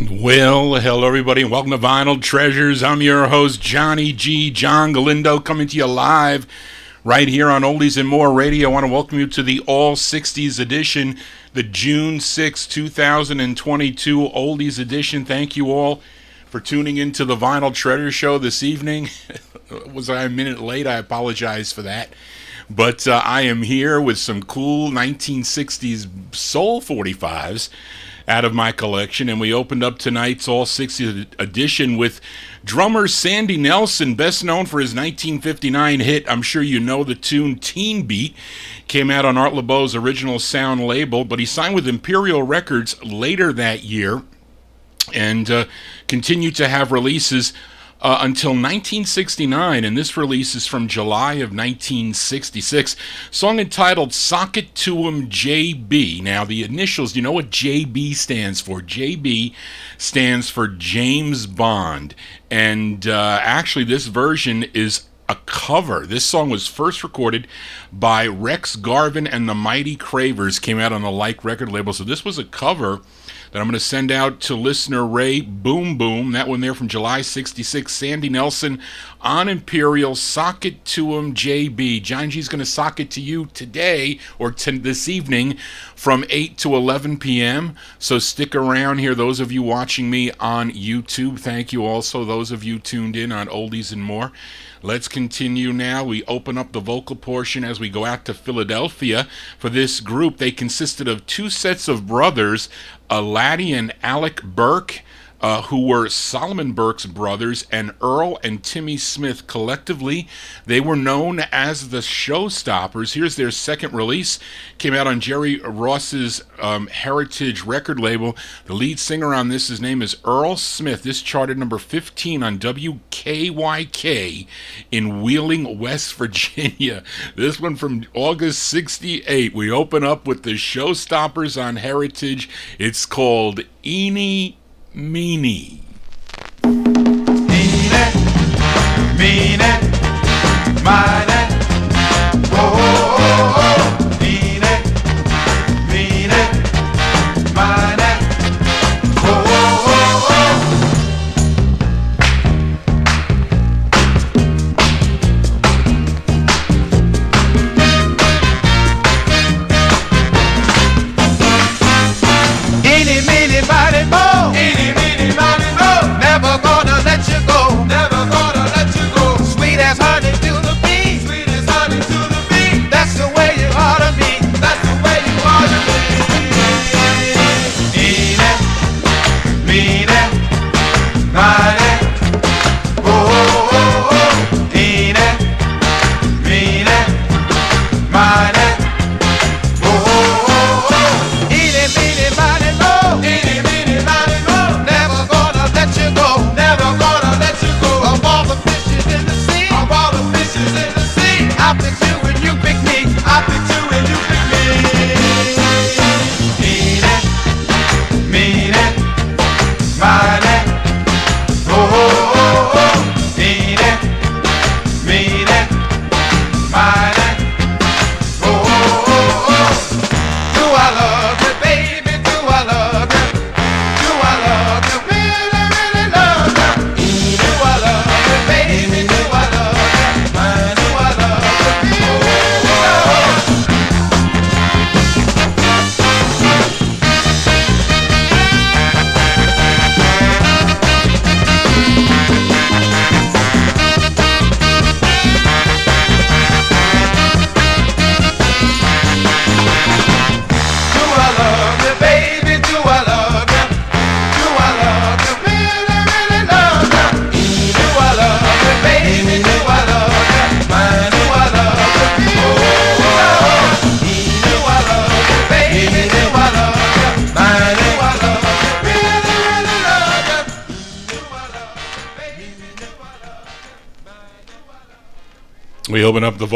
Well, hello everybody, and welcome to Vinyl Treasures. I'm your host, Johnny G. John Galindo, coming to you live right here on Oldies and More Radio. I want to welcome you to the All 60s edition, the June 6, 2022 Oldies edition. Thank you all for tuning into the Vinyl Treasure Show this evening. Was I a minute late? I apologize for that. But I am here with some cool 1960s Soul 45s out of my collection, and we opened up tonight's All 60s edition with drummer Sandy Nelson, best known for his 1959 hit, I'm sure you know the tune, Teen Beat. Came out on Art LeBeau's Original Sound label, but he signed with Imperial Records later that year and continued to have releases until 1969, and this release is from July of 1966. Song entitled Sock It To 'Em JB. Now, the initials, you know what JB stands for? JB stands for James Bond. And actually, this version is a cover. This song was first recorded by Rex Garvin and the Mighty Cravers, came out on the Like record label. So this was a cover that I'm going to send out to listener Ray Boom Boom. That one there from July 66. Sandy Nelson on Imperial, Sock It To 'Em JB. John G's going to sock it to you today, or this evening, from 8 to 11 p.m. So stick around here, those of you watching me on YouTube. Thank you also, those of you tuned in on Oldies and More. Let's continue now. We open up the vocal portion as we go out to Philadelphia. For this group, they consisted of two sets of brothers, Laddie and Alec Burke, who were Solomon Burke's brothers, and Earl and Timmy Smith. Collectively, they were known as the Showstoppers. Here's their second release. Came out on Jerry Ross's Heritage record label. The lead singer on this, his name is Earl Smith. This charted number 15 on WKYK in Wheeling, West Virginia. This one from August 68. We open up with the Showstoppers on Heritage. It's called Eenie Meanie. Meanie, meanie, mine, oh, oh, oh. Meanie, meanie, mine, oh, oh, oh. Eenie, meanie, mine, oh. Eenie, meanie, mine, oh. Never gonna let you go. Never gonna let you go. Sweet as honey to the bee. We open up the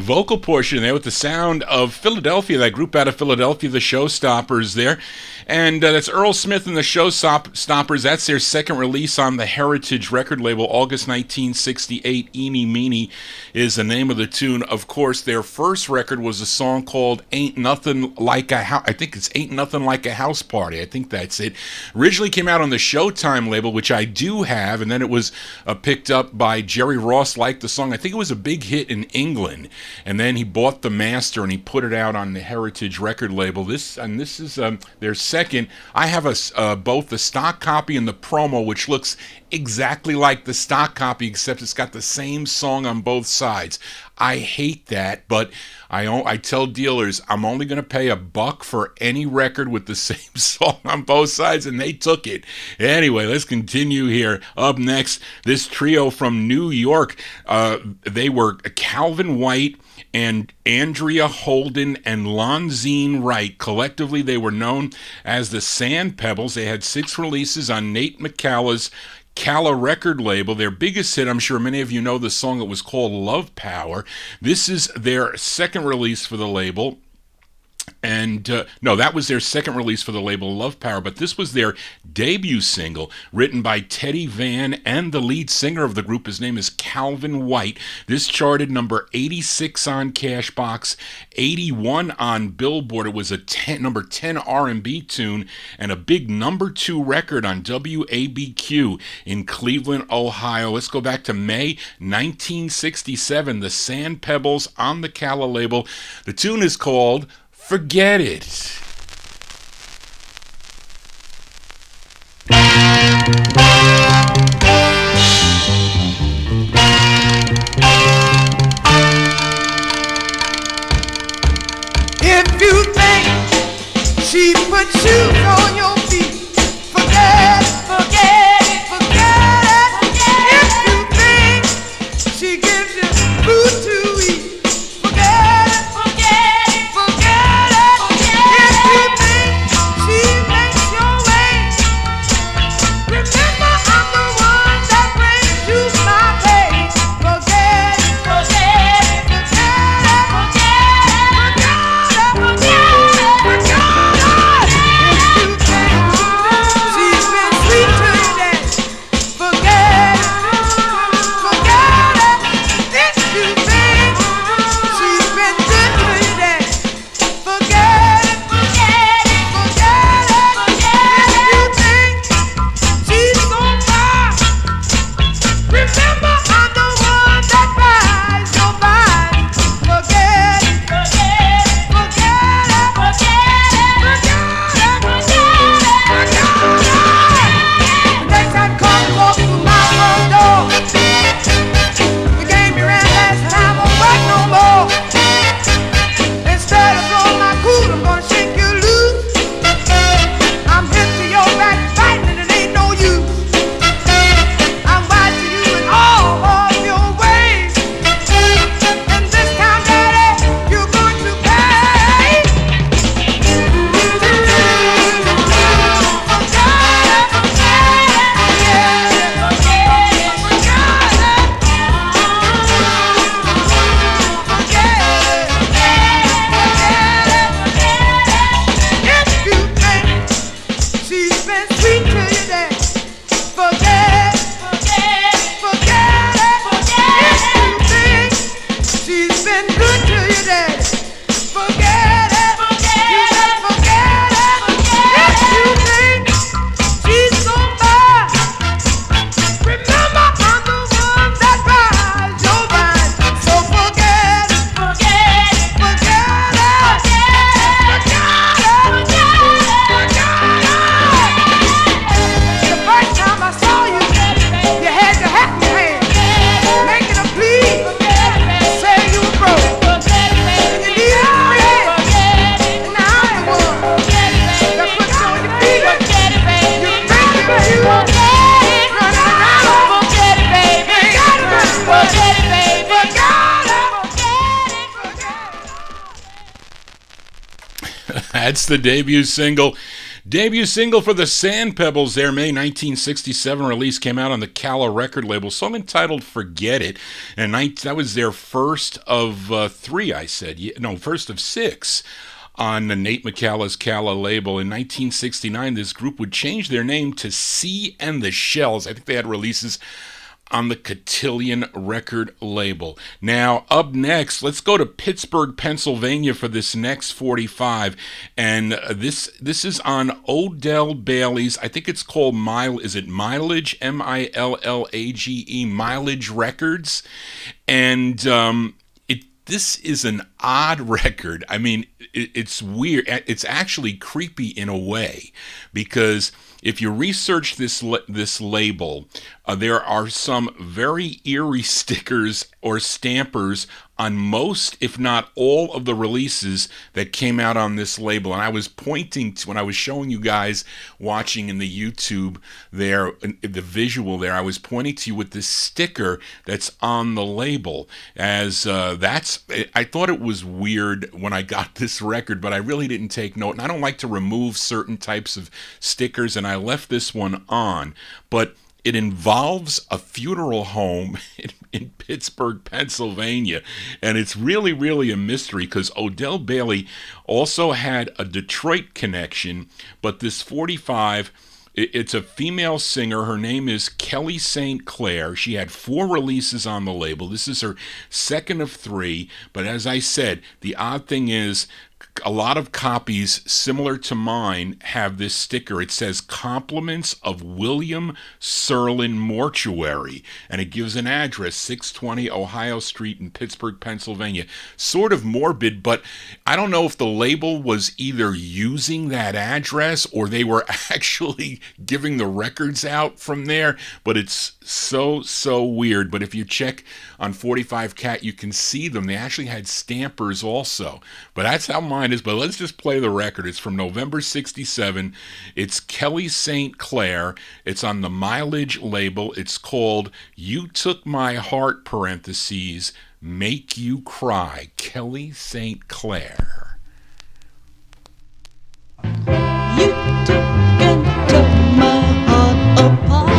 vocal portion there with the sound of Philadelphia, that group out of Philadelphia, the Showstoppers there. And that's Earl Smith and the Showstoppers. That's their second release on the Heritage record label, August 1968. Eeny Meeny is the name of the tune. Of course, their first record was a song called Ain't Nothing Like a House. I think it's Ain't Nothing Like a House Party. I think that's it. Originally came out on the Showtime label, which I do have, and then it was picked up by Jerry Ross. Liked the song. I think it was a big hit in England, and then he bought the master and he put it out on the Heritage record label. This is their second. I have both the stock copy and the promo, which looks exactly like the stock copy, except it's got the same song on both sides. I hate that, but I tell dealers I'm only going to pay $1 for any record with the same song on both sides, and they took it. Anyway, let's continue here. Up next, this trio from New York. They were Calvin White and Andrea Holden and Lonzine Wright. Collectively, they were known as the Sand Pebbles. They had 6 releases on Nate McCall's Calla record label. Their biggest hit, I'm sure many of you know the song, that was called Love Power. This is their second release for the label. And no, that was their second release for the label, Love Power, but this was their debut single, written by Teddy Van and the lead singer of the group. His name is Calvin White. This charted number 86 on Cashbox, 81 on Billboard. It was a number 10 R&B tune and a big number 2 record on WABQ in Cleveland, Ohio. Let's go back to May 1967. The Sand Pebbles on the Calla label. The tune is called Forget It. If you think she put shoes on your feet, forget it, forget it, forget it, forget it. If you think she gives you food to eat, forget it, forget it, forget it, forget it. If you think she makes your way, remember I'm the one that brings you my pay. Forget it, forget it, forget it, forget it, forget it, forget it. That's the debut single, Debut single for the Sand Pebbles, their May 1967 release, came out on the Calla record label, song entitled Forget It, and that was their first of three, I said. No, first of six on the Nate McCalla's Calla label. In 1969, this group would change their name to Sea and the Shells. I think they had releases on the Cotillion record label. Now, up next, let's go to Pittsburgh, Pennsylvania for this next 45. And this is on Odell Bailey's, I think it's called Mileage, M-I-L-L-A-G-E, Mileage Records. And this is an odd record. I mean, it's weird. It's actually creepy in a way, because if you research this label, there are some very eerie stickers or stampers on most, if not all, of the releases that came out on this label. And I was pointing to, when I was showing you guys watching in the YouTube there, the visual there, I was pointing to you with this sticker that's on the label. I thought it was weird when I got this record, but I really didn't take note. And I don't like to remove certain types of stickers, and I left this one on. But it involves a funeral home in Pittsburgh, Pennsylvania, and it's really, really a mystery, because Odell Bailey also had a Detroit connection, but this 45, it's a female singer. Her name is Kelly St. Clair. She had 4 releases on the label. This is her second of 3, but as I said, the odd thing is, a lot of copies similar to mine have this sticker. It says Compliments of William Serlin Mortuary, and it gives an address, 620 Ohio Street in Pittsburgh, Pennsylvania. Sort of morbid, but I don't know if the label was either using that address or they were actually giving the records out from there, but it's so weird. But if you check on 45 Cat, you can see them. They actually had stampers also, but that's how mine is. But let's just play the record. It's from November 67. It's Kelly St. Clair. It's on the Mileage label. It's called You Took My Heart, parentheses, Make You Cry. Kelly St. Clair. You took and took my heart apart.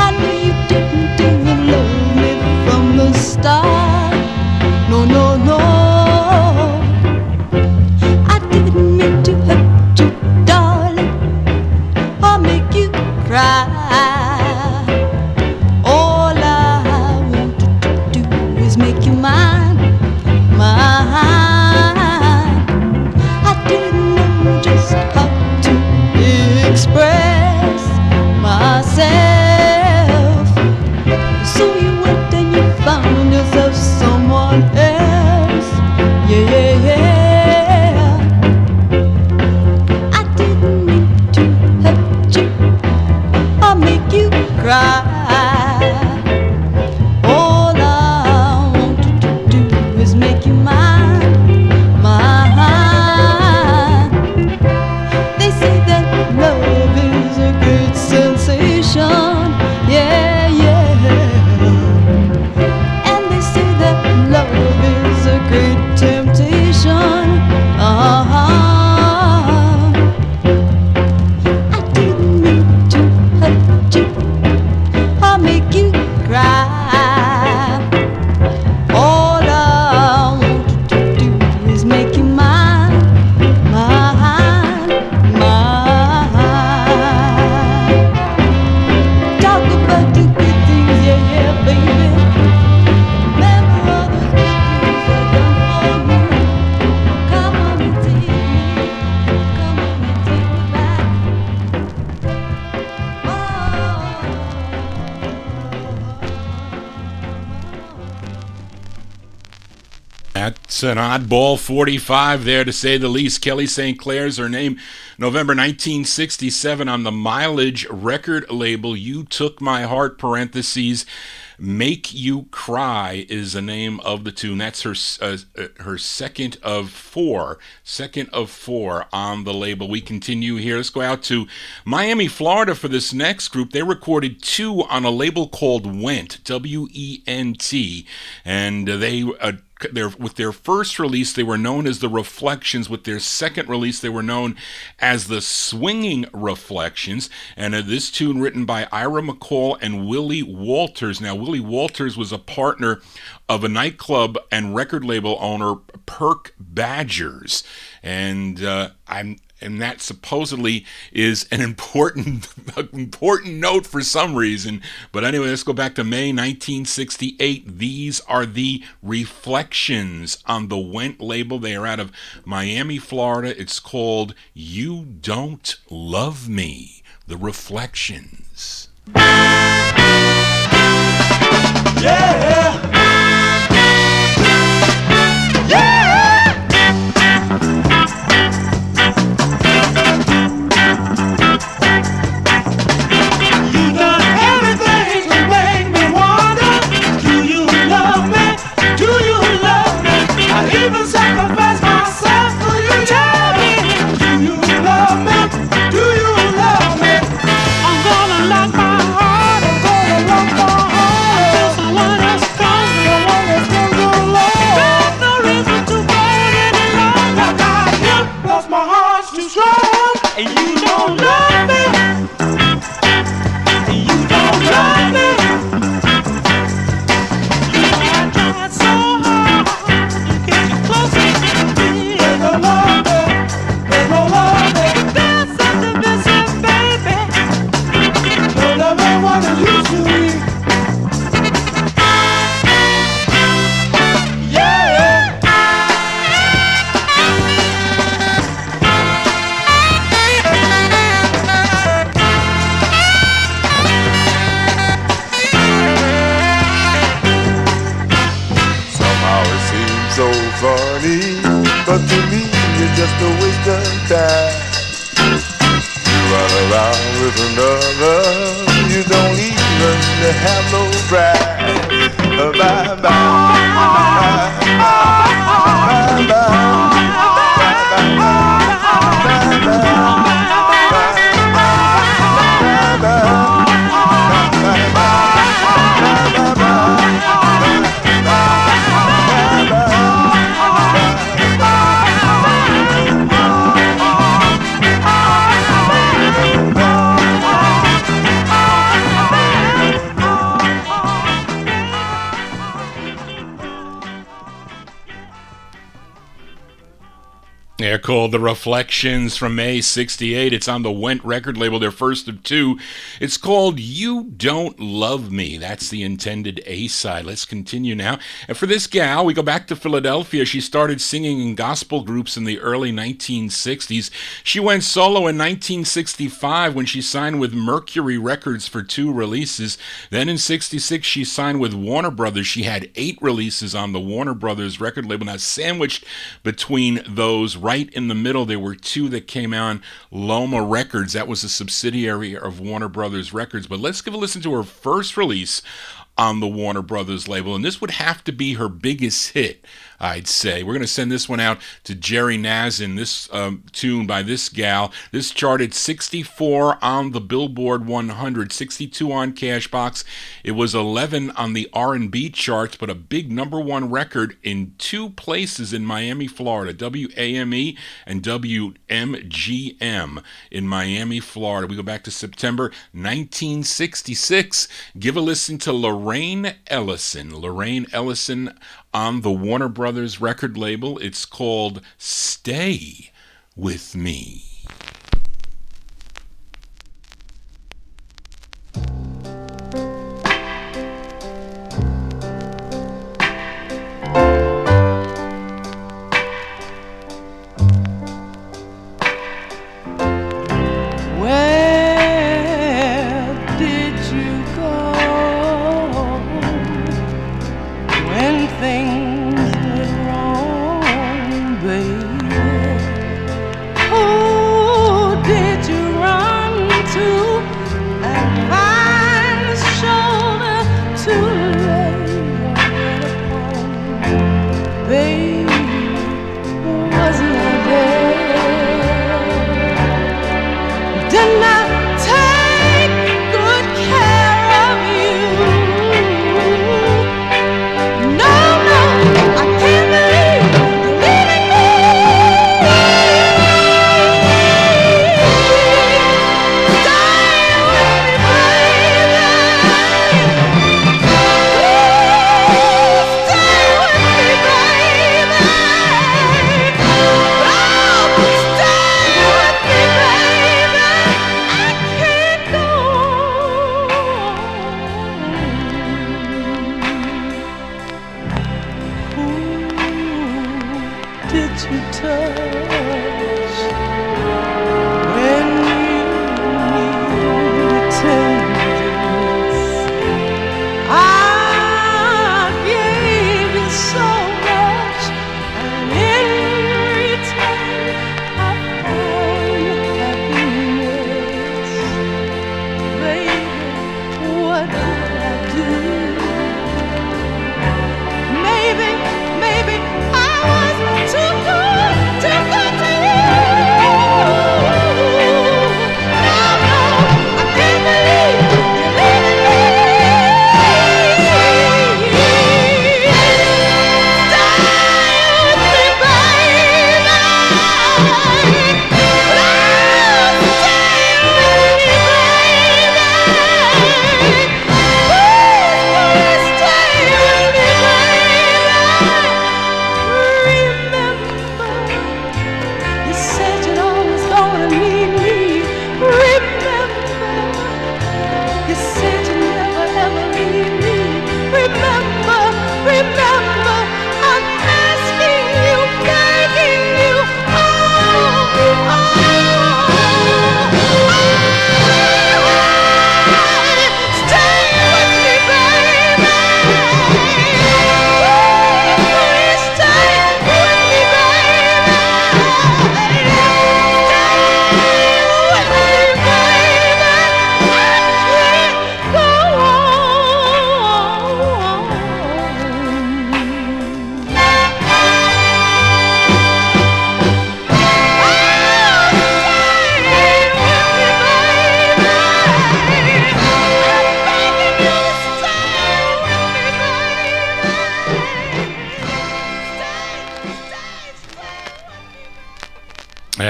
I knew you didn't even love me from the start. No, no, no. I didn't mean to hurt you, darling, or make you cry. All I wanted to do is make you mine, mine. I didn't know just how to express myself. So you went and you found yourself someone else. Yeah, yeah. I didn't mean to hurt you or make you cry. All I wanted to do is make you mine, mine. They say that love is a great sensation. Yeah, yeah. And they say that love is a great temptation. I didn't mean to hurt you or make you cry. All I wanted to do is make you mine, mine, mine. Talk about the good things, yeah, yeah, baby. Remember all those good things I done for you. Come on and take me, come on and take me back. That's an oddball 45 there, to say the least. Kelly St. Clair's her name. November 1967 on the Mileage record label. You Took My Heart, parentheses, Make You Cry is the name of the tune. That's her second of four on the label. We continue here. Let's go out to Miami, Florida for this next group. They recorded two on a label called Went, W-E-N-T, and with their first release, they were known as the Reflections. With their second release, they were known as the Swinging Reflections. And this tune written by Ira McCall and Willie Walters. Now, Willie Walters was a partner of a nightclub and record label owner, Perk Badgers. And that supposedly is an important note for some reason. But anyway, let's go back to May 1968. These are the Reflections on the Went label. They are out of Miami, Florida. It's called You Don't Love Me. The Reflections. Yeah. Even sacrifice myself for you. Tell me, do you love me? Do you love me? I'm gonna lock my heart. I'm gonna lock my heart until someone else comes. Someone else comes along. There's no reason to wait any longer. I got you, 'cause my heart's too strong. And you don't love me. And you don't love me. You know I tried so hard. Funny, but to me you're just a waste of time. You run around with another, you don't even have no pride. Bye bye, bye bye, bye They're called The Reflections from May 68. It's on the Went record label, their first of two. It's called You Don't Love Me. That's the intended A-side. Let's continue now. And for this gal, we go back to Philadelphia. She started singing in gospel groups in the early 1960s. She went solo in 1965 when she signed with Mercury Records for 2 releases. Then in 66, she signed with Warner Brothers. She had 8 releases on the Warner Brothers record label. Now, sandwiched between those, right in the middle, there were 2 that came on Loma Records. That was a subsidiary of Warner Brothers Records. But let's give a listen to her first release on the Warner Brothers label, and this would have to be her biggest hit, I'd say. We're going to send this one out to Jerry Nazin, this tune by this gal. This charted 64 on the Billboard 100, 62 on Cashbox. It was 11 on the R&B charts, but a big #1 record in 2 places in Miami, Florida, WAME and WMGM in Miami, Florida. We go back to September 1966. Give a listen to Lorraine Ellison. Lorraine Ellison on the Warner Brothers record label. It's called Stay With Me. Oh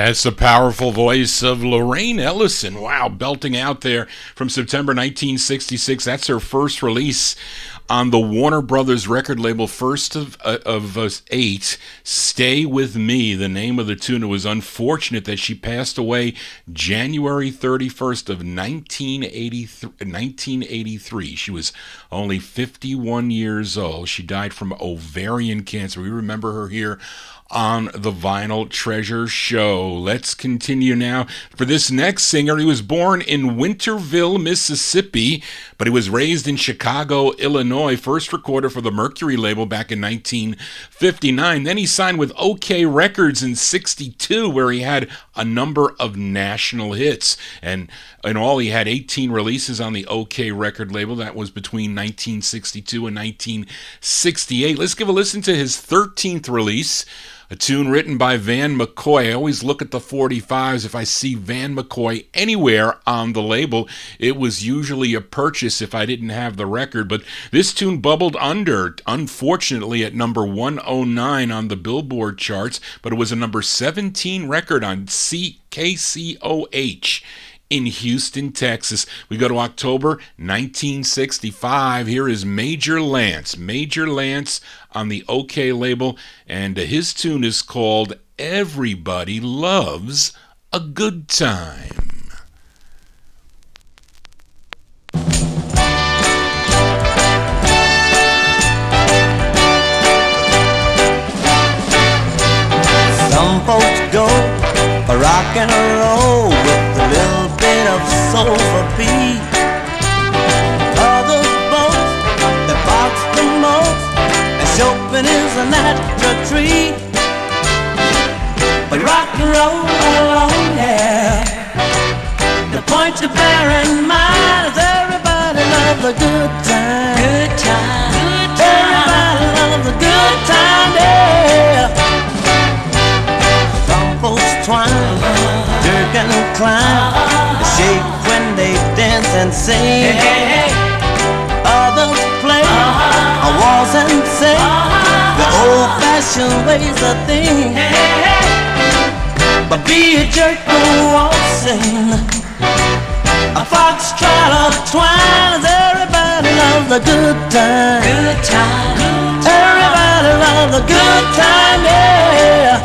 That's the powerful voice of Lorraine Ellison. Wow, belting out there from September 1966. That's her first release on the Warner Brothers record label, first of 8, Stay With Me, the name of the tune. It was unfortunate that she passed away January 31st of 1983. She was only 51 years old. She died from ovarian cancer. We remember her here on the Vinyl Treasure Show. Let's continue now. For this next singer, he was born in Winterville, Mississippi, but he was raised in Chicago, Illinois. First recorded for the Mercury label back in 1959. Then he signed with OK Records in 62, where he had a number of national hits. And in all, he had 18 releases on the OK record label. That was between 1962 and 1968. Let's give a listen to his 13th release, a tune written by Van McCoy. I always look at the 45s. If I see Van McCoy anywhere on the label, it was usually a purchase if I didn't have the record. But this tune bubbled under, unfortunately, at number 109 on the Billboard charts, but it was a number 17 record on KCOH in Houston, Texas. We go to October 1965. Here is Major Lance. Major Lance on the OK label, and his tune is called Everybody Loves a Good Time. Some folks go a rock and a roll with a little bit of soul for beat. Others boast that box the most, and Chopin is a natural treat. But rock and roll alone, yeah. The point to bear in mind is everybody loves a good time. Good time, good time. Everybody loves a good time, yeah. Folks twine, jerk and climb, they shake when they dance and sing. Others play a waltz and sing, the old-fashioned way's a thing. But be a jerk or waltzing, a foxtrot or twine, everybody loves a good time. Good time, good time. Everybody loves a good time, yeah.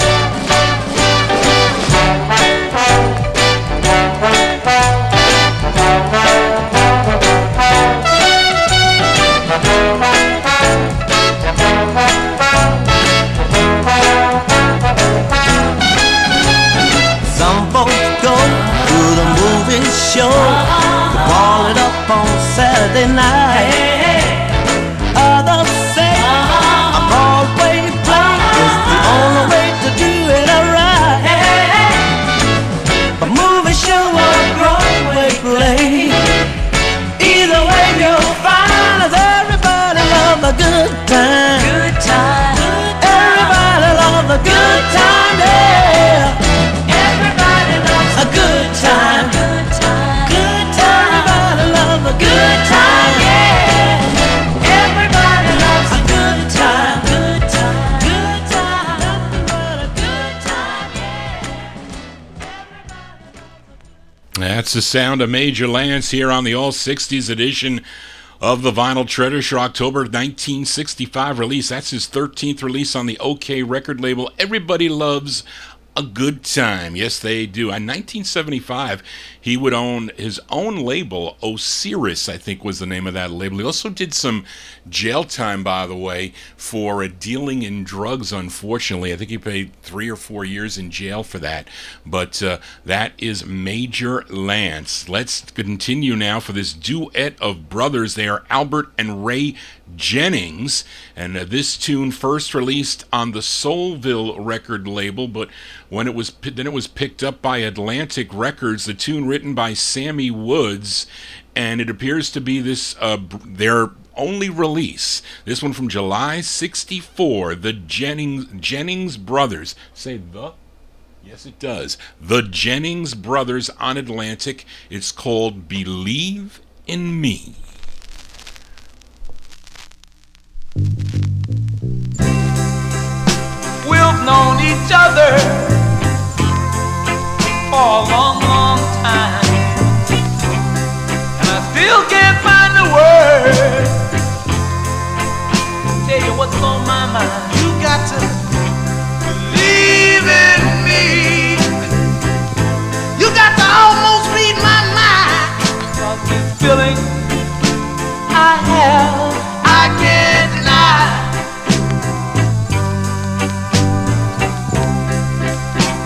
Show, to ball it up on Saturday night. Others say a Broadway play is the only way to do it alright. A movie show or a Broadway play, either way you'll find is everybody loves a good time. Good time, good time. Everybody loves a good time, yeah. Everybody loves a good time. Good time, yeah. Everybody loves a good time. Good time, good time. Nothing but a good time, yeah. That's the sound of Major Lance here on the All 60s edition of the Vinyl Treasure Show, October 1965 release. That's his 13th release on the OK record label. Everybody loves a good time. Yes, they do. In 1975, he would own his own label, Osiris, I think was the name of that label. He also did some jail time, by the way, for dealing in drugs, unfortunately. I think he paid 3 or 4 years in jail for that. But that is Major Lance. Let's continue now for this duet of brothers. They are Albert and Ray Jennings, and this tune first released on the Soulville record label, but when it was picked up by Atlantic Records, the tune written by Sammy Woods, and it appears to be this their only release. This one from July '64, the Jennings Brothers. Say the? Yes, it does. The Jennings Brothers on Atlantic. It's called Believe in Me. We've known each other for a long, long time, and I still can't find the words to tell you what's on my mind. You got to believe in me. You got to almost read my mind. 'Cause this feeling I have, I can't deny.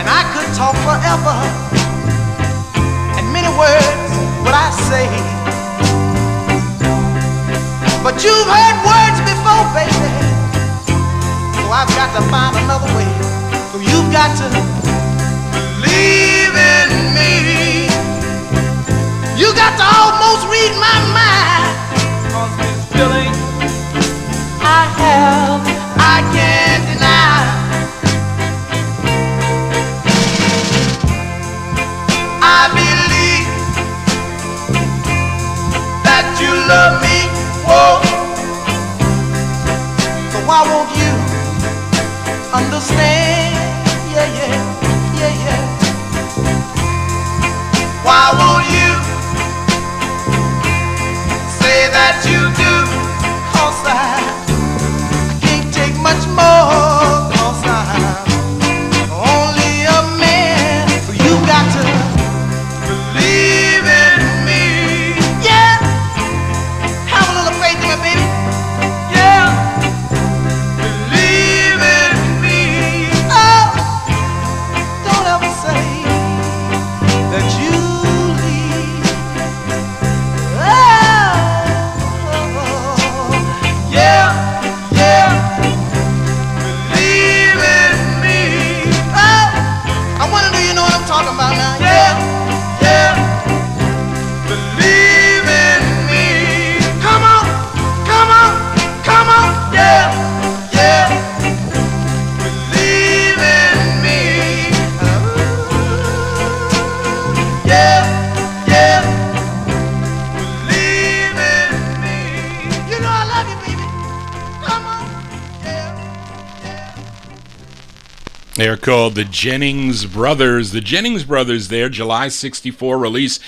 And I could talk forever, and many words what I say, but you've heard words before, baby, so I've got to find another way. So you've got to believe in me. You got to almost read my mind. 'Cause this feeling I have, I can't deny. I believe that you love me, whoa. So why won't you understand? Yeah, yeah, yeah, yeah. Why won't you say that you do? 'Cause I can't take much more. 'Cause I'm only a man. You got to believe in me. Yeah. Have a little faith in me, baby. Yeah. Believe in me. Oh, don't ever say that you leave. Oh, yeah, yeah. Believe in me. Oh, I wonder, do you know what I'm talking about now? Yeah, yeah. Believe in me. Come on, come on, come on. Yeah, yeah. Believe in me. Yeah, yeah. Believe in me. You know I love you, baby. Come on. Yeah, yeah. They're called the Jennings Brothers. The Jennings Brothers, their July 64 release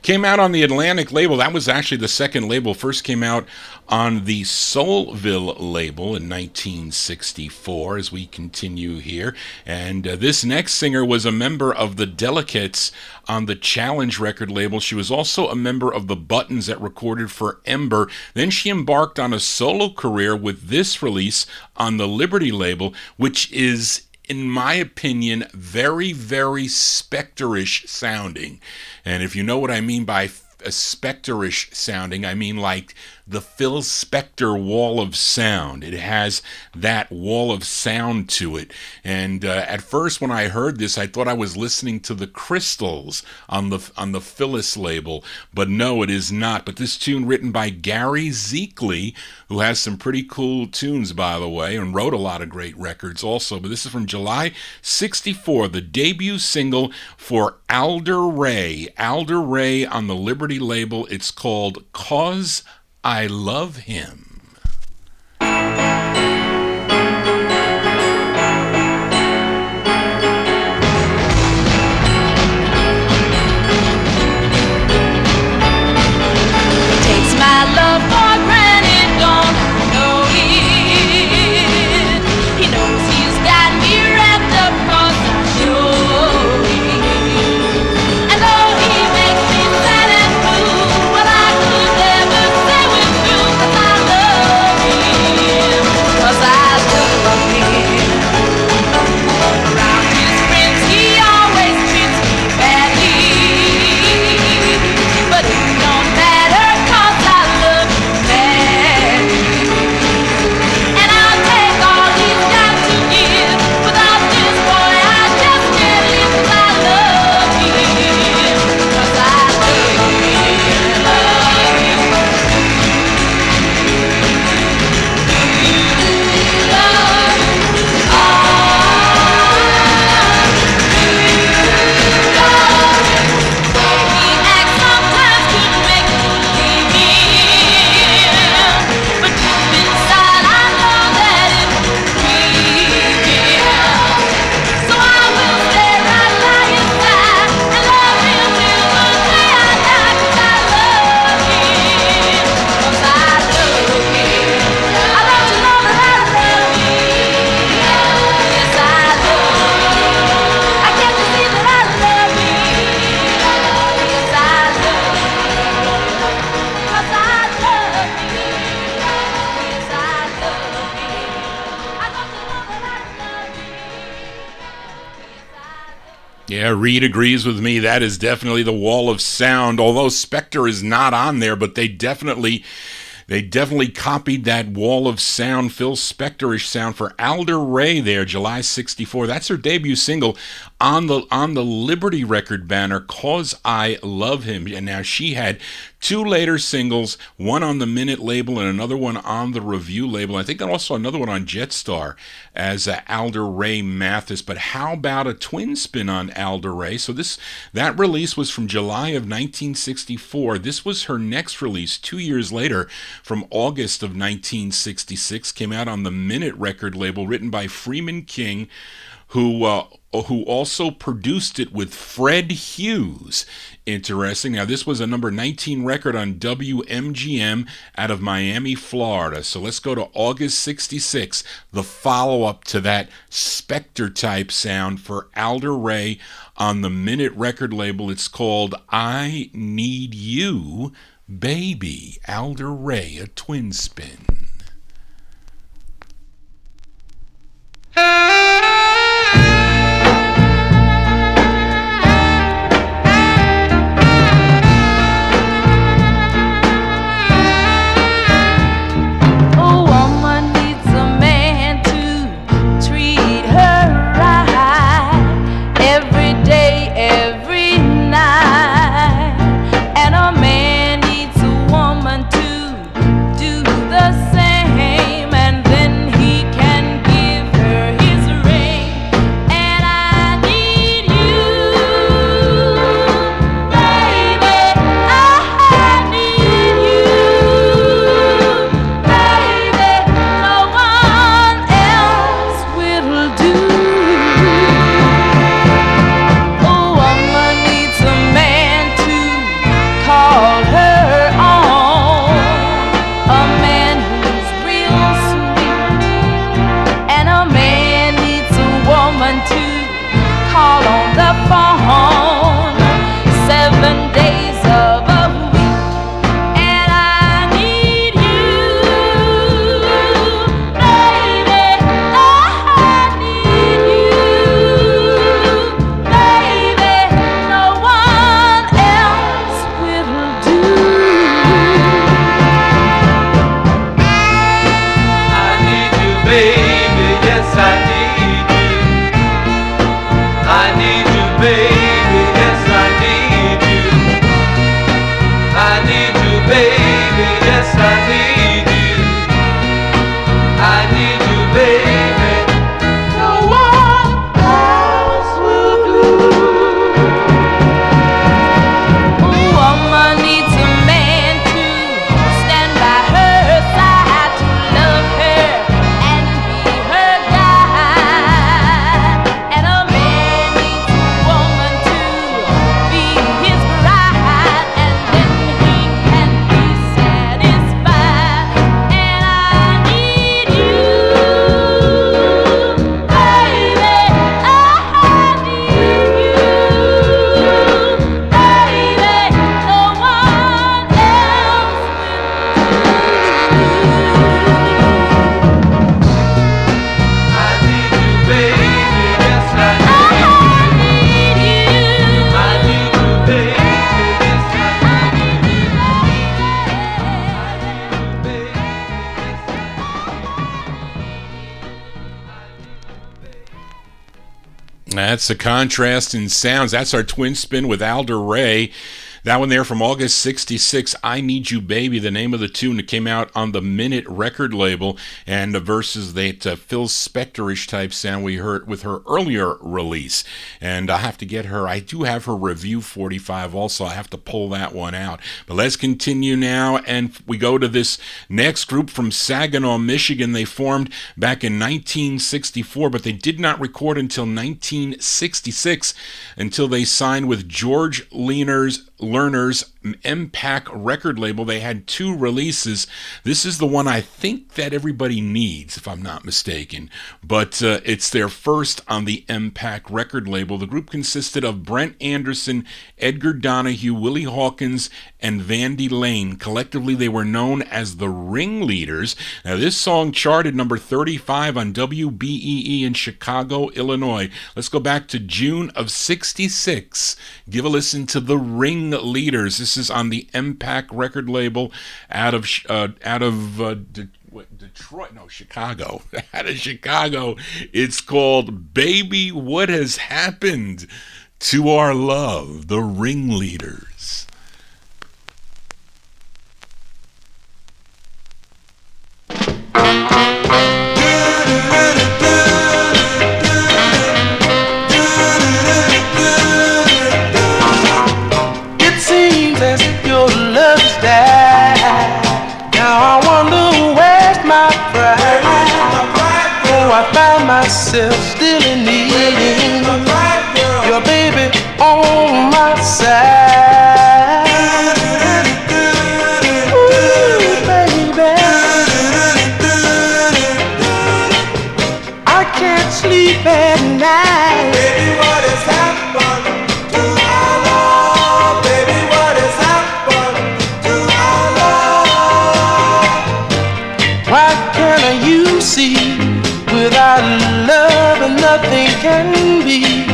came out on the Atlantic label. That was actually the second label. First came out on the Soulville label in 1964, as we continue here. And this next singer was a member of the Delicates on the Challenge record label. She was also a member of the Buttons that recorded for Ember. Then she embarked on a solo career with this release on the Liberty label, which is, in my opinion, very, very Spectre-ish sounding. And if you know what I mean by a Spectre-ish sounding, I mean like the Phil Spector wall of sound. It has that wall of sound to it. And at first when I heard this, I thought I was listening to the Crystals on the Phyllis label. But no, it is not. But this tune, written by Gary Zeekley, who has some pretty cool tunes, by the way, and wrote a lot of great records also. But this is from July 64, the debut single for Alder Ray. Alder Ray on the Liberty label. It's called 'Cause I Love Him. Takes my love for granted, don't know it. He knows he's got me wrapped up 'cause I show it. And though he makes me sad and blue, well, I could never say with you 'cause I love Reed agrees with me. That is definitely the Wall of Sound, although Spectre is not on there, but they definitely copied that Wall of Sound, Phil Spector-ish sound for Alder Ray there, July 64. That's her debut single on the Liberty record banner, 'Cause I Love Him. And now she had two later singles, one on the Minute label and another one on the Review label. I think also another one on Jetstar as Alder Ray Mathis. But how about a twin spin on Alder Ray? So that release was from July of 1964. This was her next release 2 years later from August of 1966. Came out on the Minute record label, written by Freeman King, who also produced it with Fred Hughes. Interesting. Now, this was a number 19 record on WMGM out of Miami, Florida. So let's go to August 66, the follow-up to that Spectre-type sound for Alder Ray on the Minute record label. It's called I Need You, Baby. Alder Ray, a twin spin. That's the contrast in sounds. That's our twin spin with Alder Ray. That one there from August 66, I Need You Baby, the name of the tune that came out on the Minute record label, and the verses that Phil Spector-ish type sound we heard with her earlier release. And I have to get her, I do have her Review 45 also, I have to pull that one out. But let's continue now, and we go to this next group from Saginaw, Michigan. They formed back in 1964, but they did not record until 1966, until they signed with George Lerner's MPAC record label. They had two releases. This is the one I think that everybody needs, if I'm not mistaken, but it's their first on the MPAC record label. The group consisted of Brent Anderson, Edgar Donahue, Willie Hawkins, and Vandy Lane. Collectively, they were known as the Ringleaders. Now, this song charted number 35 on WBEE in Chicago, Illinois. Let's go back to June of 66. Give a listen to the Ringleaders. This is on the Impact record label out of Detroit, no, Chicago. Out of Chicago. It's called Baby, What Has Happened to Our Love, the Ringleaders. It seems as if your love's died. Now I wonder where's my pride. Oh, I find myself still in needing your baby on my side. Ooh, baby, I can't sleep at night. Baby, what has happened to our love? Baby, what has happened to our love? Why can't you see? Without love, nothing can be.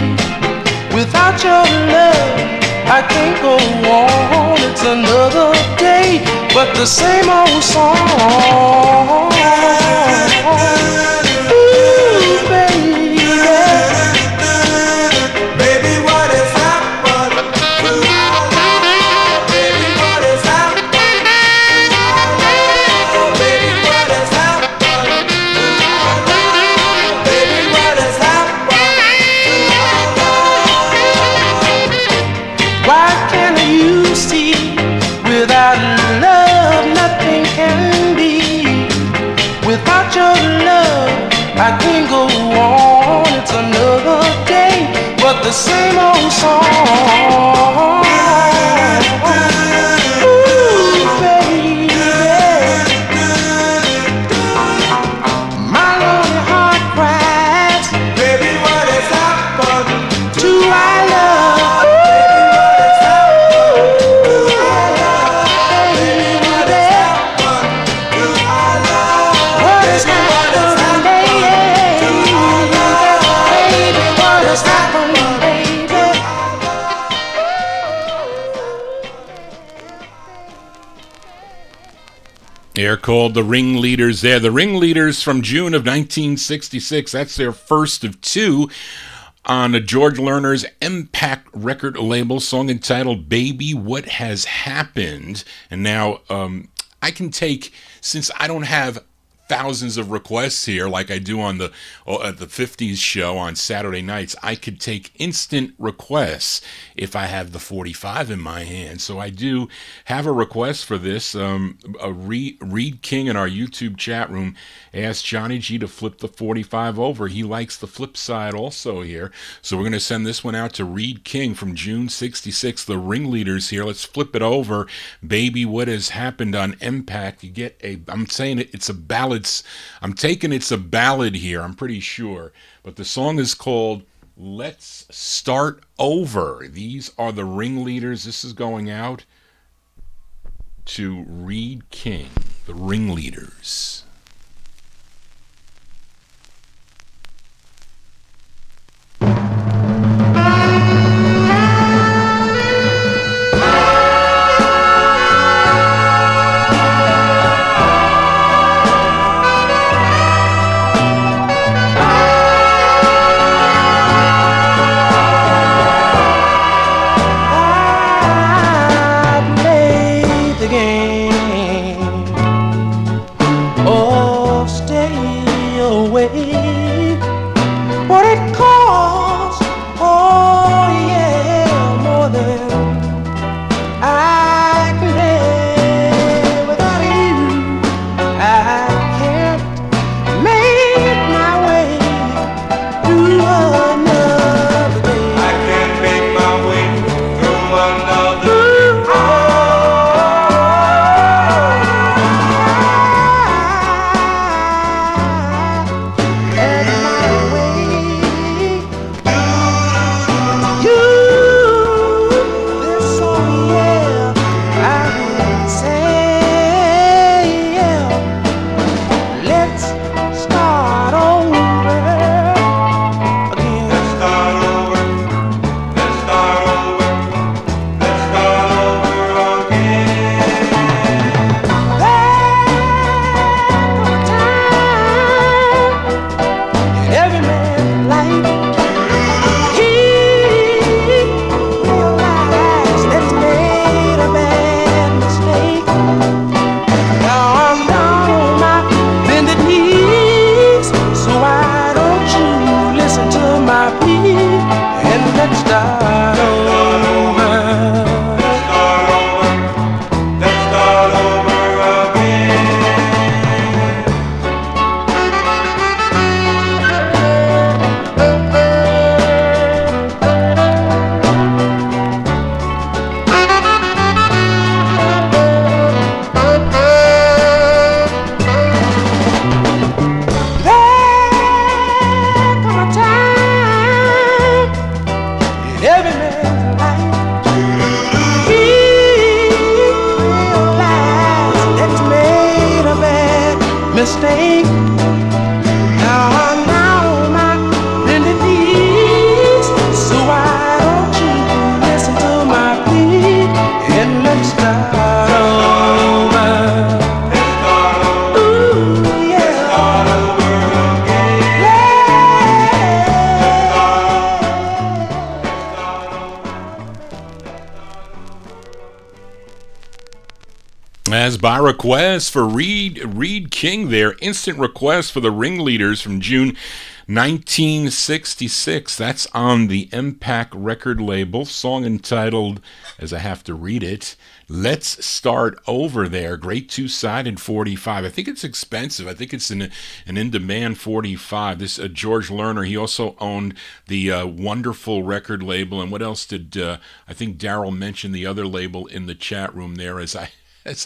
Without your love, I can't go on. It's another day, but the same old song. Ooh, baby, baby, what has happened to our love? Baby, what has happened to our love? Baby, what has happened to our love? Baby, what has happened to our love? Why can't you see? Without love, nothing can be. Without your love, I can't go on. It's another day, but the same old song. Ooh, baby, my lonely heart cries. Baby, what has happened to our love? Baby, what has happened to our love? Baby, what has happened to our love? What has happened, baby, to our love? Baby, what has happened, baby? They're called the Ringleaders there. The Ringleaders from June of 1966. That's their first of two on George Lerner's Impact record label, song entitled Baby, What Has Happened. And now I can take, since I don't have thousands of requests here like I do on the 50s show on Saturday nights, I could take instant requests if I have the 45 in my hand. So I do have a request for this. Reed King in our YouTube chat room asked Johnny G to flip the 45 over. He likes the flip side also here. So we're going to send this one out to Reed King from June 66, the Ringleaders here. Let's flip it over. Baby, What Has Happened on Impact. You get I'm saying it's a ballad. I'm taking it's a ballad here, I'm pretty sure. But the song is called Let's Start Over. These are the Ringleaders. This is going out to Reed King, the Ringleaders. Oh, As by request for Reed King there, instant request for the Ringleaders from June 1966. That's on the Impact record label. Song entitled, as I have to read it, Let's Start Over There. Great two-sided 45. I think it's expensive. I think it's an in-demand 45. This George Lerner, he also owned the wonderful record label. And what else did, I think Daryl mentioned the other label in the chat room there as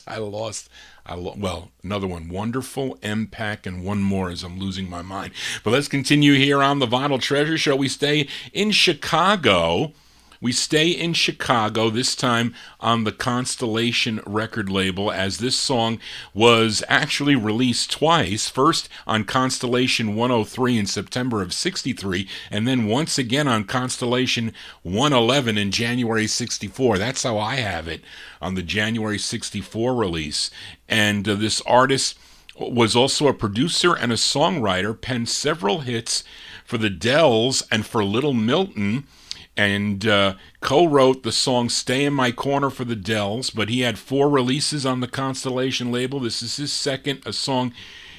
I lost, another one, Wonderful, Impact, and one more as I'm losing my mind. But let's continue here on the Vinyl Treasure Show. We stay in Chicago. This time on the Constellation record label, as this song was actually released twice. First on Constellation 103 in September of 63, and then once again on Constellation 111 in January 64. That's how I have it on the January 64 release. And this artist was also a producer and a songwriter, penned several hits for the Dells and for Little Milton, and co-wrote the song Stay in My Corner for the Dells, but he had 4 releases on the Constellation label. This is his second, a song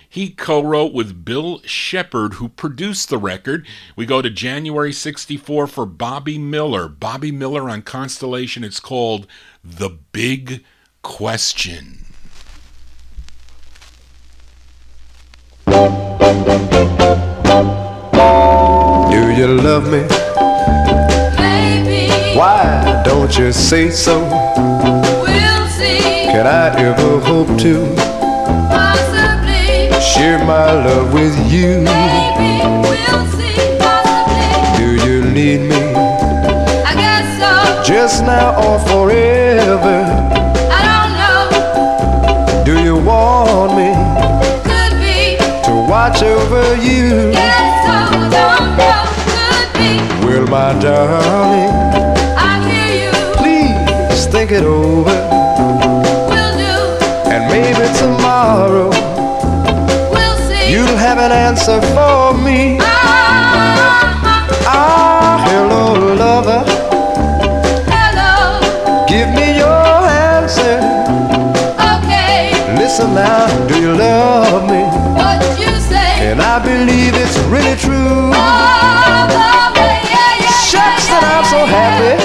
he co-wrote with Bill Shepard, who produced the record. We go to January 64 for Bobby Miller. Bobby Miller on Constellation. It's called The Big Question. Do you love me? Why don't you say so? We'll see. Can I ever hope to Possibly. share my love with you? Maybe we'll see. Possibly. Do you need me I guess so. just now or forever? I don't know. Do you want me Could be. to watch over you? Guess so. Don't know. Could be. Well, my darling, I hear you. please think it over, Will do. and maybe tomorrow We'll see. you'll have an answer for me. Ah, hello, lover, Hello. give me your answer. Okay. Listen now, do you love me? What you say? And I believe it's really true. All the way. Yeah, yeah. Shucks, that I'm so happy,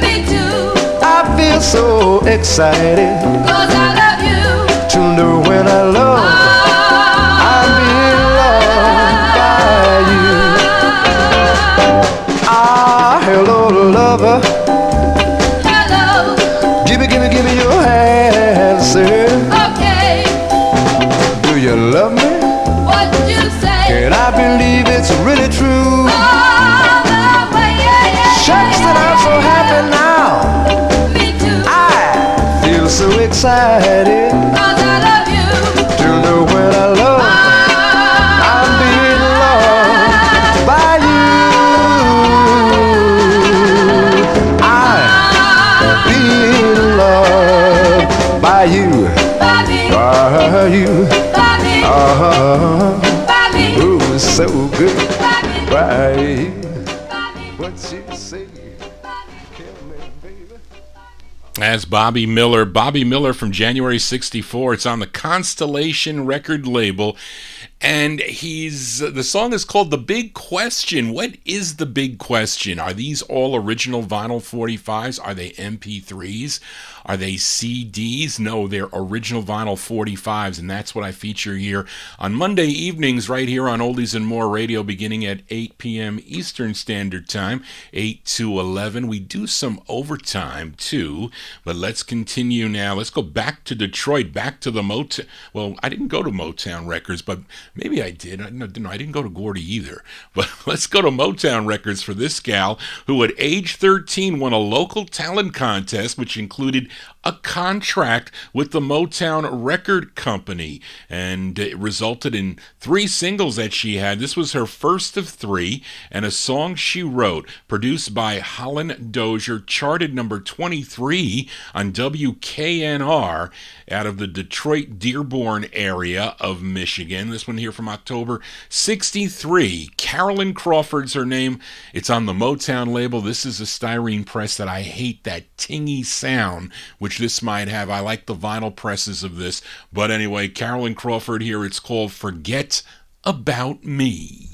Me too. I feel so excited 'Cause I love you. to know when I love, I'm being loved by you. Ah, hello, lover, Hello. give me your answer. Okay. Do you love me? What you say? And I believe it's really true. All the way. Yeah, yeah. Shucks, that I'm so happy now, Me too. I feel so excited 'Cause I love you. to know when I love, I'm being loved by you. I'm being loved by you, Bobby. by you. Bobby. Uh-huh. Bobby. Ooh, so good Bobby. by you. Bobby. What you say? Kill me, baby. As Bobby Miller from January 64. It's on the Constellation record label. And the song is called The Big Question. What is the big question? Are these all original vinyl 45s? Are they MP3s? Are they CDs? No, they're original vinyl 45s, and that's what I feature here on Monday evenings right here on Oldies and More Radio, beginning at 8 p.m. Eastern Standard Time, 8 to 11. We do some overtime, too, but let's continue now. Let's go back to Detroit, back to the Motown. Well, I didn't go to Motown Records, but maybe I did. I didn't go to Gordy either. But let's go to Motown Records for this gal who at age 13 won a local talent contest, which included a contract with the Motown Record Company, and it resulted in 3 singles that she had. This was her first of 3, and a song she wrote, produced by Holland Dozier, charted number 23 on WKNR out of the Detroit Dearborn area of Michigan. This one here here from October 63. Carolyn Crawford's her name. It's on the Motown label. This is a styrene press that I hate, that tingy sound, which this might have. I like the vinyl presses of this. But anyway, Carolyn Crawford here. It's called Forget About Me.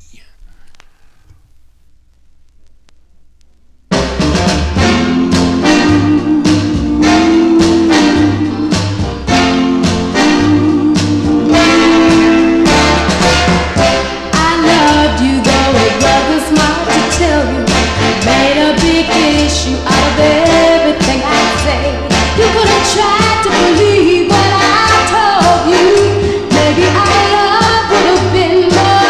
Try to believe what I told you. Maybe our love would have been more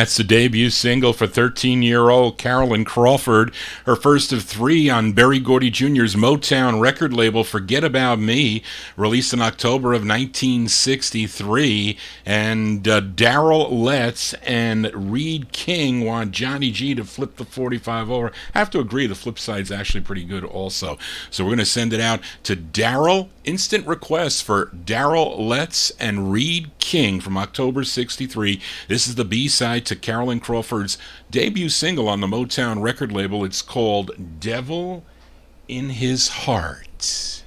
That's the debut single for 13-year-old Carolyn Crawford, her first of three on Berry Gordy Jr.'s Motown record label, Forget About Me, released in October of 1963. And Daryl Letts and Reed King want Johnny G to flip the 45 over. I have to agree, the flip side's actually pretty good also. So we're going to send it out to Daryl. Instant request for Daryl Letts and Reed King from October 63. This is the B-side to Carolyn Crawford's debut single on the Motown record label. It's called Devil in His Heart.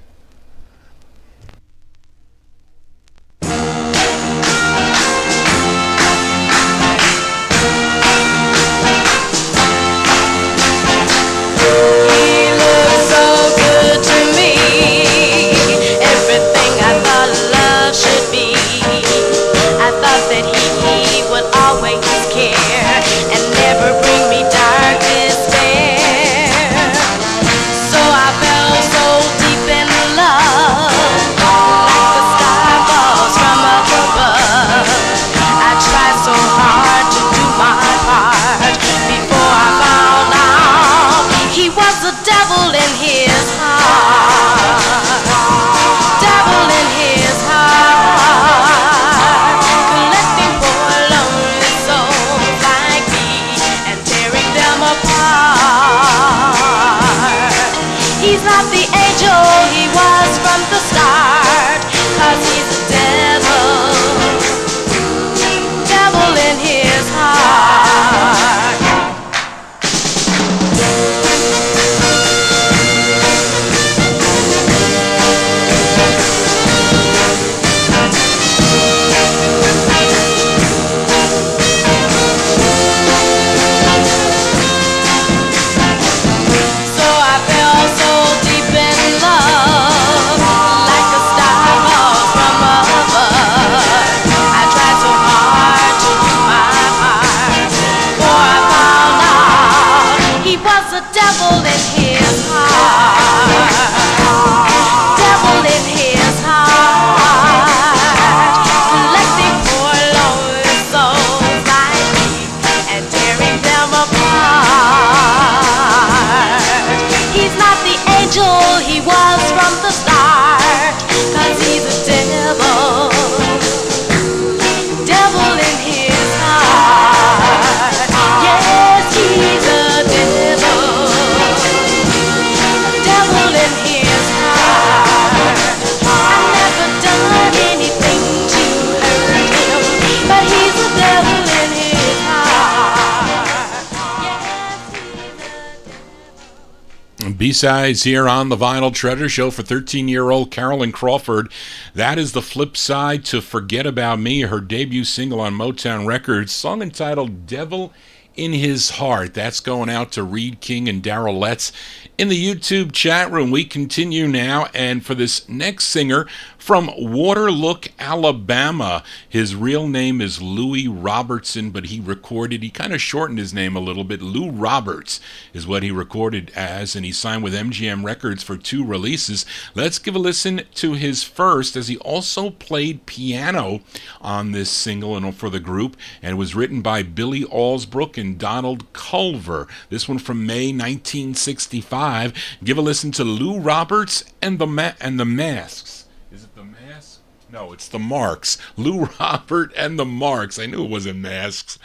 B-sides here on the Vinyl Treasure Show for 13-year-old Carolyn Crawford. That is the flip side to Forget About Me, her debut single on Motown Records, song entitled Devil in His Heart. That's going out to Reed King and Daryl Letts in the YouTube chat room. We continue now, and for this next singer from Waterlook, Alabama, his real name is Louis Robertson, but he kind of shortened his name a little bit. Lou Roberts is what he recorded as, and he signed with MGM Records for 2 releases. Let's give a listen to his first, as he also played piano on this single and for the group, and it was written by Billy Alsbrook and Donald Culver. This one from May 1965. Give a listen to Lou Roberts and the Masks. Is it the Masks? No, it's the Marks. Lou Robert and the Marks. I knew it wasn't Masks.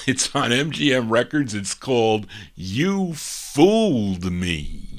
It's on MGM Records. It's called You Fooled Me.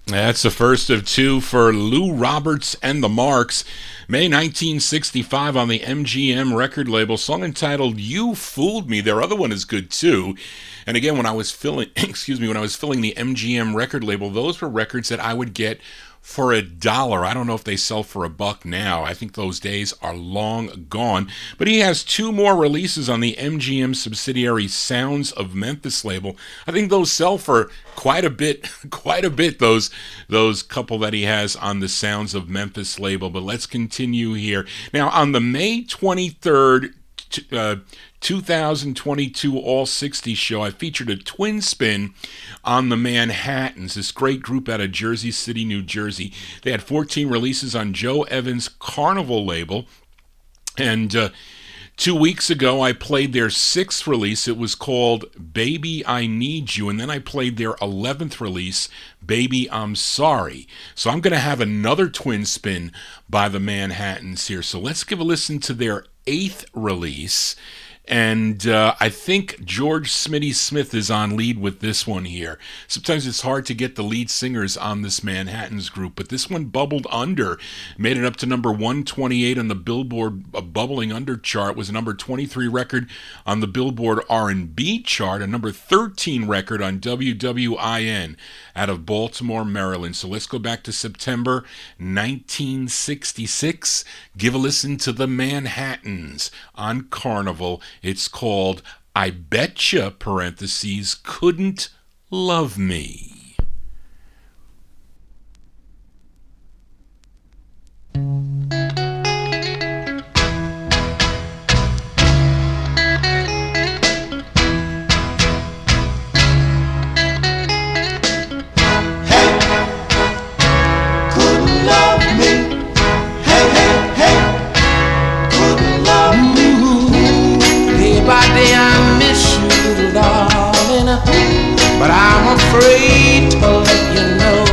That's the first of 2 for Lou Roberts and the Marks. May 1965 on the MGM record label, song entitled You Fooled Me. Their other one is good too. And again, when I was filling the MGM record label, those were records that I would get for $1. I don't know if they sell for $1 now. I think those days are long gone. But he has 2 more releases on the MGM subsidiary Sounds of Memphis label. I think those sell for quite a bit, those couple that he has on the Sounds of Memphis label. But let's continue here. Now, on the May 23rd, 2022 All 60 show, I featured a twin spin on the Manhattans, this great group out of Jersey City, New Jersey. They had 14 releases on Joe Evans' Carnival label, and 2 weeks ago I played their 6th release. It was called Baby I Need You, and then I played their 11th release, Baby I'm Sorry. So I'm going to have another twin spin by the Manhattans here. So let's give a listen to their 8th release. And I think George Smitty Smith is on lead with this one here. Sometimes it's hard to get the lead singers on this Manhattans group, but this one bubbled under, made it up to number 128 on the Billboard Bubbling Under chart, was a number 23 record on the Billboard R&B chart, a number 13 record on WWIN out of Baltimore, Maryland. So let's go back to September 1966. Give a listen to the Manhattans on Carnival. It's called I betcha, parentheses, couldn't love me. But I'm afraid to let you know.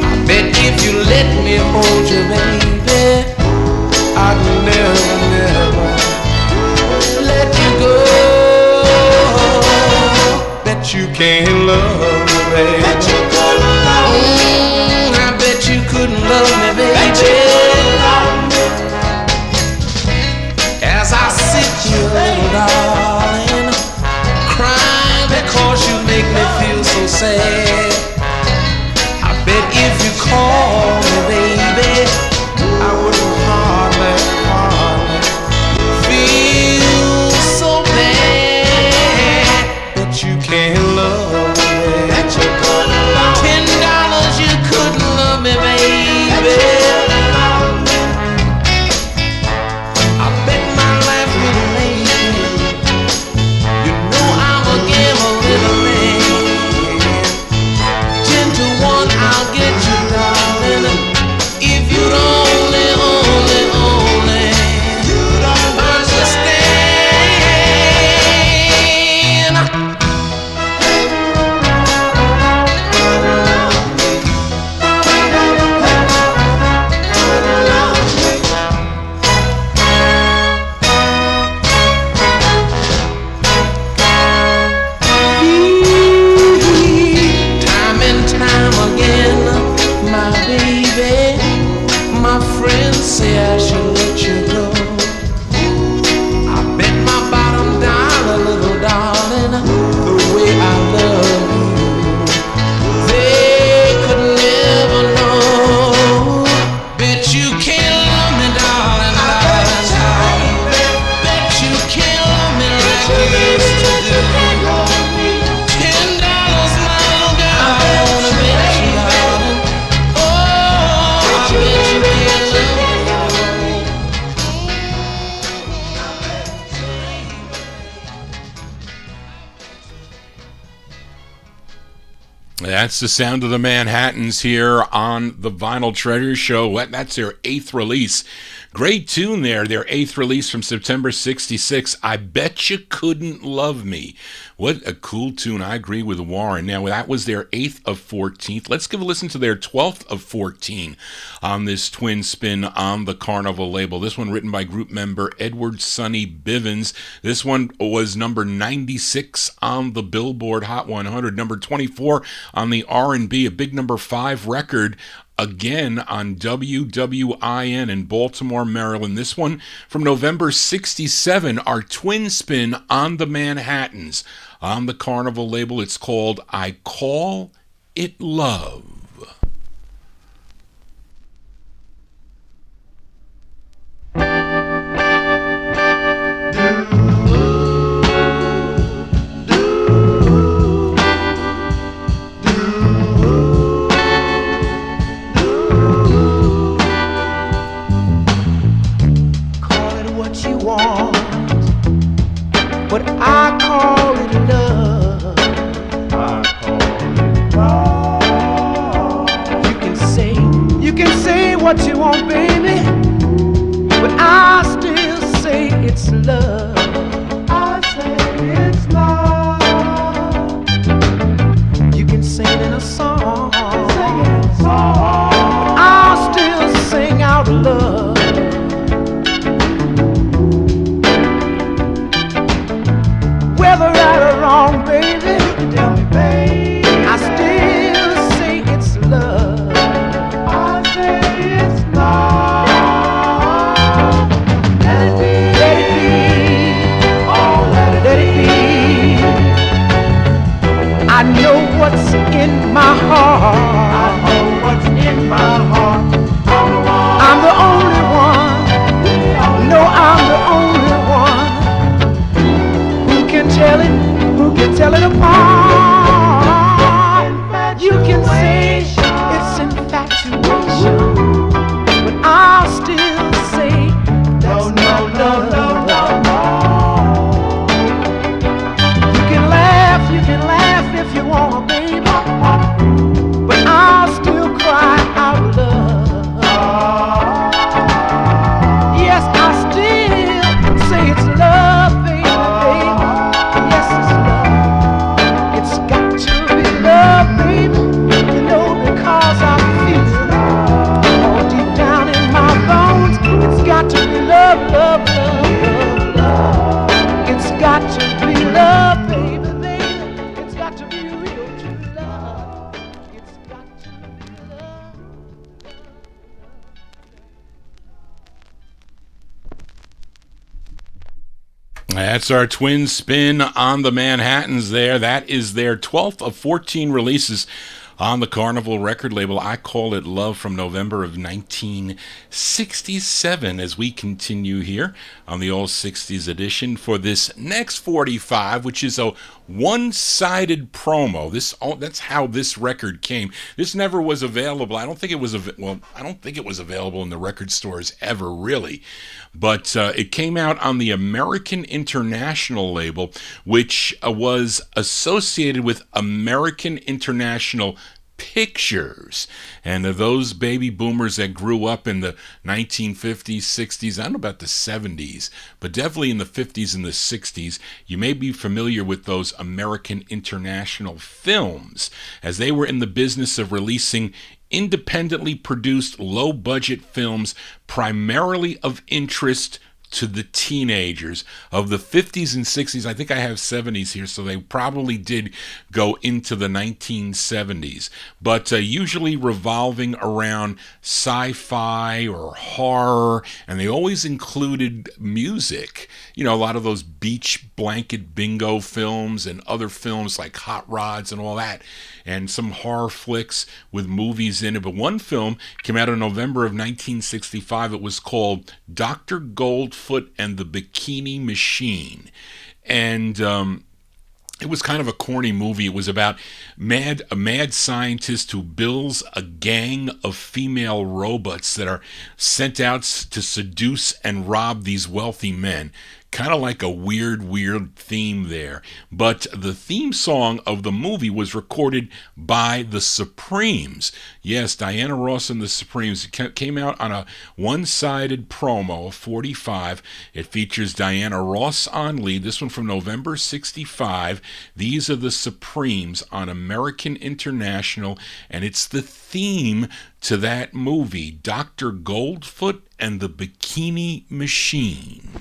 I bet if you let me hold you, baby, I'd never, never let you go. Bet you can't love me, baby. Bet you couldn't love me. I bet you couldn't love me, baby. As I sit here, little darling, crying because you make me feel so sad. I bet if you call me, baby, I wouldn't hardly feel so bad. But you can't love me. Bet you couldn't love me. $10 you couldn't love me, baby. I bet my life would make you. You know I'm a little man. 10 to 1, I'll get you, darling. If you'd only understand. Time and time again, my baby, my friends say I should let you go. I bet my bottom dollar, little darling, the way I love you, they could never know. Bet you can't love me, darling, darling, darling. Bet you can't love me like you used to do. $10, my little girl, I wanna bet you, darling. Oh, I bet you can't love me. That's the sound of the Manhattans here on the Vinyl Treasure Show. That's their 8th release. Great tune there, their 8th release from September 66. I Bet You Couldn't Love Me. What a cool tune. I agree with Warren. Now, that was their 8th of 14th. Let's give a listen to their 12th of 14 on this twin spin on the Carnival label. This one written by group member Edward Sonny Bivens. This one was number 96 on the Billboard Hot 100, number 24 on the R&B, a big number 5 record, again on WWIN in Baltimore, Maryland. This one from November 67, our twin spin on the Manhattans on the Carnival label. It's called I Call It Love. But I call it love. I call it love. You can say what you want, baby, but I still say it's love. I say it's love. You can sing it in a song. Sing it in a song. I'll still sing out love. Whether right or wrong, baby, tell me, babe, I still say it's love. I say it's love. Let it be, oh, let it be. I know what's in my heart. I know what's in my heart. I'm the only one. No, I'm the only one. split apart. You can say it's infatuation, but I'll still say no, no, no, no, no, no. You can laugh if you want, baby, but I'll still cry out love. Yes, I still say it's love, baby, baby. Yes, it's love. It's got to be love, baby. You know, because I feel it all deep down in my bones. It's got to be love, love, love, love, love. It's got to be love, baby, baby. It's got to be real true love. It's got to be love. That's our twin spin on the Manhattans there. That is their 12th of 14 releases on the Carnival record label. I Call It Love from November of 1967 as we continue here on the All 60s edition for this next 45, which is a one-sided promo. That's how this record came. This never was available. I don't think it was available in the record stores ever, really. But it came out on the American International label, which was associated with American International Pictures. And those baby boomers that grew up in the 1950s, 60s, I don't know about the 70s, but definitely in the 50s and the 60s, you may be familiar with those American International films, as they were in the business of releasing independently produced low-budget films primarily of interest to the teenagers of the 50s and 60s. I think I have 70s here, so they probably did go into the 1970s, but usually revolving around sci-fi or horror, and they always included music. You know, a lot of those beach blanket bingo films and other films like Hot Rods and all that, and some horror flicks with movies in it. But one film came out in November of 1965. It was called Dr. Goldfoot and the Bikini Machine. And it was kind of a corny movie. It was about a mad scientist who builds a gang of female robots that are sent out to seduce and rob these wealthy men. Kind of like a weird theme there. But the theme song of the movie was recorded by the Supremes. Yes, Diana Ross and the Supremes. It came out on a one-sided promo of 45. It features Diana Ross on lead. This one from November 65. These are the Supremes on American International, and it's the theme to that movie, Dr. Goldfoot and the Bikini Machine.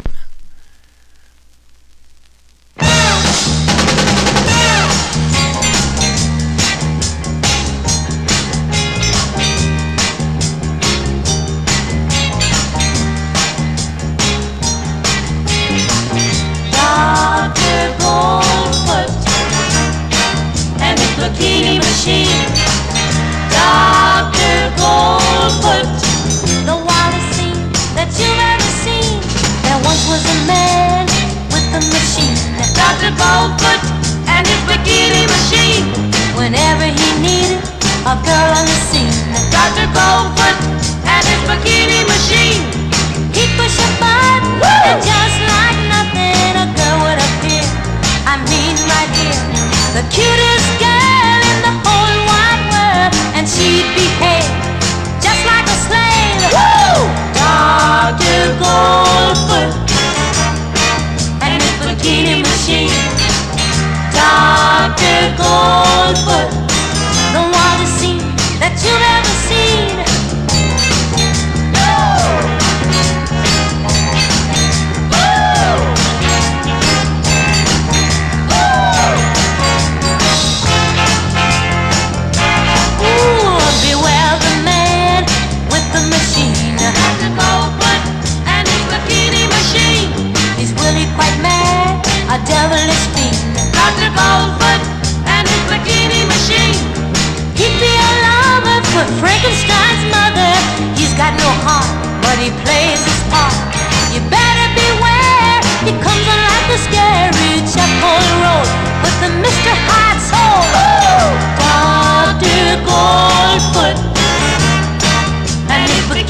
Dr. Goldfoot and his bikini machine. Dr. Goldfoot, the wildest scene that you've ever seen. There once was a man with a machine. Dr. Goldfoot and his bikini machine. Whenever he needed a girl on the scene. Dr. Goldfoot and his bikini machine. He'd push a button and just like nothing, a girl would appear. I mean right here, the cutest girl in the whole wide world, and she'd behave just like a slave. Woo! Dr. Goldfoot and his bikini machine. Dr. Goldfoot, the wildest scene that you've ever seen. No!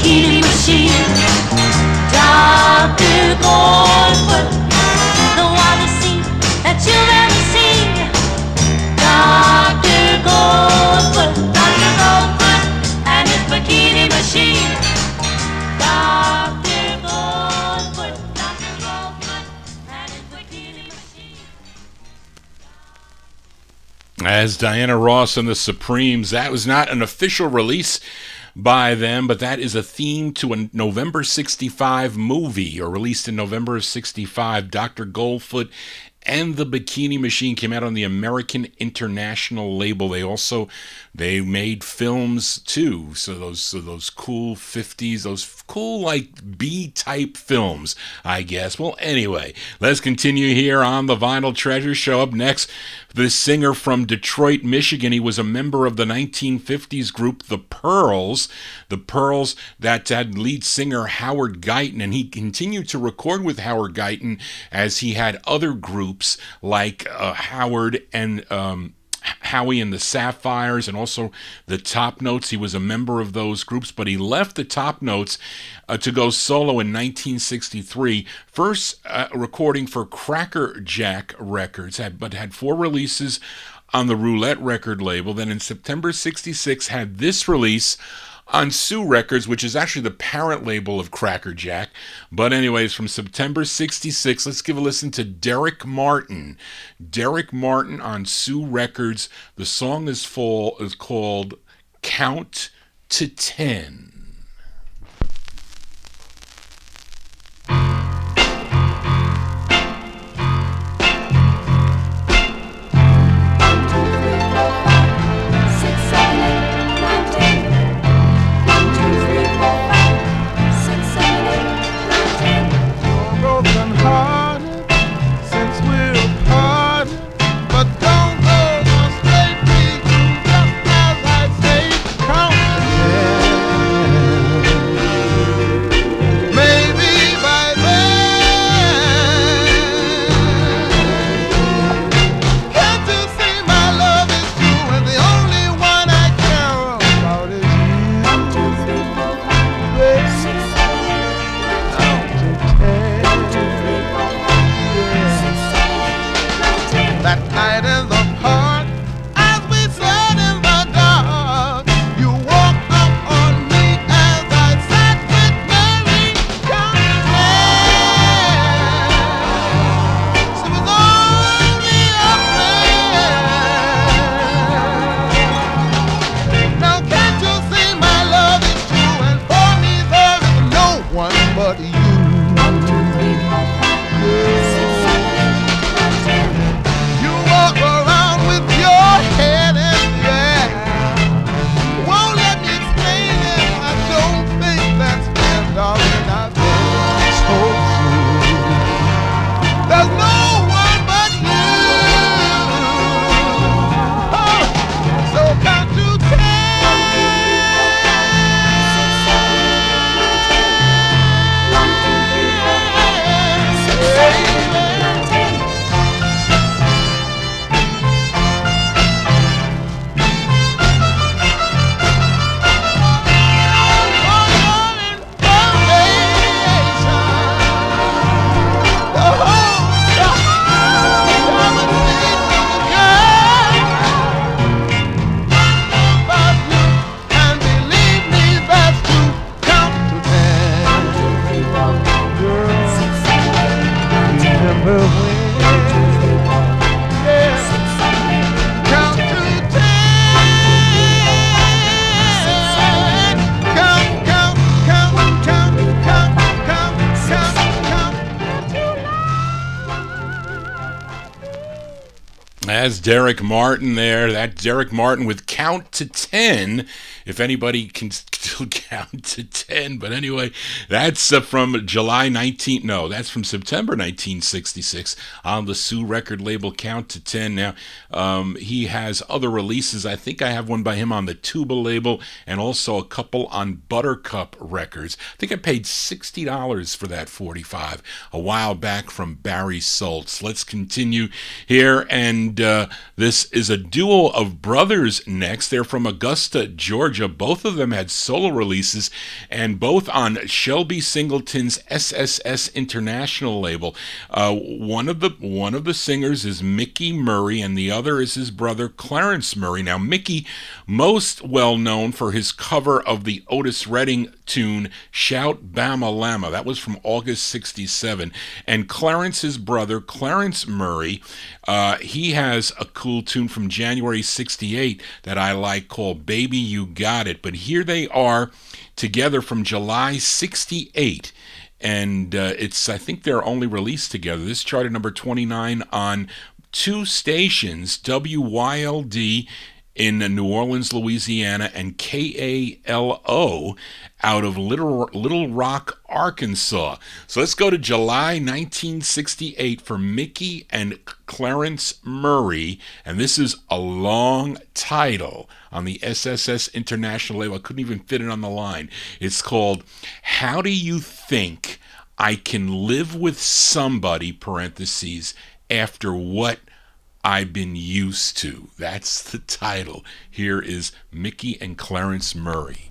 bikini machine. Dr. Goldfoot, the wildest scene that you've ever seen. Dr. Goldfoot and his bikini machine. Dr. Goldfoot and his bikini machine. As Diana Ross and the Supremes, that was not an official release by them, but that is a theme to a November 65 movie, or released in November of 65. Dr. Goldfoot and the Bikini Machine came out on the American International label. They made films too, so those cool 50s, those cool like B-type films, I guess. Well, anyway, let's continue here on the Vinyl Treasure Show. Up next, this singer from Detroit, Michigan. He was a member of the 1950s group The Pearls. The Pearls that had lead singer Howard Guyton, and he continued to record with Howard Guyton as he had other groups like Howard and Howie and the Sapphires, and also the Top Notes. He was a member of those groups, but he left the Top Notes to go solo in 1963. First recording for Cracker Jack Records, but had 4 releases on the Roulette record label. Then in September 66 had this release on Sue Records, which is actually the parent label of Cracker Jack. But anyways, from September 66, let's give a listen to Derek Martin. Derek Martin on Sue Records. The song is called Count to 10. That's Derek Martin there. That's Derek Martin with Count to 10. If anybody can still count to 10. But anyway, that's from July 19th. No, that's from September 1966 on the Sue record label, Count to 10. Now, he has other releases. I think I have one by him on the Tuba label and also a couple on Buttercup Records. I think I paid $60 for that 45 a while back from Barry Soltz. Let's continue here, and this is a duo of brothers next. They're from Augusta, Georgia. Both of them had solo releases, and both on Shelby Singleton's SSS International label. One of the singers is Mickey Murray, and the other is his brother Clarence Murray. Now, Mickey, most well known for his cover of the Otis Redding tune "Shout Bama Lama." That was from August '67. And Clarence, his brother, Clarence Murray, he has a cool tune from January '68 that I like called "Baby You Got It." But here they are together from July '68. And I think they're only released together. This charted number 29 on two stations, WYLD in New Orleans, Louisiana, and KALO out of Little Rock, Arkansas. So let's go to July 1968 for Mickey and Clarence Murray, and this is a long title on the SSS International label. I couldn't even fit it on the line. It's called "How Do You Think I Can Live With Somebody, parentheses, After What I've Been Used To." That's the title. Here is Mickey and Clarence Murray.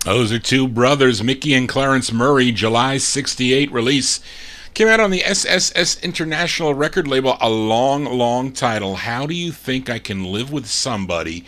Those are two brothers, Mickey and Clarence Murray, July '68 release. Came out on the SSS International record label, a long title. How Do You Think I Can Live With Somebody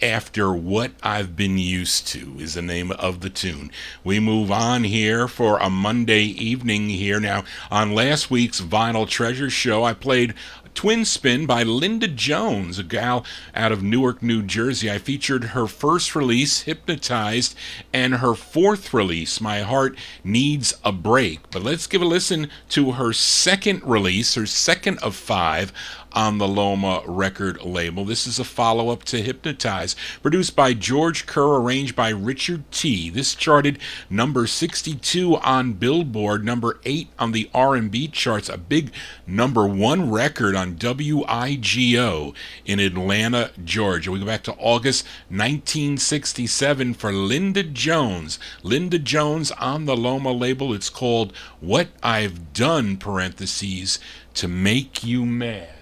After What I've Been Used To is the name of the tune. We move on here for a Monday evening here. Now, on last week's Vinyl Treasure show, I played Twin Spin by Linda Jones, a gal out of Newark, New Jersey. I featured her first release, Hypnotized, and her fourth release, My Heart Needs a Break. But let's give a listen to her second release, her second of 5 on the Loma record label. This is a follow-up to Hypnotize, produced by George Kerr, arranged by Richard T. This charted number 62 on Billboard, number 8 on the R&B charts, a big number 1 record on WIGO in Atlanta, Georgia. We go back to August 1967 for Linda Jones. Linda Jones on the Loma label. It's called What I've Done, parentheses, to Make You Mad.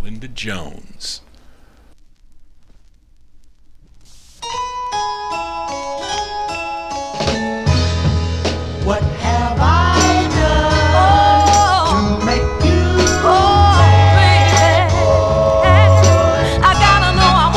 Linda Jones. What have I done to make you baby? I gotta know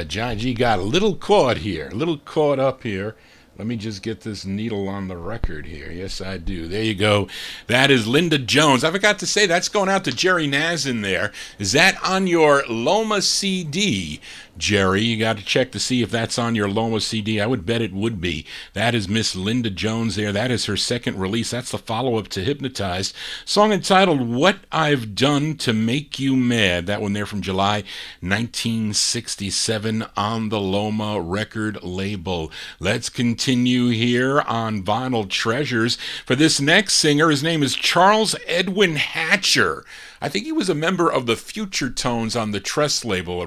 John G got a little caught here, a little caught up here. Let me just get this needle on the record here. Yes, I do. There you go. That is Linda Jones. I forgot to say that's going out to Jerry Nazin there. Is that on your Loma CD, Jerry? You got to check to see if that's on your Loma CD. I would bet it would be. That is Miss Linda Jones there. That is her second release. That's the follow-up to Hypnotized. Song entitled What I've Done to Make You Mad. That one there from July 1967 on the Loma record label. Let's continue here on Vinyl Treasures. For this next singer, his name is Charles Edwin Hatcher. I think he was a member of the Future Tones on the Tress label, a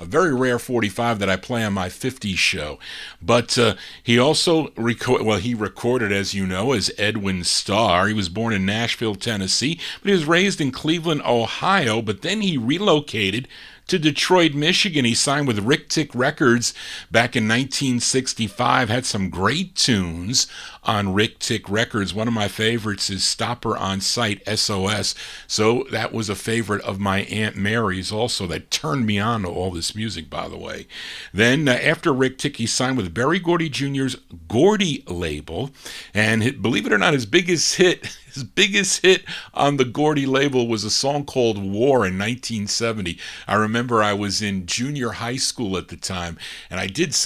very rare 45 that I play on my 50s show. But he also recorded, as you know, as Edwin Starr. He was born in Nashville, Tennessee, but he was raised in Cleveland, Ohio, but then he relocated to Detroit, Michigan. He signed with Rick Tick Records back in 1965, had some great tunes on Rick Tick Records. One of my favorites is Stopper on Sight, SOS. So that was a favorite of my Aunt Mary's also, that turned me on to all this music, by the way. Then after Rick Tick, he signed with Berry Gordy Jr.'s Gordy label, and believe it or not, his biggest hit on the Gordy label was a song called War in 1970. I remember I was in junior high school at the time, and I did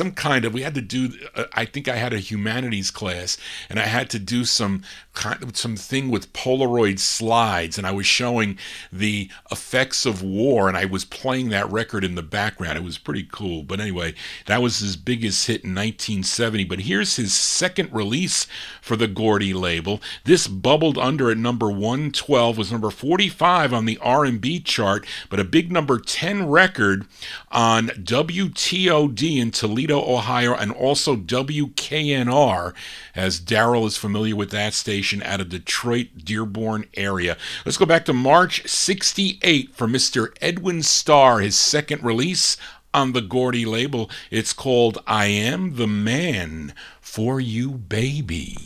we had to do, I think I had a humanities class, and I had to do some thing with Polaroid slides, and I was showing the effects of war, and I was playing that record in the background. It was pretty cool. But anyway, that was his biggest hit in 1970. But here's his second release for the Gordy label. This bubbled under at number 112, was number 45 on the R&B chart, but a big number 10 record on WTOD in Toledo, Ohio, and also WKNR, as Daryl is familiar with that station out of Detroit, Dearborn area. Let's go back to March 68 for Mr. Edwin Starr, his second release on the Gordy label. It's called I Am the Man for You, Baby.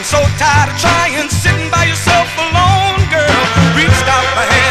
So tired of trying, sitting by yourself alone, girl. Reached out my hand.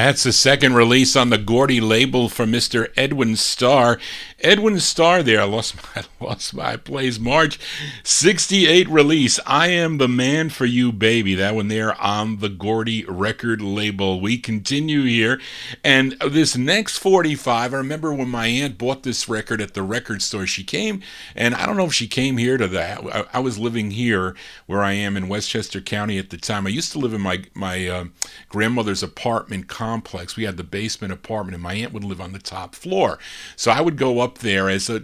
That's the second release on the Gordy label from Mr. Edwin Starr. Edwin Starr there, I lost my place. March 68 release. I Am the Man for You, Baby. That one there on the Gordy record label. We continue here. And this next 45, I remember when my aunt bought this record at the record store. She came, and I don't know if she came here to that. I was living here where I am in Westchester County at the time. I used to live in my grandmother's apartment complex. We had the basement apartment, and my aunt would live on the top floor. So I would go up there as a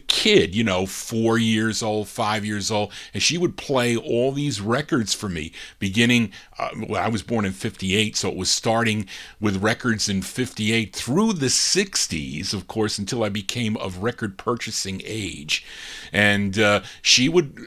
kid, 4 years old, 5 years old, and she would play all these records for me, beginning, I was born in 58, so it was starting with records in 58 through the 60s, of course, until I became of record purchasing age. And she would,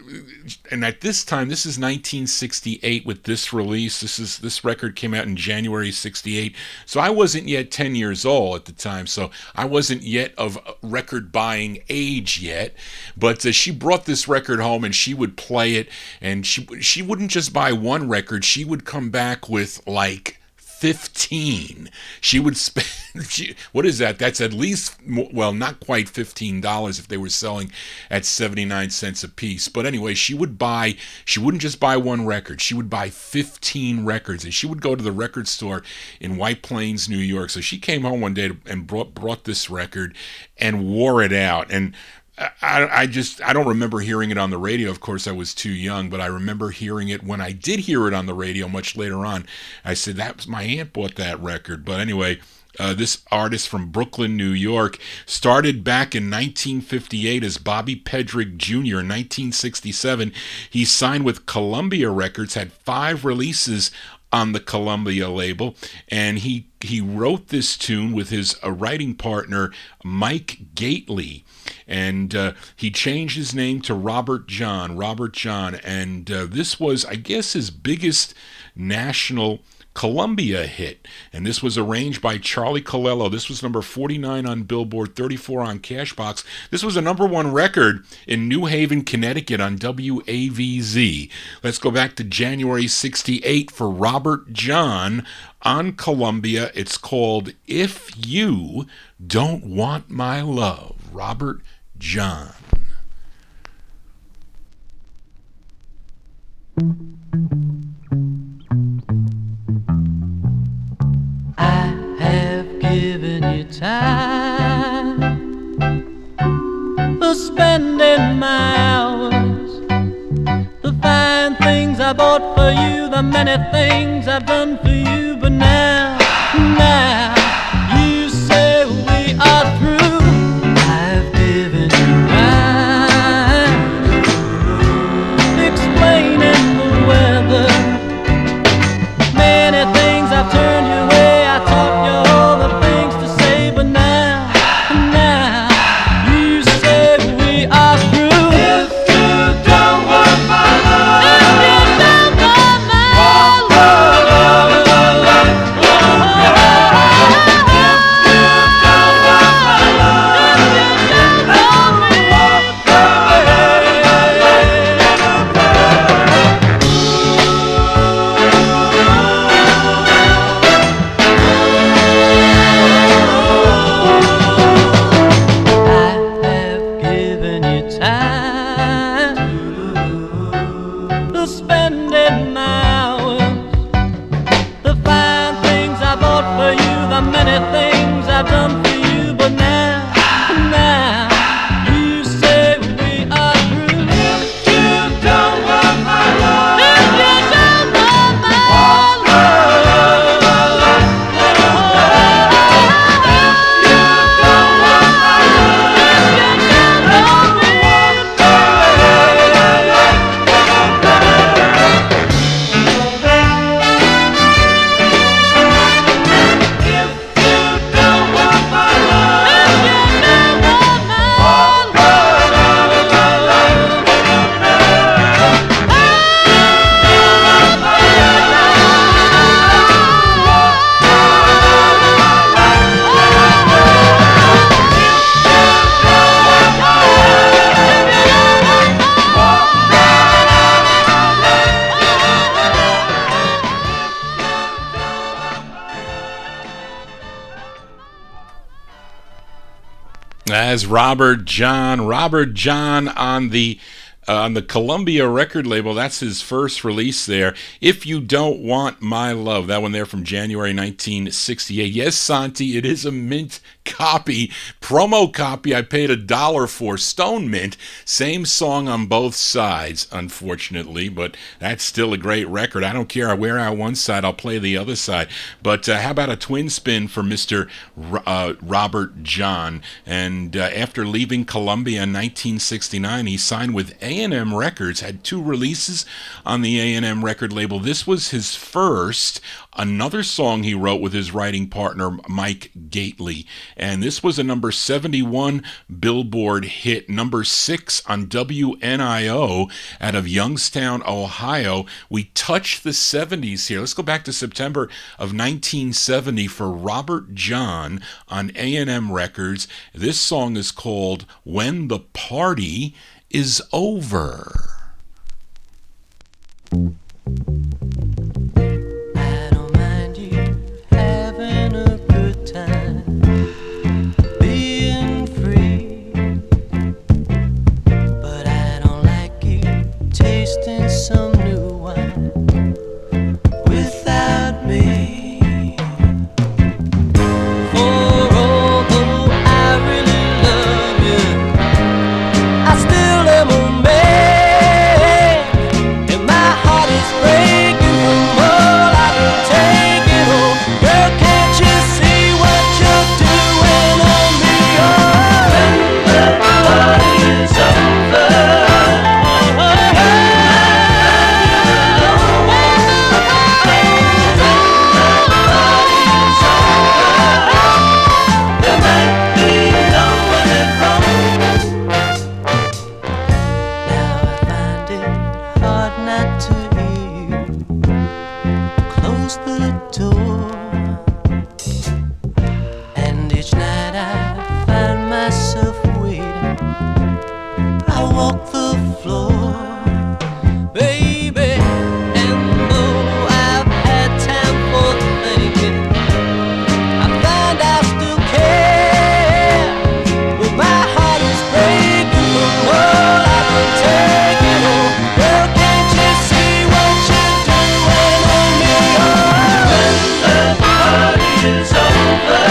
and at this time, this is 1968 with this release. This record came out in January 68. So I wasn't yet 10 years old at the time. So I wasn't yet of record buying age yet. But she brought this record home and she would play it. And she wouldn't just buy one record. She would come back with like 15. She would spend, what is that? That's at least, well, not quite $15 if they were selling at 79 cents a piece. But anyway, she wouldn't just buy one record. She would buy 15 records, and she would go to the record store in White Plains, New York. So she came home one day and brought this record and wore it out. And I don't remember hearing it on the radio. Of course, I was too young, but I remember hearing it when I did hear it on the radio much later on. I said, that was my aunt bought that record. But anyway, this artist from Brooklyn, New York, started back in 1958 as Bobby Pedrick Jr. In 1967, he signed with Columbia Records, had 5 releases on the Columbia label, and he wrote this tune with his writing partner, Mike Gately. And he changed his name to Robert John, and this was, I guess, his biggest national Columbia hit. And this was arranged by Charlie Colello. This was number 49 on Billboard, 34 on Cashbox. This was a number 1 record in New Haven, Connecticut on WAVZ. Let's go back to January 68 for Robert John on Columbia. It's called If You Don't Want My Love. Robert John. I have given you time for spending my hours, the fine things I bought for you, the many things I've done for you, but now you say we are through. I've given you time explaining the weather, many things I've turned you away, I taught you all the things to say, but now you say we are through. If you don't want my love, if you don't want my love, as Robert John. Robert John on the Columbia record label. That's his first release there. If You Don't Want My Love, that one there from January 1968. Yes, Santi, it is a mint copy, promo copy I paid $1 for, Stone Mint. Same song on both sides, unfortunately, but that's still a great record. I don't care. I wear out one side, I'll play the other side. But how about a twin spin for Mr. Robert John? And after leaving Columbia in 1969, he signed with A&M Records, had 2 releases on the A&M record label. This was his first. Another song he wrote with his writing partner, Mike Gately. And this was a number 71 Billboard hit, number 6 on WNIO out of Youngstown, Ohio. We touched the 70s here. Let's go back to September of 1970 for Robert John on A&M Records. This song is called When the Party Is Over. I don't mind you having a good time, being free, but I don't like you tasting some new wine without me. For although I really love you, I still am a man, and my heart is breaking from all I've been taking home. Girl, can't you see what you're doing on me? Oh, when the party is over, there might be no one at home. Now I find it hard not to hear you close the door, and each night I find myself waiting. I walk the floor, baby, and though I've had time for thinking, I find I still care, but my heart is breaking from all I've been taking home. Girl, can't you see what you're doing on me? Oh, when the party is over,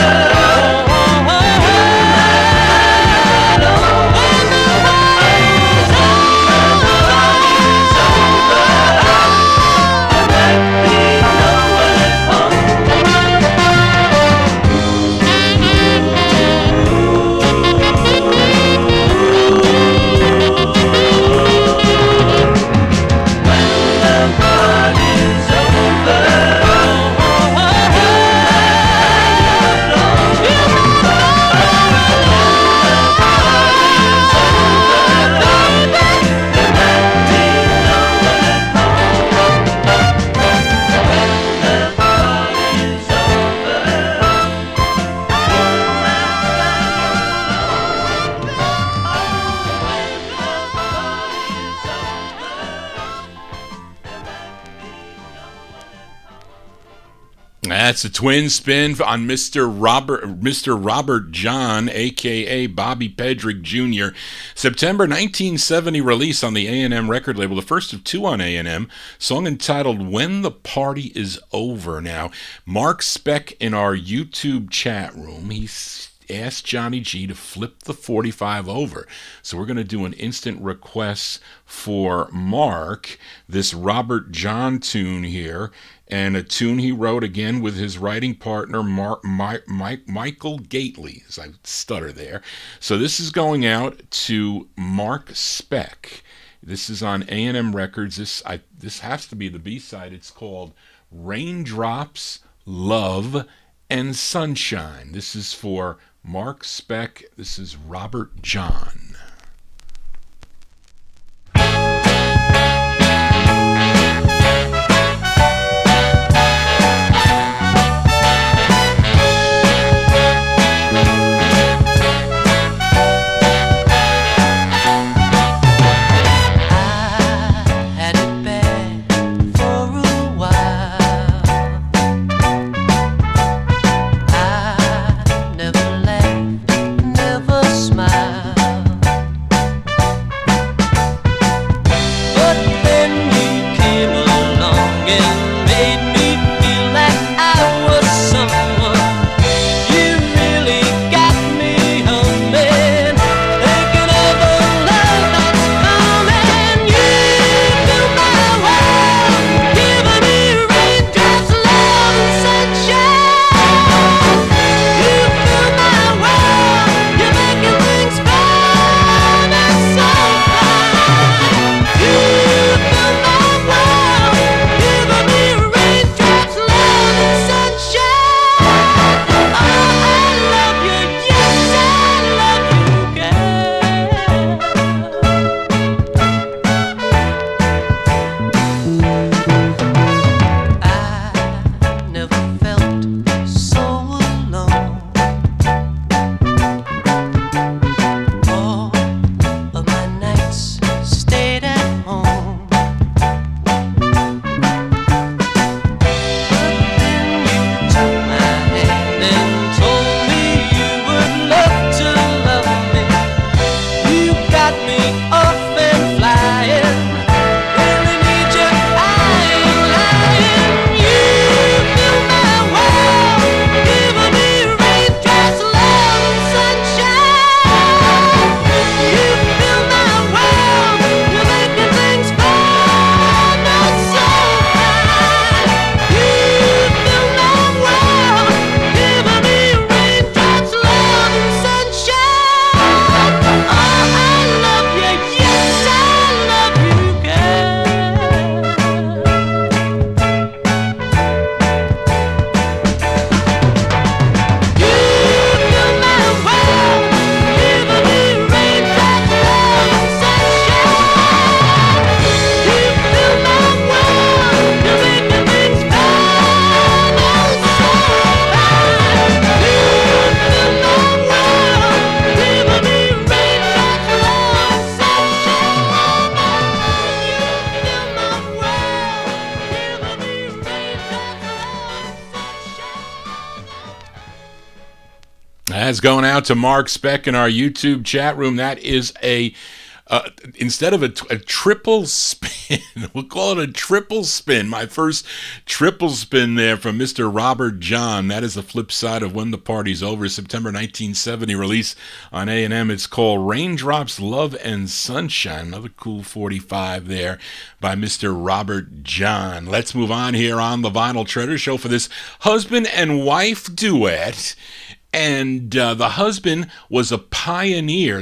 That's a twin spin on Mr. Robert John, a.k.a. Bobby Pedrick Jr. September 1970 release on the A&M record label, the first of 2 on A&M, song entitled When the Party Is Over. Now, Mark Speck in our YouTube chat room, he asked Johnny G to flip the 45 over. So we're going to do an instant request for Mark, this Robert John tune here, and a tune he wrote again with his writing partner, Michael Gately, as I stutter there. So this is going out to Mark Speck. This is on A&M Records. This has to be the B-side. It's called Raindrops, Love, and Sunshine. This is for Mark Speck. This is Robert John. Smile. Jazz going out to Mark Speck in our YouTube chat room. That is a instead of a triple spin, we'll call it a triple spin. My first triple spin there from Mr. Robert John. That is the flip side of When the Party's Over, September 1970 release on A&M. It's called Raindrops, Love, and Sunshine. Another cool 45 there by Mr. Robert John. Let's move on here on the Vinyl Treasure Show for this husband and wife duet. And the husband was the pioneer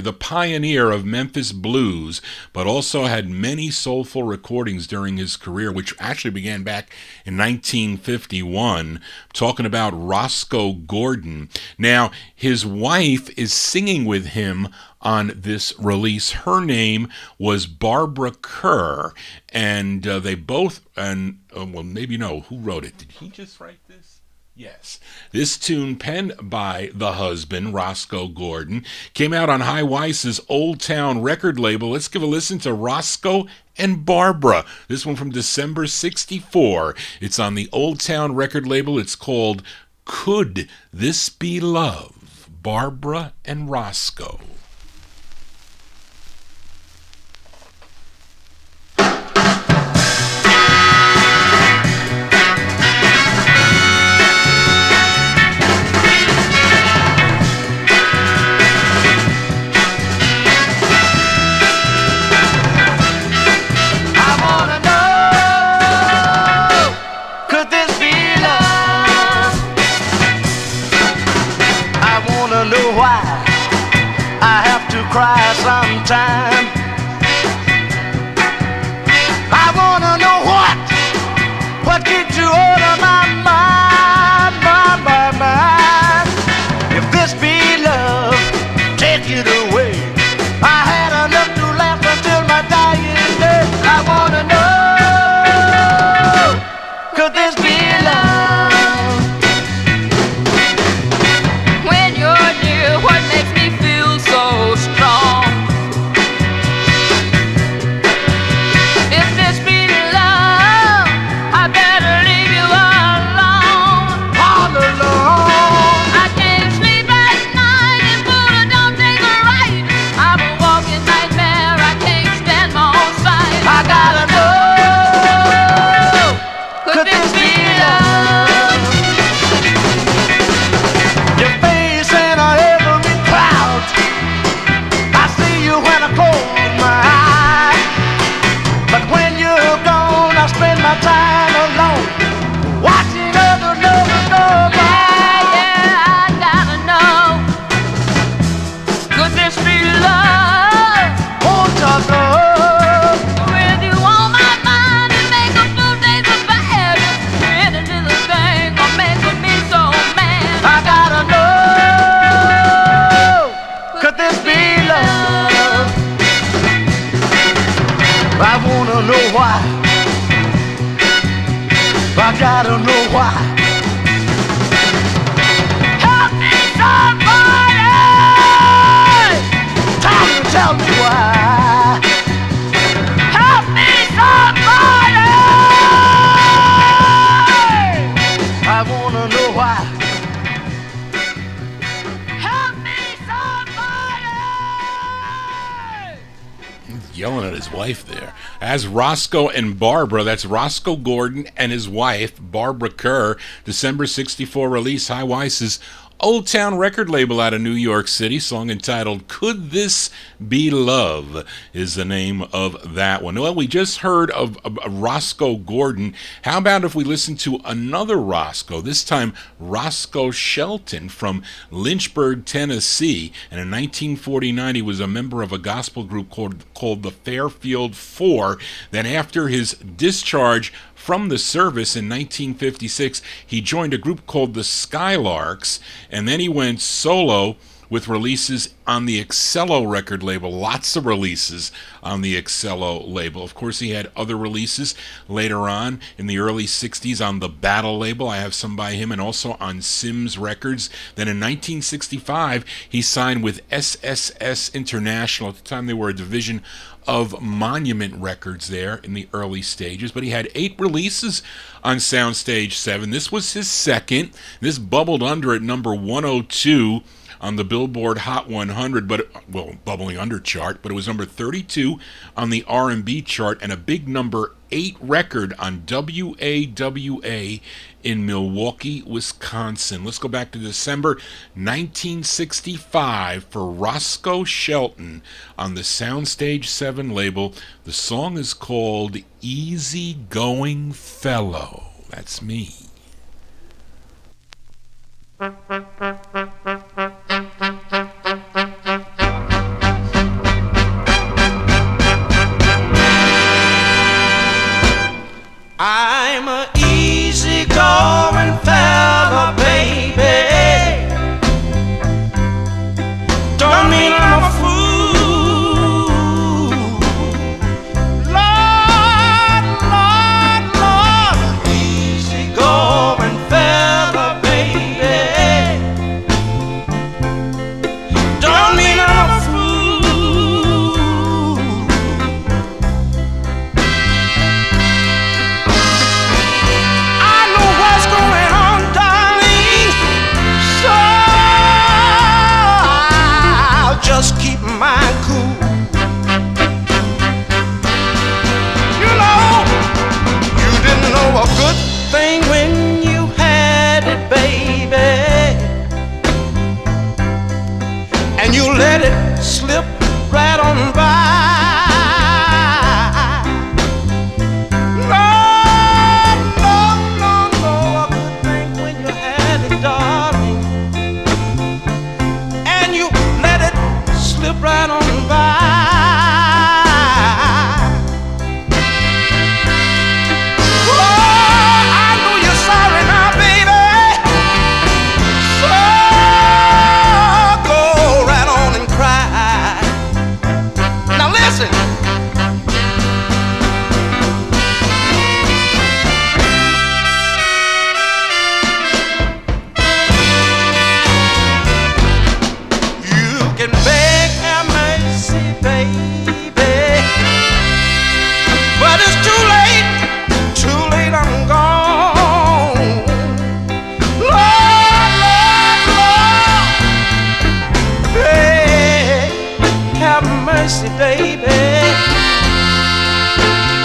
of Memphis blues, but also had many soulful recordings during his career, which actually began back in 1951, talking about Roscoe Gordon. Now, his wife is singing with him on this release. Her name was Barbara Kerr, and they both, and well, maybe you know, who wrote it? Did he just write this? Yes. This tune, penned by the husband, Roscoe Gordon, came out on High Weiss's Old Town record label. Let's give a listen to Roscoe and Barbara. This one from December 64. It's on the Old Town record label. It's called Could This Be Love? Barbara and Roscoe. Cry sometime. I wanna know what keeps you out of my mind, mind. If this be love, take it away. I had enough to last until my dying day. I wanna know, could this be love? When you're near, what makes me feel so strong? If this be love, I better leave you alone. All alone. I can't sleep at night if Buddha don't take a right. I'm a walking nightmare, I can't stand my own sight. I gotta know, could this be love? Your face in every cloud, I see you when I close my eyes. But when you're gone, I spend my time alone, watching other lovers go by. Yeah, I gotta know, could this be love? Won't you know? With you on my mind, it make a few days of bad. Any little thing will make me so mad. I gotta know, could this be love? I wanna know why. I gotta know why. Help me, somebody! Tell me why. Help me, somebody! I wanna know why. Help me, somebody! He's yelling at his wife there. As Roscoe and Barbara, that's Roscoe Gordon and his wife, Barbara Kerr, December 64 release, High Weiss's Old Town record label out of New York City. Song entitled Could This Be Love is the name of that one. Well, we just heard of Roscoe Gordon. How about if we listen to another Roscoe, this time Roscoe Shelton from Lynchburg, Tennessee. And in 1949, he was a member of a gospel group called the Fairfield Four. Then after his discharge from the service in 1956, he joined a group called the Skylarks, and then he went solo with releases on the Excello record label. Lots of releases on the Excello label. Of course, he had other releases later on in the early 60s on the Battle label. I have some by him, and also on Sims Records. Then in 1965, he signed with SSS International. At the time, they were a division of Monument Records there in the early stages, but he had 8 releases on Soundstage 7. This was his second. This bubbled under at number 102 on the Billboard Hot 100, bubbling under chart, but it was number 32 on the R&B chart and a big number 8 record on WAWA in Milwaukee, Wisconsin. Let's go back to December 1965 for Roscoe Shelton on the Soundstage 7 label. The song is called Easy Going Fellow. That's me. I'm a easy-going fella, baby. Don't mean I'm a fool. Lord, Lord, Lord, easy-going fella, baby. Don't mean I'm a fool. I know what's going on, darling, so I'll just keep my cool. You know, you didn't know a good thing when you had it, baby, and you let it slip right on by. No, no, no, no, a good thing when you had it, darling, and you let it slip right on by. Oh, I know you're sorry now, baby, so go right on and cry. Now listen. You can beg have mercy, baby, but it's too late, I'm gone. Lord, Lord, Lord, beg have mercy, baby.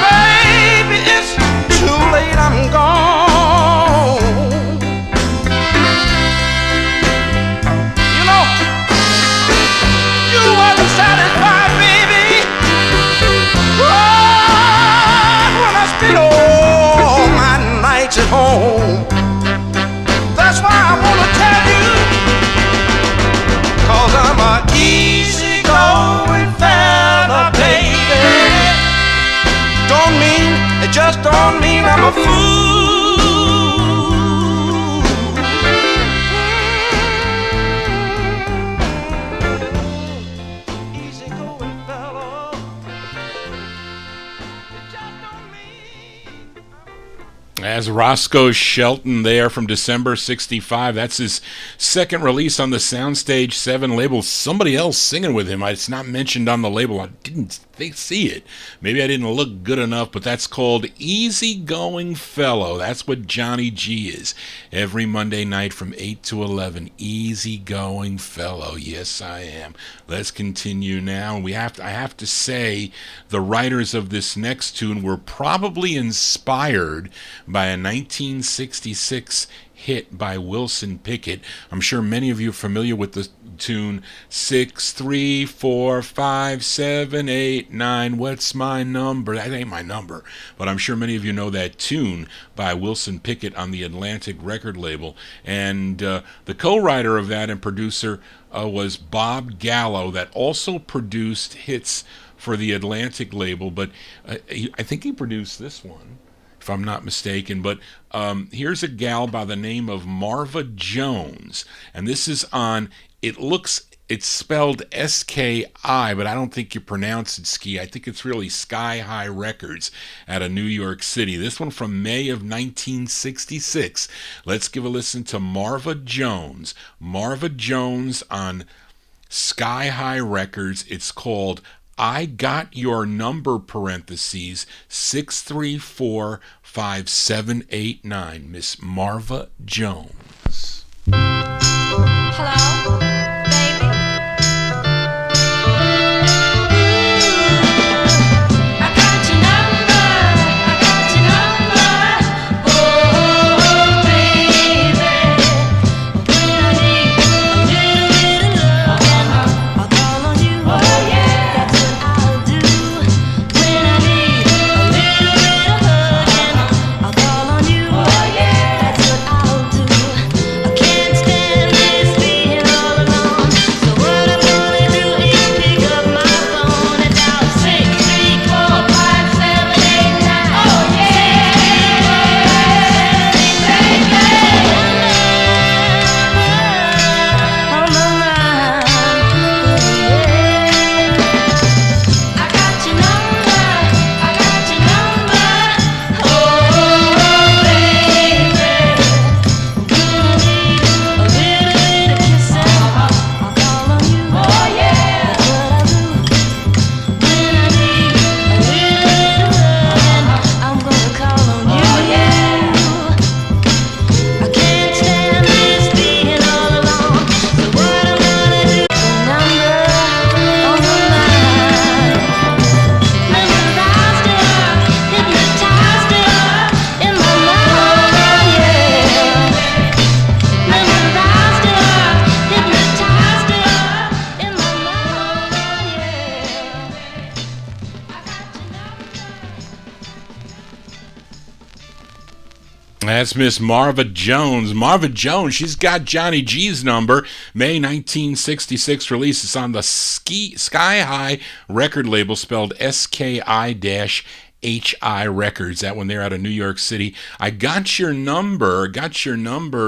Baby, it's too late, I'm gone. You know, you wasn't satisfied, baby. Oh, when I spent all my nights at home. That's why I wanna tell you, 'cause I'm a easy-going fella, baby. It just don't mean I'm a fool. Easy-going fellow. It just don't mean As Roscoe Shelton there from December 65. That's his second release on the Soundstage 7 label. Somebody else singing with him. It's not mentioned on the label. I didn't see it. Maybe I didn't look good enough, but that's called Easy Going Fellow. That's what Johnny G is. Every Monday night from 8 to 11. Easy Going Fellow. Yes, I am. Let's continue now. I have to say, the writers of this next tune were probably inspired by a 1966 hit by Wilson Pickett. I'm sure many of you are familiar with the tune 6, 3, 4, 5, 7, 8, 9. What's my number? That ain't my number. But I'm sure many of you know that tune by Wilson Pickett on the Atlantic record label. And the co-writer of that and producer was Bob Gallo, that also produced hits for the Atlantic label. But I think he produced this one, if I'm not mistaken. But here's a gal by the name of Marva Jones, and this is on, it's spelled S-K-I, but I don't think you pronounce it ski. I think it's really Sky High Records out of New York City. This one from May of 1966. Let's give a listen to Marva Jones. Marva Jones on Sky High Records. It's called I Got Your Number, parentheses, 6345789. Miss Marva Jones. Hello? That's Miss Marva Jones. Marva Jones, she's got Johnny G's number. May 1966 release. It's on the Sky High record label, spelled SKI-HI Records. That one there out of New York City. I got your number,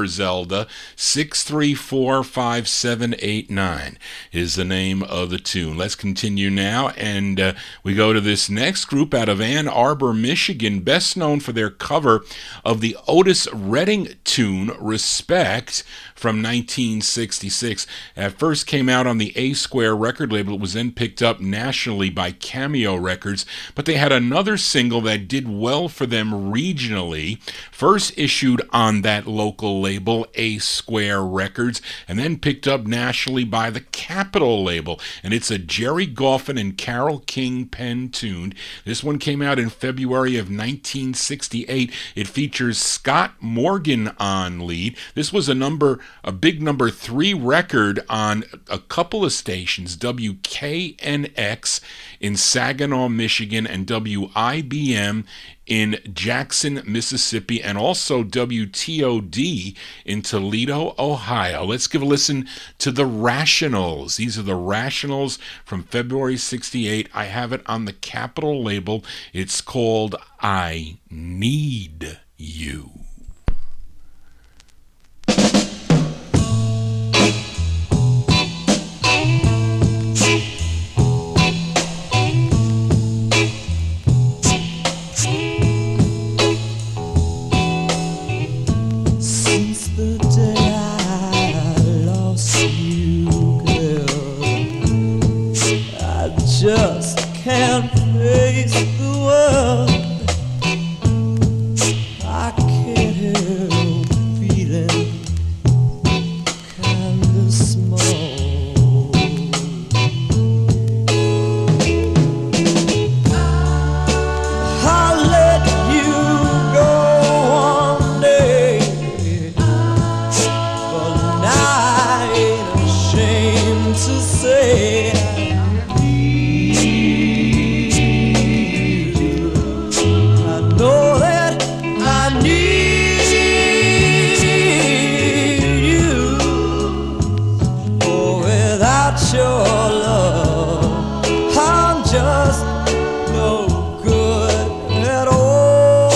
Zelda. 6345789 is the name of the tune. Let's continue now, and we go to this next group out of Ann Arbor, Michigan, best known for their cover of the Otis Redding tune Respect from 1966. At first came out on the A Square record label. It was then picked up nationally by Cameo Records, but they had another single that did well for them regionally, first issued on that local label, A Square Records, and then picked up nationally by the Capitol label. And it's a Jerry Goffin and Carole King pen tune. This one came out in February of 1968. It features Scott Morgan on lead. This was a big number 3 record on a couple of stations, WKNX in Saginaw, Michigan, and WIBM in Jackson, Mississippi, and also WTOD in Toledo, Ohio. Let's give a listen to the Rationals. These are the Rationals from February 68. I have it on the Capitol label. It's called I Need You. Just can't face the world. I can't help feeling kinda small. I let you go one day, but now I ain't ashamed to say your love, I'm just no good at all.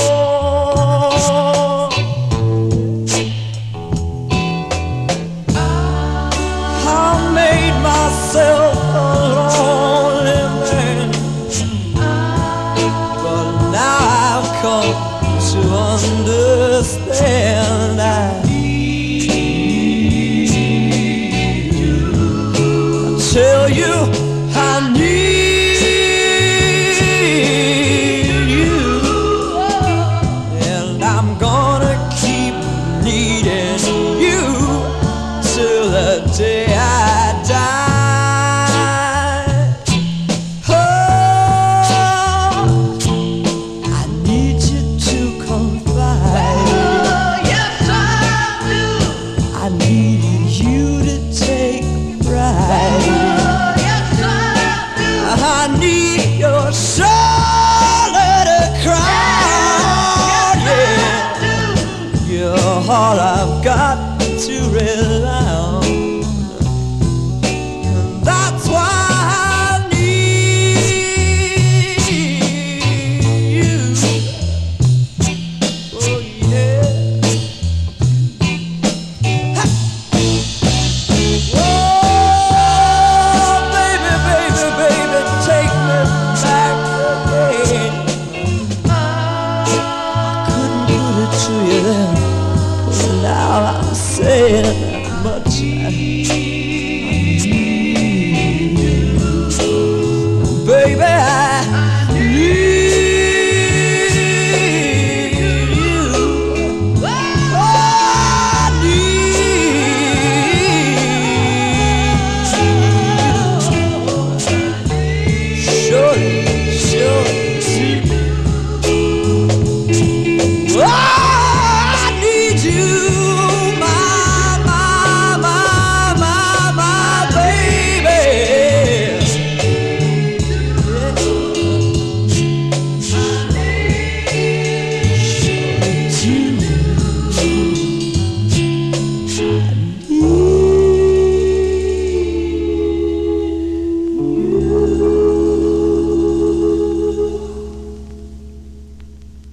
I made myself a lonely man, but now I've come to understand tell you I need you, and I'm gonna keep needing you till the day I die. Oh, I need you to confide. Oh, yeah.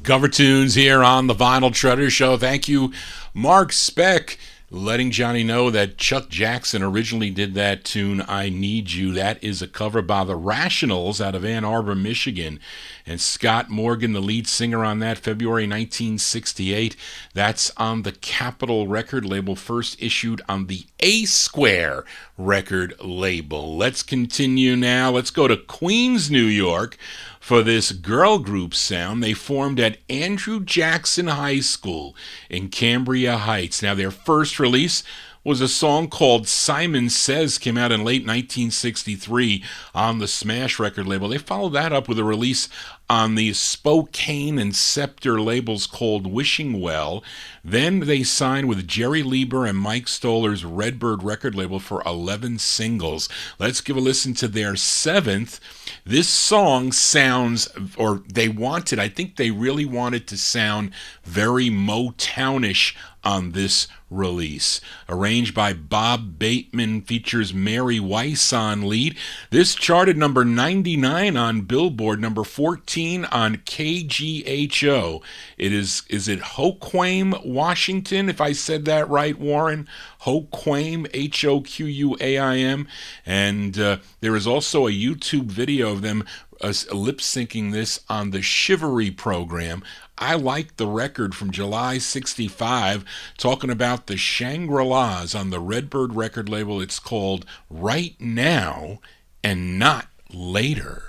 Cover tunes here on the Vinyl Treasure Show. Thank you, Mark Speck, letting Johnny know that Chuck Jackson originally did that tune, I Need You. That is a cover by the Rationals out of Ann Arbor, Michigan. And Scott Morgan, the lead singer on that, February 1968. That's on the Capitol record label, first issued on the A Square record label. Let's continue now. Let's go to Queens, New York for this girl group sound. They formed at Andrew Jackson High School in Cambria Heights. Now, their first release was a song called Simon Says, came out in late 1963 on the Smash record label. They followed that up with a release on the Spokane and Scepter labels called Wishing Well. Then they signed with Jerry Lieber and Mike Stoller's Redbird record label for 11 singles. Let's give a listen to their seventh. This song sounds, or I think they really wanted to sound very Motownish on this release. Arranged by Bob Bateman, features Mary Weiss on lead. This charted number 99 on Billboard, number 14 on KGHO. Is it Hoquiam, Washington, if I said that right, Warren? Hoquiam, Hoquaim. And there is also a YouTube video of them lip-syncing this on the Chivalry program. I like the record from July 65, talking about the Shangri-Las on the Redbird record label. It's called Right Now and Not Later.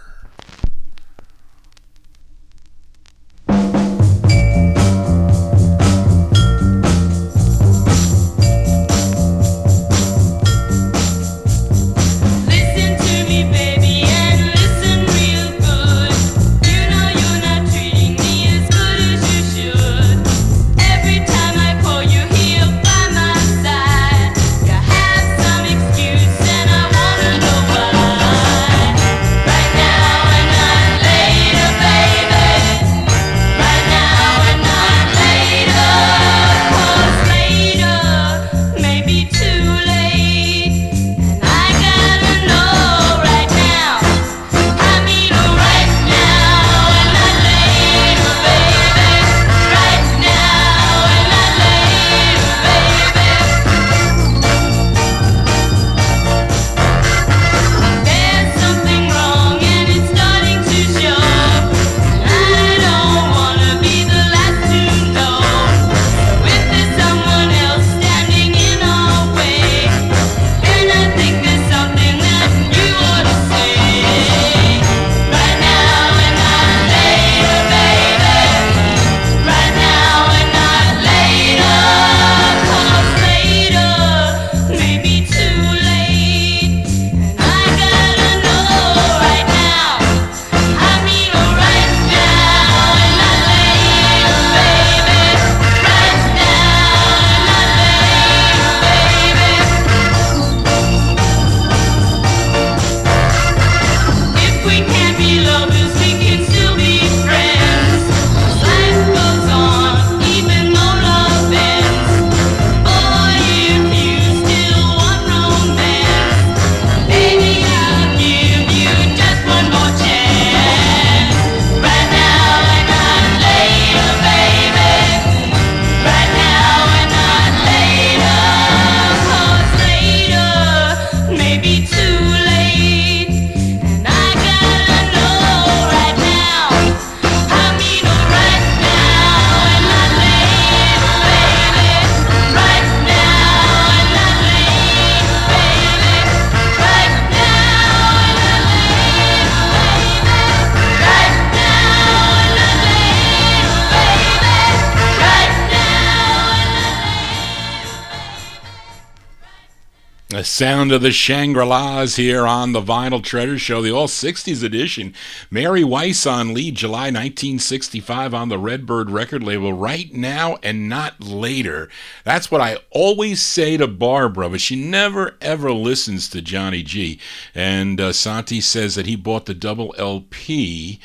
The sound of the Shangri-Las here on the Vinyl Treasure Show, the All 60s edition. Mary Weiss on lead, July 1965 on the Redbird record label, Right Now and Not Later. That's what I always say to Barbara, but she never ever listens to Johnny G. And Santi says that he bought the double LP.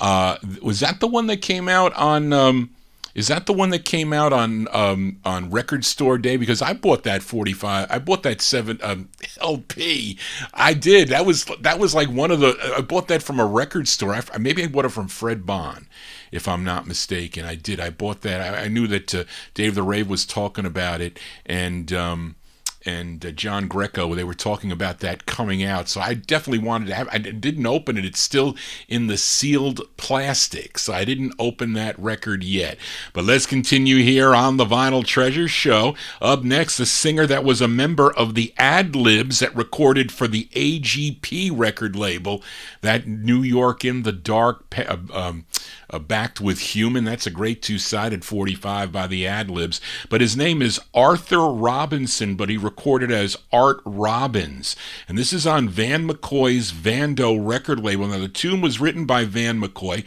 Was that the one that came out on... Is that the one that came out on Record Store Day? Because I bought that 45. I bought that 7 LP. I did. That was like one of the. I bought that from a record store. Maybe I bought it from Fred Bond, if I'm not mistaken. I did. I bought that. I knew that Dave the Rave was talking about it, and John Greco, they were talking about that coming out. So I definitely wanted to have. I didn't open it. It's still in the sealed plastic, so I didn't open that record yet. But let's continue here on the Vinyl Treasure Show. Up next, a singer that was a member of the Ad-Libs that recorded for the AGP record label, that New York in the Dark, backed with Human. That's a great two-sided 45 by the Ad-Libs. But his name is Arthur Robinson, but he recorded as Art Robbins. And this is on Van McCoy's Vando record label. Now, the tune was written by Van McCoy,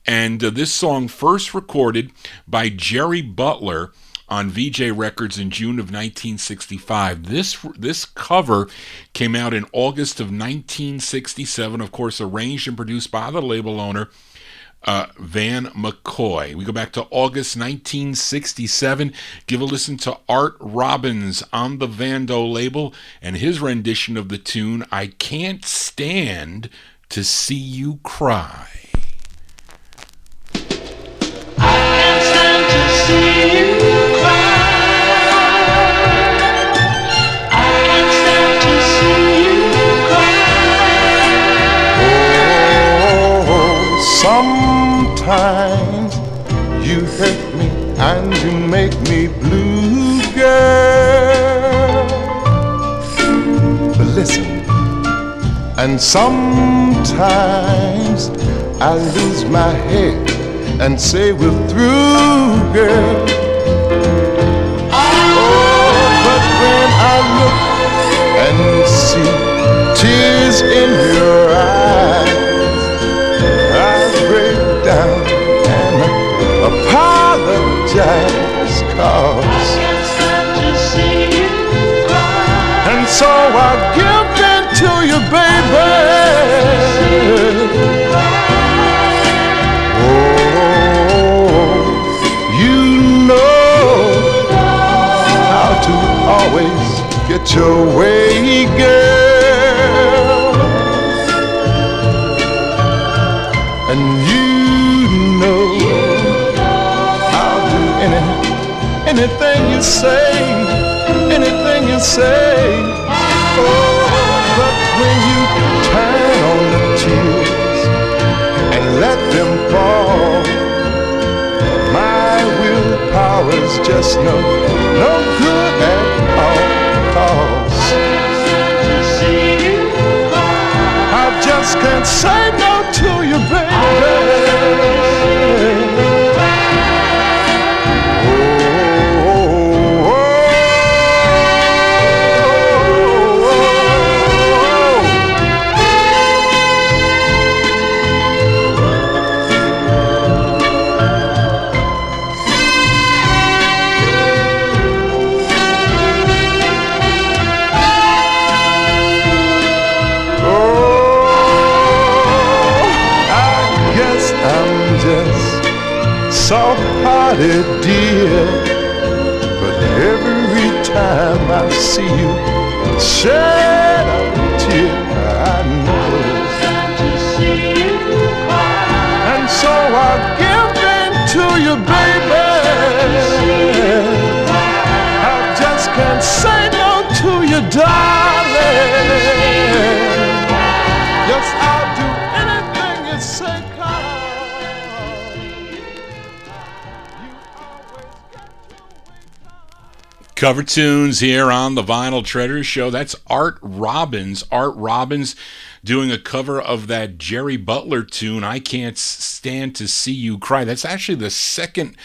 and this song first recorded by Jerry Butler on VJ Records in June of 1965. This cover came out in August of 1967, of course, arranged and produced by the label owner, Van McCoy. We go back to August 1967. Give a listen to Art Robbins on the Vando label and his rendition of the tune, I Can't Stand to See You Cry. I can't stand to see you cry. I can't stand to see you cry. Sometimes you hurt me and you make me blue, girl. But listen, and sometimes I lose my head and say we're through, girl. Oh, but when I look and see tears in your eyes, I break down and apologize, 'cause I can't stand to see you cry. And so I give in to you, baby. Oh, you know how to always get your way, girl. And you know I'll do anything you say, anything you say. Oh, but when you turn on the tears and let them fall, my willpower's just no good at all. 'Cause I just can't say no to you, baby. Soft-hearted dear, but every time I see you shed a tear, I know to see you cry. And so I give in to you, baby. I just can't say no to you, darling. Yes, I'll do anything you say. Cover tunes here on the Vinyl Treasure Show. That's Art Robbins. Art Robbins doing a cover of that Jerry Butler tune, I Can't Stand to See You Cry. That's actually the second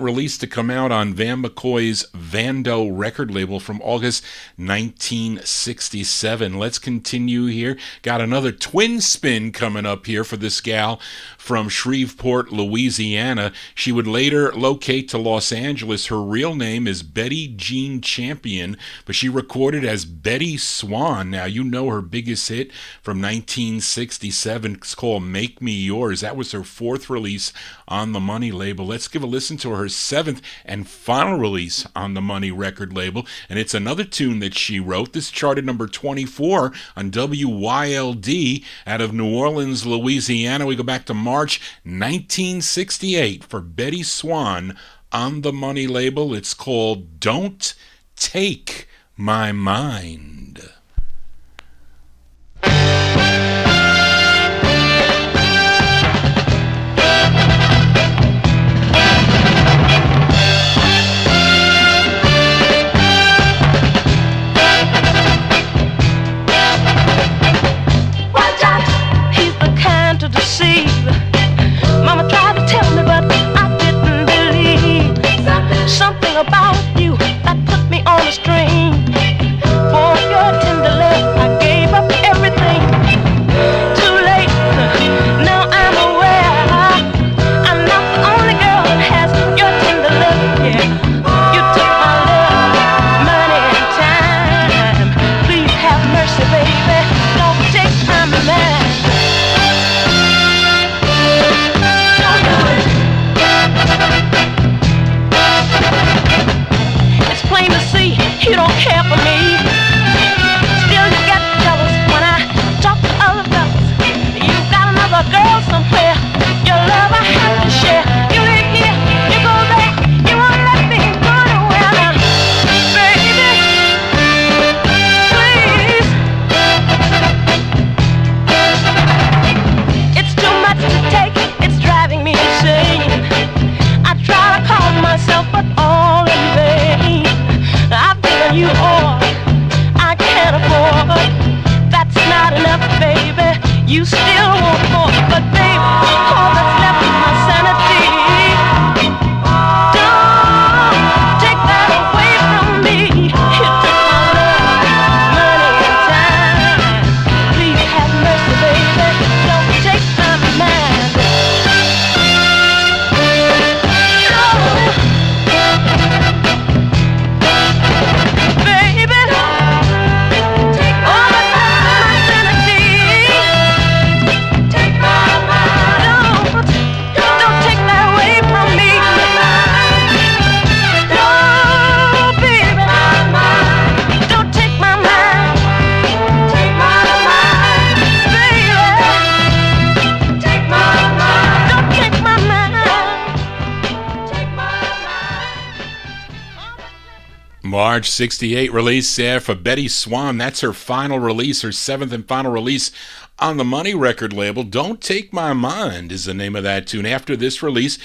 release to come out on Van McCoy's Vando record label from August 1967. Let's continue here. Got another twin spin coming up here for this gal from Shreveport, Louisiana. She would later locate to Los Angeles. Her real name is Betty Jean Champion, but she recorded as Bettye Swann. Now, you know her biggest hit from 1967. It's called Make Me Yours. That was her fourth release on the Money label. Let's give a listen listen to her seventh and final release on the Money record label, and it's another tune that she wrote. This charted number 24 on WYLD out of New Orleans, Louisiana. We go back to March 1968 for Bettye Swann on the Money label. It's called Don't Take My Mind. Mama tried to tell me, but I didn't believe something about you that put me on a string. For your tender love, I gave up everything. Too late, now I'm aware I'm not the only girl that has your tender love. Yeah, you took my love, money and time. Please have mercy, baby. Don't take my man. You don't care for me. Still you get jealous when I talk to other fellas. You got another girl somewhere. Your love I have to share. You live here, you go there. You won't let me go nowhere now. Baby, please. It's too much to take. It's driving me insane. I try to calm myself, but all in vain. I've given you all I can't afford. That's not enough, baby. You still want more, but baby, all that's left is my sanity. Don't take that away from me. You took my love, money and time. Please have mercy, baby. Don't take my man. March 68 release there for Bettye Swann. That's her final release, her seventh and final release on the Money record label. Don't Take My Mind is the name of that tune. After this release,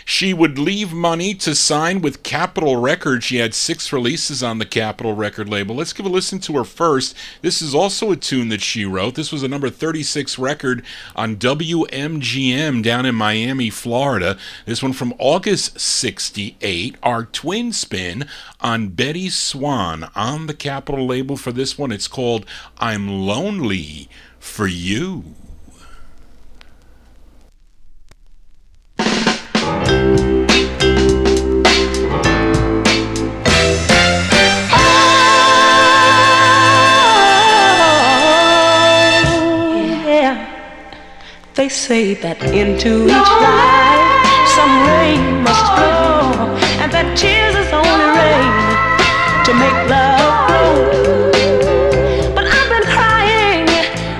she would leave Money to sign with Capitol Records. She had 6 releases on the Capitol record label. Let's give a listen to her first. This is also a tune that she wrote. This was a number 36 record on WMGM down in Miami, Florida. This one from August 68. Our twin spin on Bettye Swann on the Capitol label for this one. It's called I'm Lonely for You. They say that into each life some rain must flow, and that tears is only rain to make love grow. But I've been crying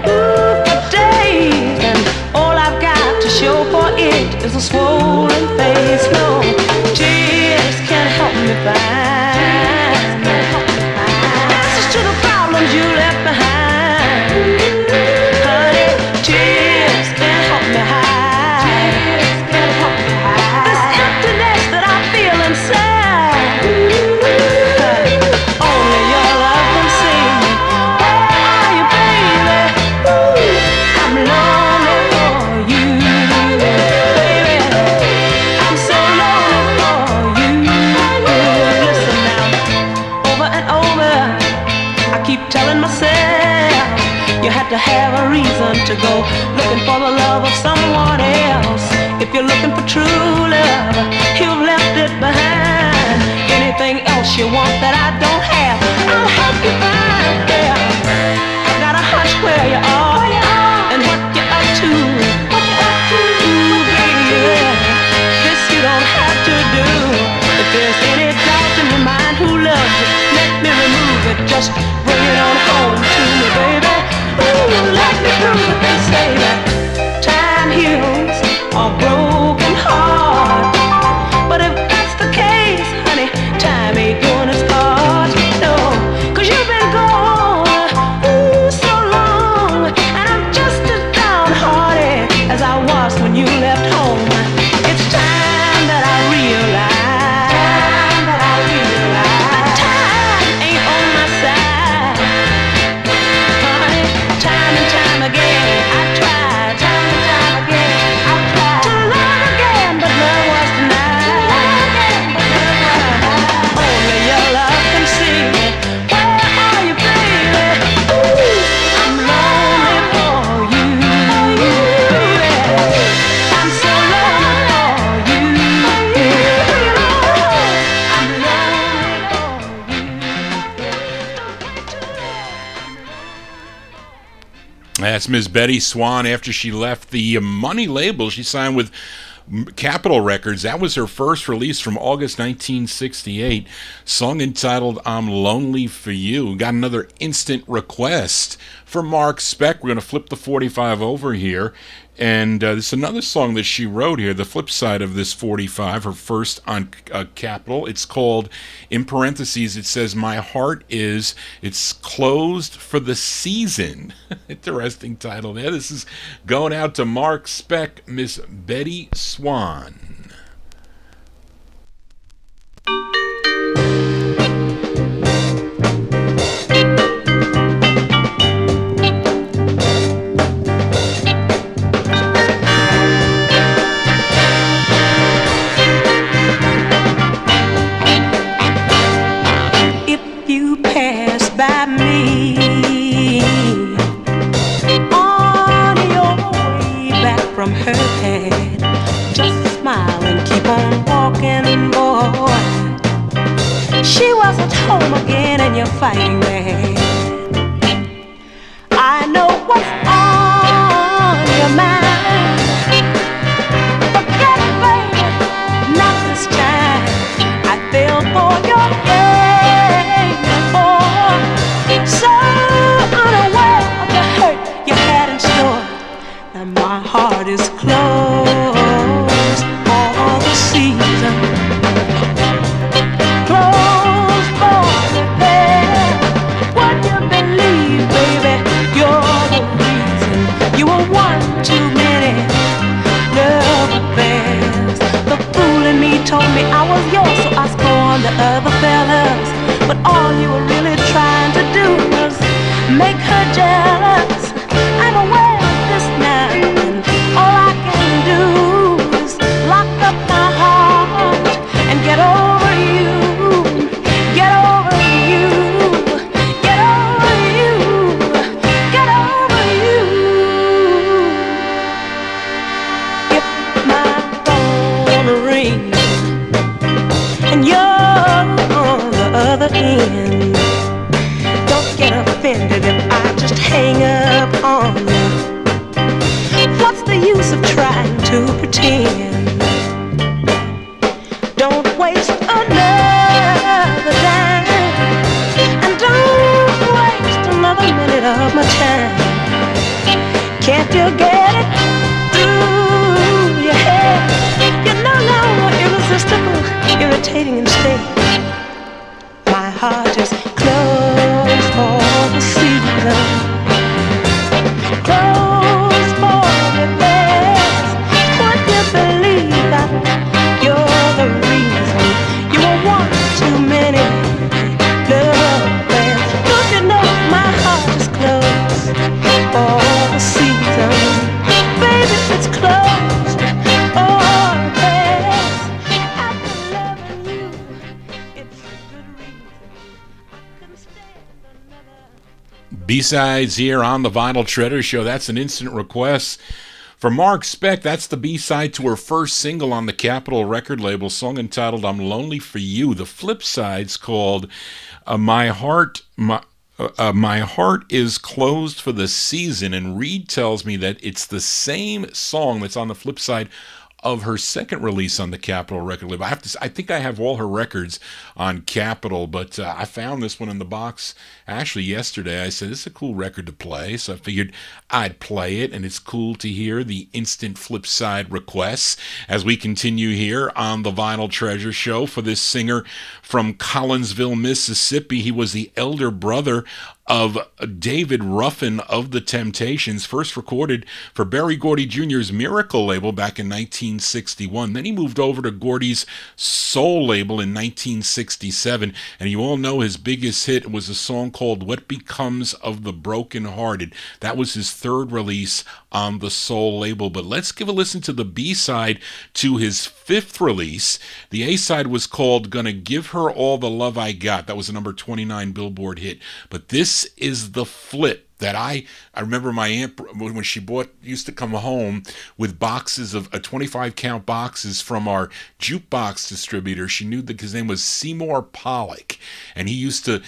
for days, and all I've got to show for it is a swollen face. No, tears can't help me find answers to the problems you left behind. Honey, tears can't help me hide this emptiness that I feel inside. Only your love can save me. Where are you, baby? I'm lonely for you, baby. I'm so lonely for you. Listen now, over and over, I keep telling myself you had to have a reason to go looking for the love of someone else. If you're looking for true love, you've left it behind. Anything else you want that I don't have, I'll help you find. Yeah, I've got a hunch where you are and what you're up to. Ooh, baby, this you don't have to just bring it on home to me, baby. Ooh, let me prove it, they say that time heals a broken heart. But if that's the case, honey, time ain't doing its part. No, 'cause you've been gone, ooh, so long, and I'm just as downhearted as I was when you left home. It's time that I realize that time ain't on my side. Honey, time and time again I tried, time and time again I tried to love again, but love was denied. Only your love can see me. Where are you, baby? Ooh, I'm lonely for you, baby. I'm so lonely for you. I'm lonely for you. That's Miss Bettye Swann after she left the Money label. She signed with Capitol Records. That was her first release from August 1968. Song entitled I'm Lonely for You. Got another instant request for Mark Speck. We're going to flip the 45 over here. And there's another song that she wrote here, the flip side of this 45, her first on Capitol. It's called, in parentheses, it says, My Heart Is, it's closed for the season. Interesting title there. This is going out to Mark Speck, Miss Bettye Swann. By me on your way back from her head, just smile and keep on walking, boy. She was at home again and you're fighting mad. I know what's on your mind. Forget it, baby, not this time. I fell for your game. So unaware of the hurt you had in store, and my heart is closed for the season. Closed for repair. Would you believe, baby, you're the reason. You were one too many love affairs. The fool in me told me I was yours, so I scorned the other fellas. But all you were really trying to do was make her jealous. I'm aware of this now, and all I can do is lock up my heart and get over you. Get over you. Get over you. Get over you. If my phone rings and you're other end, don't get offended if I just hang up on you. What's the use of trying to pretend? Don't waste another dime, and don't waste another minute of my time. Can't you get it through your head? You're no longer irresistible, irritating instead. My heart is closed for the season. Closed for repairs. Would you believe that you're the reason? You were one too many love affairs. Don't you know my heart is closed for the season? Baby, it's closed for repairs. After loving you, it's a good reason. B-sides here on the Vinyl Treasure Show. That's an instant request for Mark Speck. That's the B-side to her first single on the Capitol record label, song entitled I'm Lonely for You. The flip side's called My Heart is Closed for the Season, and Reed tells me that it's the same song that's on the flip side of her second release on the Capitol record label. I think I have all her records on Capitol, but I found this one in the box actually yesterday. I said, this is a cool record to play, so I figured I'd play it, and it's cool to hear the instant flip side requests as we continue here on the Vinyl Treasure Show for this singer from Collinsville, Mississippi. He was the elder brother of David Ruffin of the Temptations, first recorded for Berry Gordy Jr.'s Miracle label back in 1961. Then he moved over to Gordy's Soul label in 1967, and you all know his biggest hit was a song called What Becomes of the Broken Hearted. That was his third release on the Soul label. But let's give a listen to the B-side to his fifth release. The A-side was called Gonna Give Her All the Love I Got. That was a number 29 Billboard hit. But this is the flip that I remember my aunt, when she used to come home with boxes of 25 count boxes from our jukebox distributor. She knew that his name was Seymour Pollock, and he used to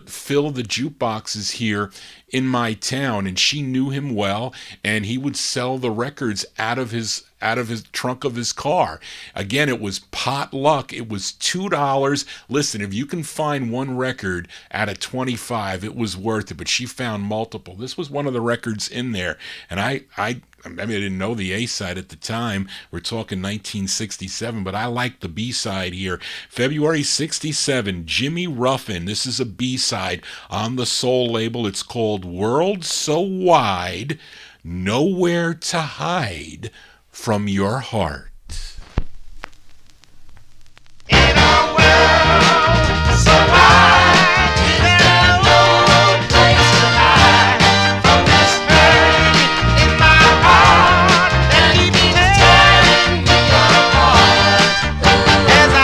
fill the jukeboxes here in my town, and she knew him well, and he would sell the records out of his trunk of his car. Again, it was pot luck. It was $2. Listen, if you can find one record out of 25, it was worth it. But she found multiple. This was one of the records in there, and I didn't know the A-side at the time. We're talking 1967, but I like the B-side here. February 67, Jimmy Ruffin. This is a B-side on the Soul label. It's called World So Wide, Nowhere to Hide from Your Heart. In a world so wide, there's no place to hide from this pain in my heart that keeps tearing me apart. As I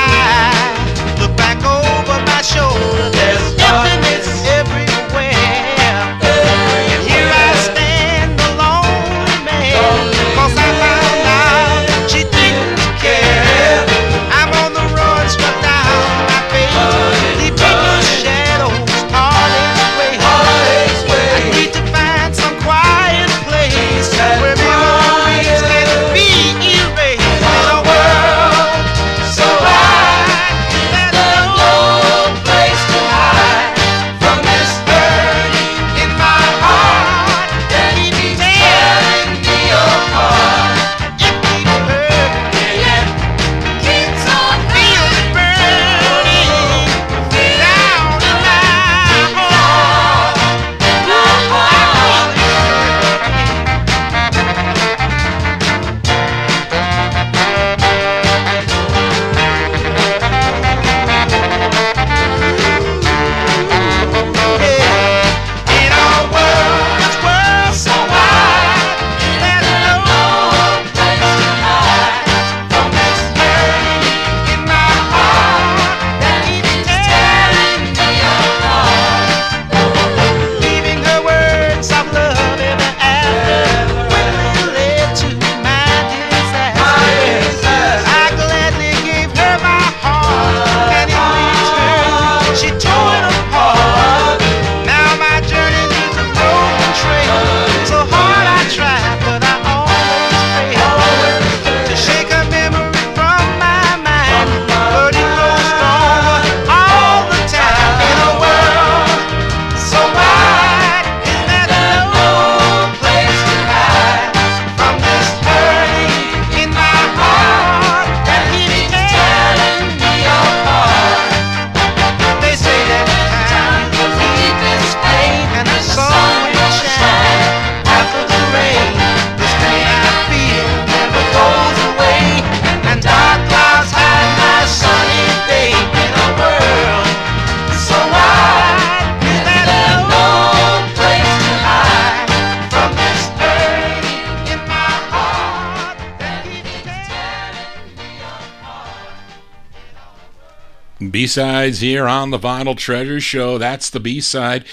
look back over my shoulder, there's emptiness everywhere. And here I stand, a lonely man, 'cause I found out she didn't care. I'm on the road, struck down my face, leaping the shadows, heartache's way. I need to find some quiet place where memories can be erased. In a world so wide, there's no place to hide from this burning in my heart that keeps tearing me apart. It keeps hurting, yeah, keeps on feeling burning down in my heart. In a world so wide, there's no place to hide from this burning in my heart that keeps tearing me apart. Leaving her words of love ever after quickly led to my disaster. I gladly gave her my heart, and in return she tore it apart. Now my journey leads a broken trail. So hard I tried, but I always failed to shake a memory from my mind. But it grows stronger all the time. In a world so wide, is there no place to hide from this hurting in my heart that keeps tearing me apart? They say that time is the deepest pain, and the sun will shine after the rain. This pain I feel never goes away, and dark clouds hide my sunny day. In a world so wide, is there no place to hide from this hurting in my heart that keeps tearing me apart. B-sides here on the Vinyl Treasure Show. That's the B-side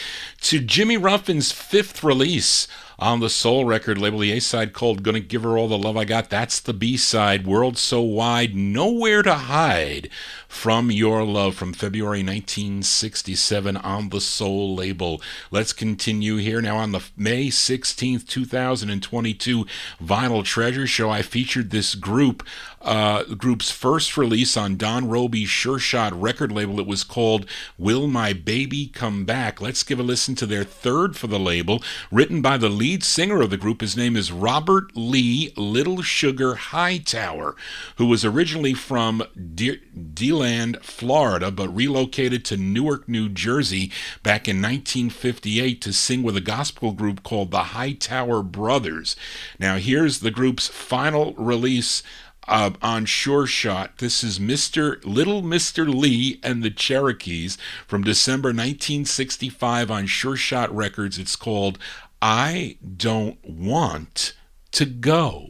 to Jimmy Ruffin's fifth release On the Soul record label, the A-side called Gonna Give Her All the Love I Got. That's the B-side, World So Wide, Nowhere to Hide from Your Love from February 1967 on the Soul label. Let's continue here. Now on the May 16th, 2022 Vinyl Treasure Show, I featured this group's first release on Don Roby's Sure Shot record label. It was called Will My Baby Come Back. Let's give a listen to their third for the label, written by the lead singer of the group. His name is Robert Lee Little Sugar Hightower, who was originally from DeLand, Florida, but relocated to Newark, New Jersey back in 1958 to sing with a gospel group called the Hightower Brothers. Now here's the group's final release on Sure Shot. This is Little Mr. Lee and the Cherokees from December 1965 on Sure Shot Records. It's called I Don't Want to Go.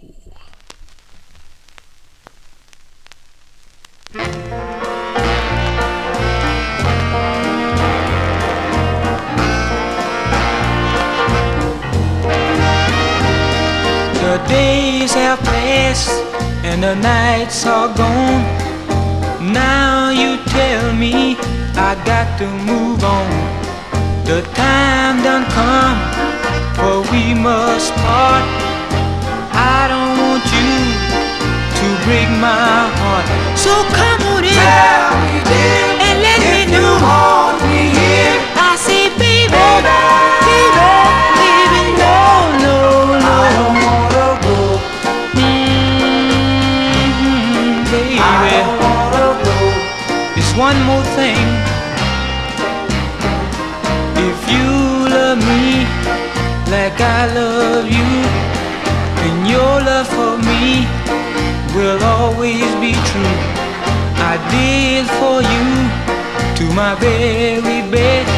The days have passed and the nights are gone. Now you tell me I got to move on. The time done come, for we must part. I don't want you to break my heart. So come on in and let me know. I say baby, baby, no, no, no. I don't wanna go. Baby, I don't wanna go. It's one more thing. If you love me like I love you, then your love for me will always be true. I did for you to my very best.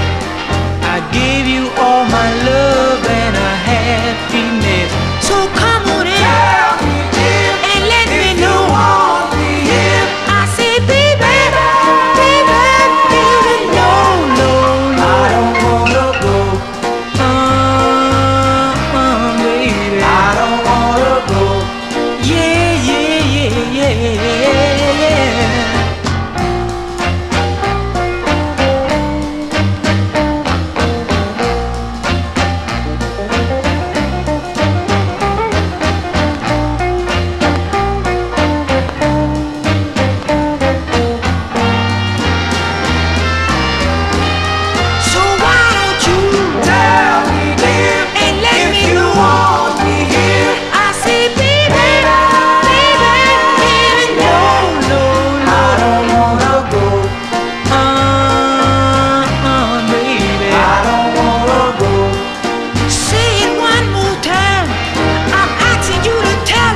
I gave you all my love and a happiness. So come on in and let me know. I say baby, no, no, no. I don't wanna go. Baby, I don't wanna go. Yeah, yeah, yeah, yeah. So why don't you tell me, dear, and let me know. I say baby, no, no, no. I don't wanna go. Baby, I don't wanna go. Say it one more time. I'm asking you to tell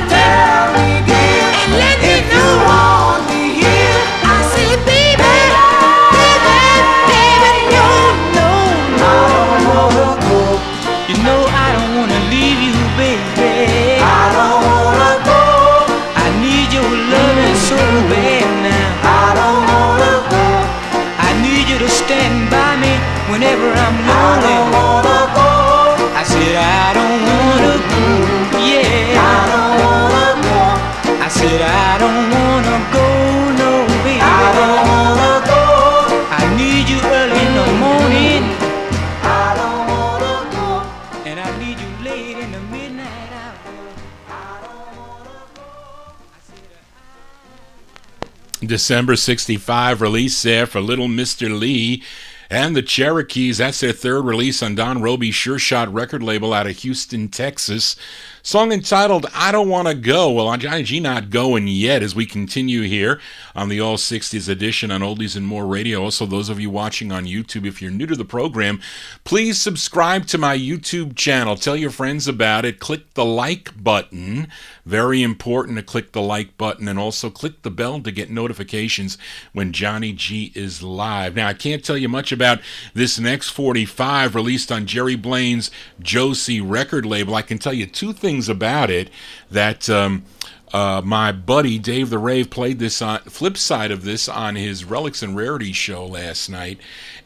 me, dear, and let me know. I say baby, no, no, no. I don't wanna go. You know I don't wanna leave you, baby. I don't wanna go. I need your loving so bad now. I don't wanna go. I need you to stand by me whenever I'm lonely. I don't wanna go. I said I don't wanna go. Yeah, I don't wanna go. I said I don't wanna go, no, baby. I don't wanna go. I need you early in the morning. I don't wanna go. And I need you late in the midnight hour. I don't wanna go. I said December 65 release there for Little Mr. Lee and the Cherokees. That's their third release on Don Roby's Sure Shot record label out of Houston, Texas. Song entitled I Don't Want to Go. Well, on Johnny G not going yet as we continue here on the All 60s edition on Oldies and More Radio. Also, those of you watching on YouTube, if you're new to the program, please subscribe to my YouTube channel. Tell your friends about it. Click the like button. Very important to click the like button, and also click the bell to get notifications when Johnny G is live. Now, I can't tell you much about this next 45 released on Jerry Blaine's Josie record label. I can tell you two things about it that My buddy Dave the Rave played this on flip side of this on his Relics and Rarities show last night,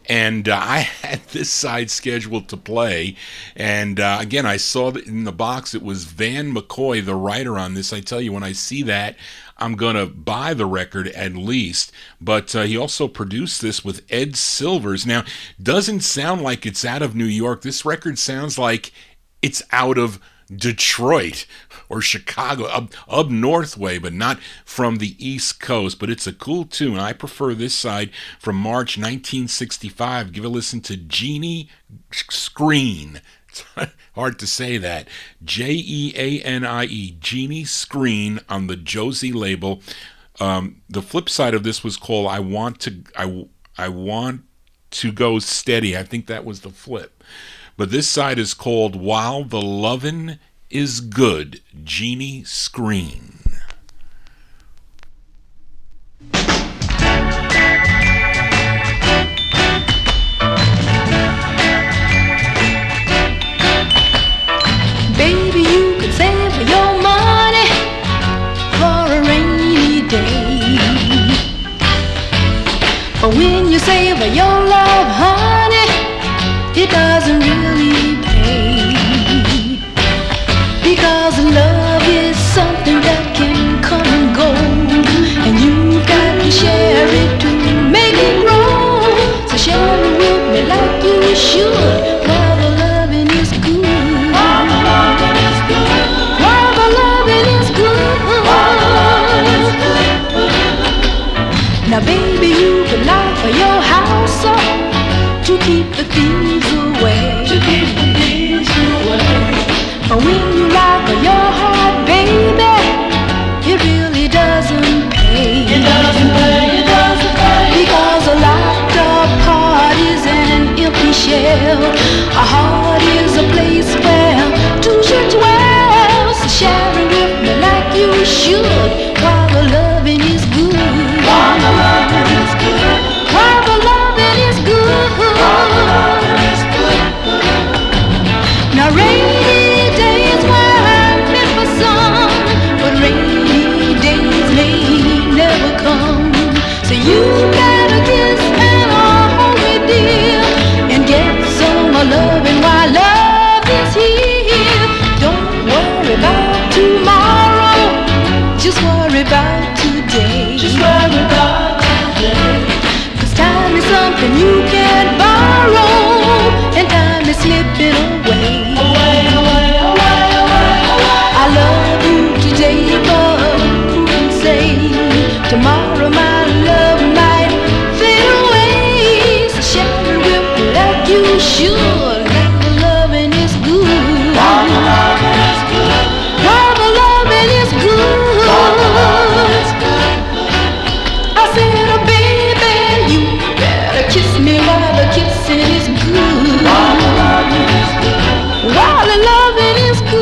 and I had this side scheduled to play. And again, I saw that in the box it was Van McCoy, the writer on this. I tell you, when I see that, I'm going to buy the record at least. But he also produced this with Ed Silvers. Now, doesn't sound like it's out of New York. This record sounds like it's out of Detroit or Chicago, up north way, but not from the East Coast. But it's a cool tune. I prefer this side from March 1965. Give a listen to Genie Screen. It's hard to say that. Jeanie, Genie Screen on the Josie label. The flip side of this was called I Want to Go Steady. I think that was the flip. But this side is called While the Lovin' is Good, Genie Screen. Baby, you could save your money for a rainy day. But when you save your love, honey, it doesn't really pay. Because love is something that can come and go, and you've got to share it to make it grow. So share it with me like you should, while the loving is good. While the loving is good. While the loving is good. While the loving is good. Now baby, you can lock your house up to keep the thieves away. To keep the thieves away. But when you lock your heart, baby, it really doesn't pay. It doesn't pay, it doesn't pay. Because a locked up heart is an empty shell. A heart is a place where two should dwell. So share it with me like you should, while the loving is good. While the loving is good. While the loving is good. While the loving is good. Now rainy days were meant for some, but rainy days may never come. So you better kiss and hold me dear, and get some loving while love is here. Don't worry about tomorrow, just worry about today. Just worry about today. 'Cause time is something you can't borrow, and time is slipping away. I love you today, but who can say tomorrow my love might fade away. So share it with me like you should, like the loving is good. While the loving is good. While the loving is good. While the loving is good. I said, oh baby, you better kiss me while the kissing is good. While the loving is good. While the loving is good.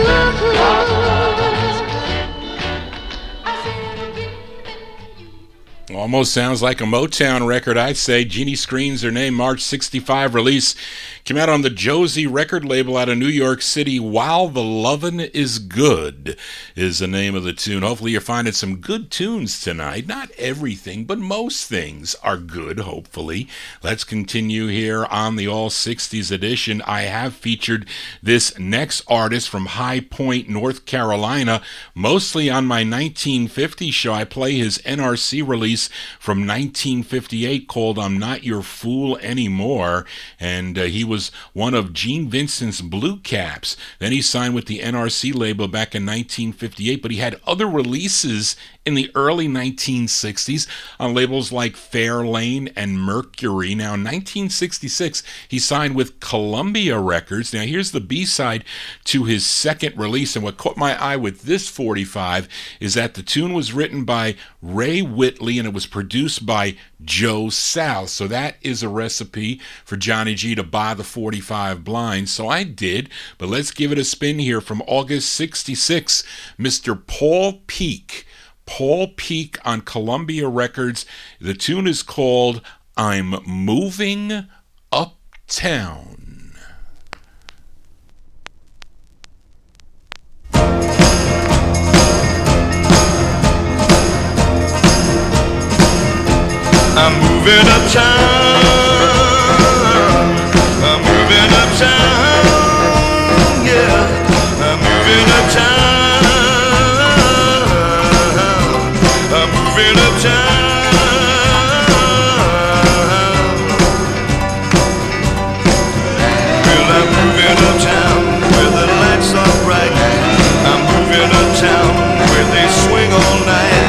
Almost sounds like a Motown record, I'd say. Genie Screen's their name, March 65 release. Came out on the Josie record label out of New York City. While the Lovin' is Good is the name of the tune. Hopefully you're finding some good tunes tonight. Not everything, but most things are good, hopefully. Let's continue here on the All 60s edition. I have featured this next artist from High Point, North Carolina. Mostly on my 1950 show, I play his NRC release from 1958 called I'm Not Your Fool Anymore. And he was one of Gene Vincent's Blue Caps. Then he signed with the NRC label back in 1958, but he had other releases in the early 1960s on labels like Fairlane and Mercury. Now, in 1966, he signed with Columbia Records. Now, here's the B-side to his second release, and what caught my eye with this 45 is that the tune was written by Ray Whitley, and it was produced by Joe South. So that is a recipe for Johnny G to buy the 45 blind. So I did, but let's give it a spin here from August 66, Mr. Paul Peak. Paul Peak on Columbia Records. The tune is called I'm Moving Uptown. I'm moving uptown. I'm moving uptown. Yeah, I'm moving uptown. I'm moving uptown. Well, I'm moving uptown where the lights are bright. I'm moving uptown where they swing all night.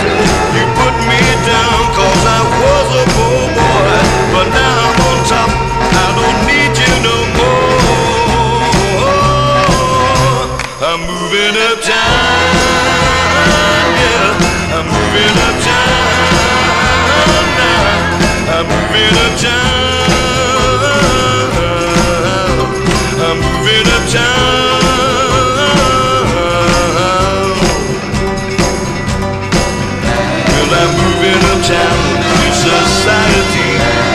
You put me down 'cause I was a poor boy, but now I'm on top. I don't need you no more. I'm moving uptown, yeah. I'm moving uptown now. I'm moving uptown. I'm moving uptown. Well, I'm moving uptown to society.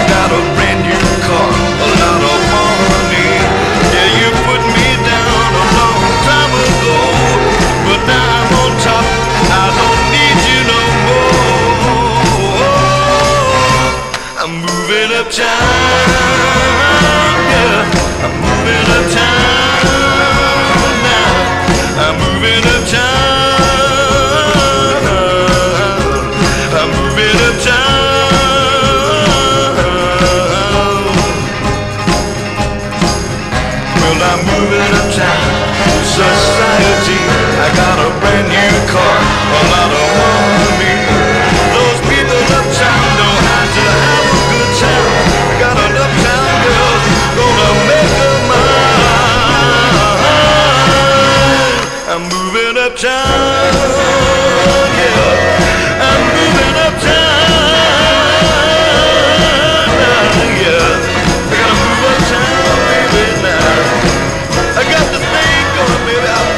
Got a brand new car, a lot of money. Yeah, you put me down a long time ago, but now I'm on top. I don't need you no more. I'm moving uptown, yeah. I'm moving uptown now. I'm moving uptown. I'm moving uptown. Well, I'm moving uptown to society. I got a brand new car, a lot of money. Those people uptown know how to have a good time. I got an uptown girl gonna make her mine. I'm moving uptown, yeah. I'm moving uptown, yeah. I gotta move uptown, baby, now. I got the thing going, baby. I'm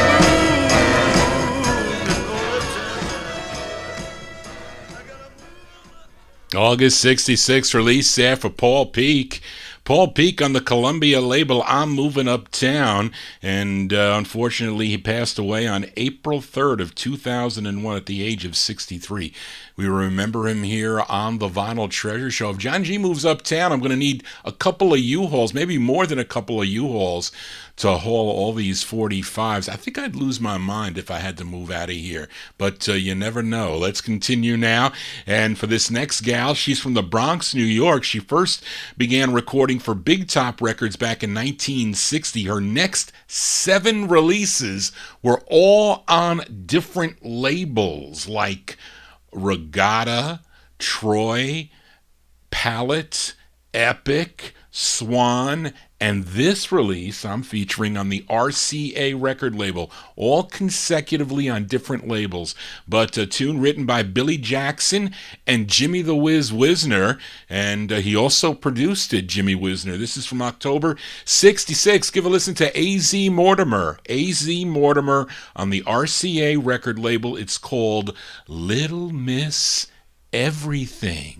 August 66 release there for Paul Peak. Paul Peak on the Columbia label I'm Moving Uptown, and unfortunately he passed away on April 3rd of 2001 at the age of 63. We remember him here on the Vinyl Treasure Show. If John G moves uptown, I'm going to need a couple of U-Hauls, maybe more than a couple of U-Hauls, to haul all these 45s. I think I'd lose my mind if I had to move out of here, but you never know. Let's continue now. And for this next gal, she's from the Bronx, New York. She first began recording for Big Top Records back in 1960. Her next 7 releases were all on different labels like Regatta, Troy, Palette, Epic, Swan, and this release I'm featuring on the RCA record label, all consecutively on different labels, but a tune written by Billy Jackson and Jimmy the Whiz Wisner, and he also produced it, Jimmy Wisner. This is from October 66. Give a listen to A.Z. Mortimer. A.Z. Mortimer on the RCA record label. It's called Little Miss Everything.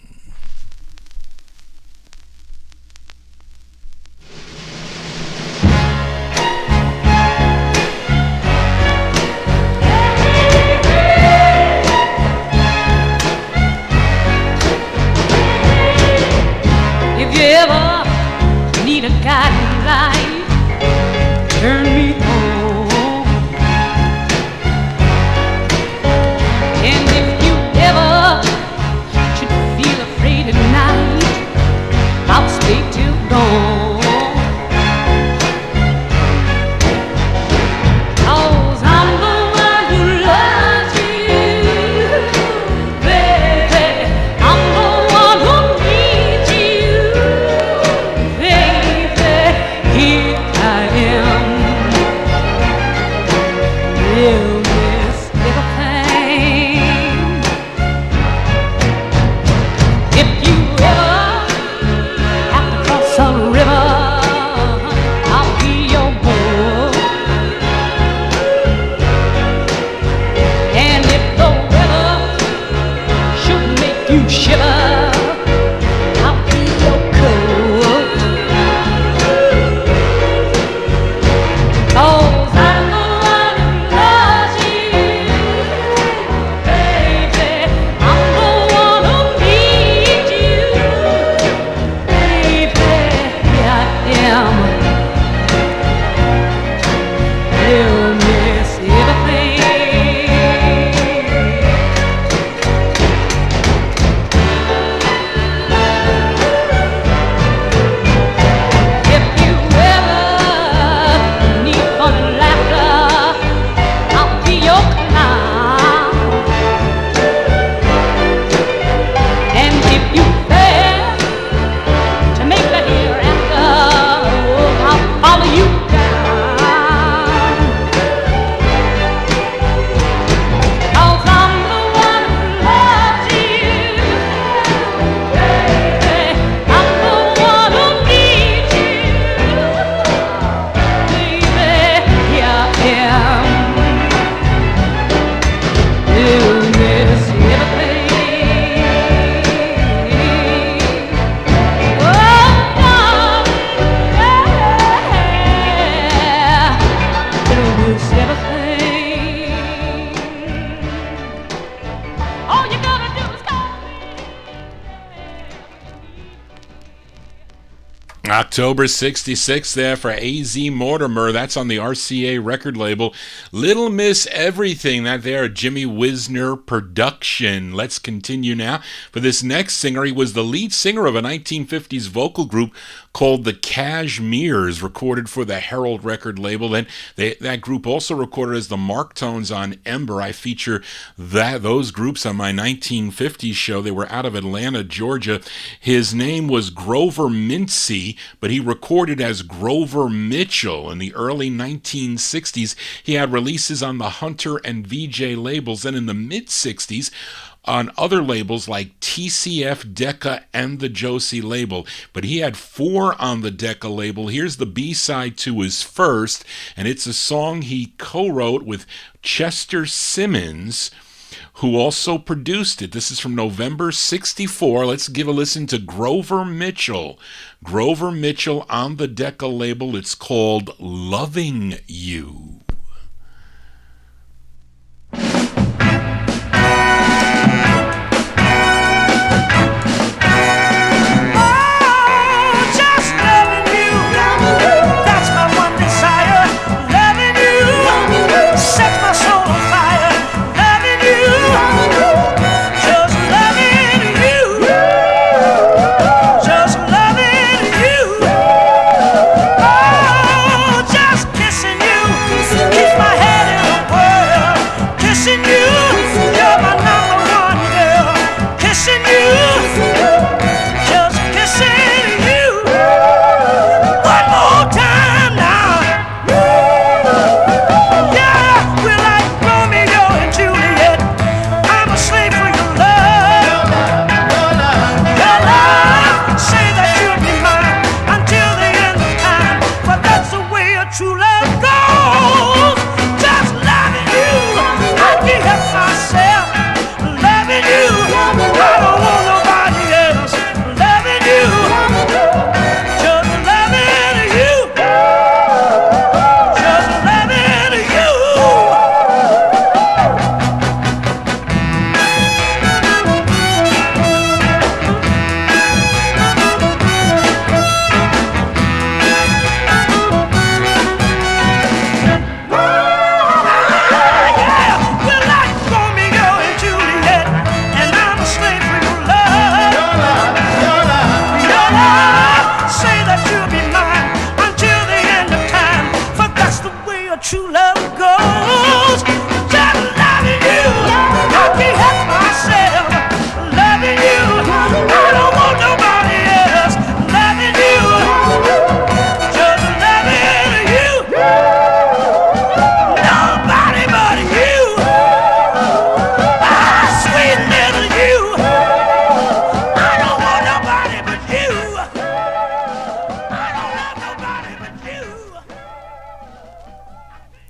If you ever need a guiding light, turn me on. And if you ever should feel afraid at night, I'll stay till dawn. 'Cause I'm the one who loves you, baby. I'm the one who needs you, baby. Here I am, little miss everything. If you ever have to cross a river, I'll be your boy. And if the weather should make you shiver, I'll be your coat. 'Cause I'm the one who loves you, baby. I'm the one who needs you, October 66 there for A.Z. Mortimer. That's on the RCA record label. Little Miss Everything, that there, Jimmy Wisner production. Let's continue now. For this next singer, he was the lead singer of a 1950s vocal group called the Cashmeres, recorded for the Herald record label. Then that group also recorded as the Marktones on Ember. I feature those groups on my 1950s show. They were out of Atlanta, Georgia. His name was Grover Mincy, but he recorded as Grover Mitchell. In the early 1960s, he had releases on the Hunter and VJ labels. Then in the mid-60s, on other labels like TCF, Decca, and the Josie label. But he had 4 on the Decca label. Here's the B-side to his first, and it's a song he co-wrote with Chester Simmons, who also produced it. This is from November 64. Let's give a listen to Grover Mitchell. Grover Mitchell on the Decca label. It's called Loving You.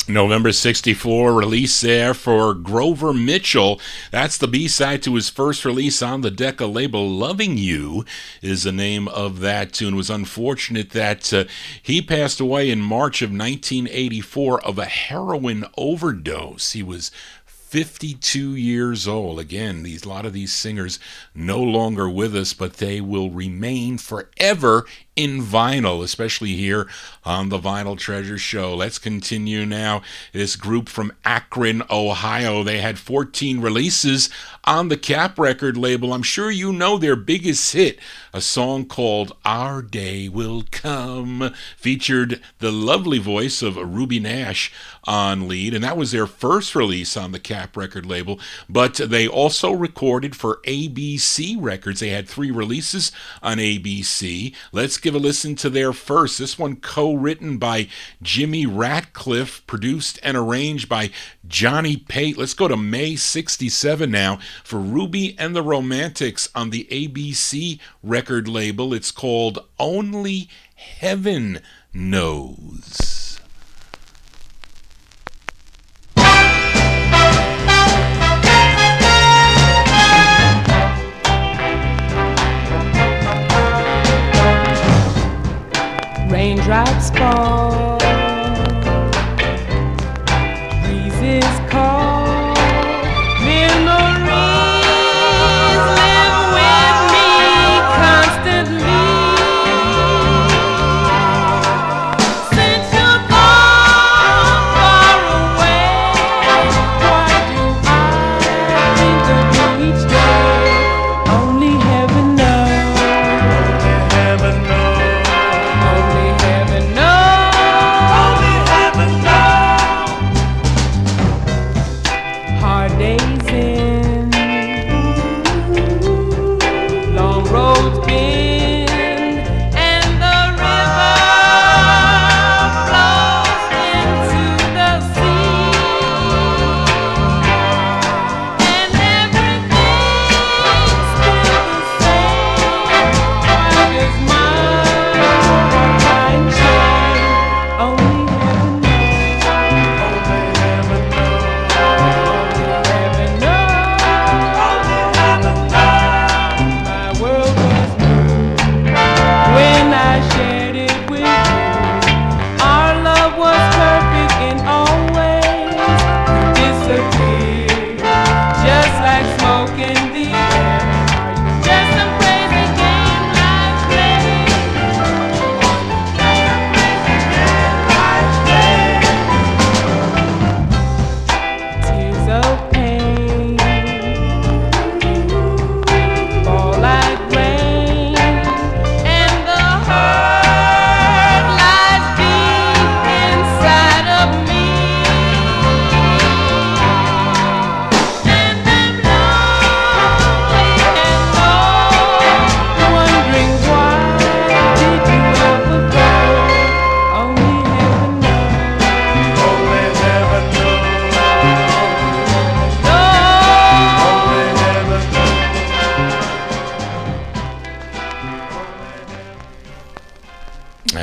November 64 release there for Grover Mitchell. That's the B-side to his first release on the Decca label. Loving You is the name of that tune. It was unfortunate that he passed away in March of 1984 of a heroin overdose. He was 52 years old. Again, a lot of these singers no longer with us, but they will remain forever in vinyl, especially here on the Vinyl Treasure Show. Let's continue now. This group from Akron, Ohio, they had 14 releases on the Cap record label. I'm sure you know their biggest hit, a song called Our Day Will Come, featured the lovely voice of Ruby Nash on lead, and that was their first release on the Cap record label. But they also recorded for ABC Records. They had 3 releases on ABC. Let's give a listen to their first. This one co-written by Jimmy Ratcliffe, produced and arranged by Johnny Pate. Let's go to May 67 now for Ruby and the Romantics on the ABC record label. It's called Only Heaven Knows. Raindrops fall, breezes call, memories live with me constantly.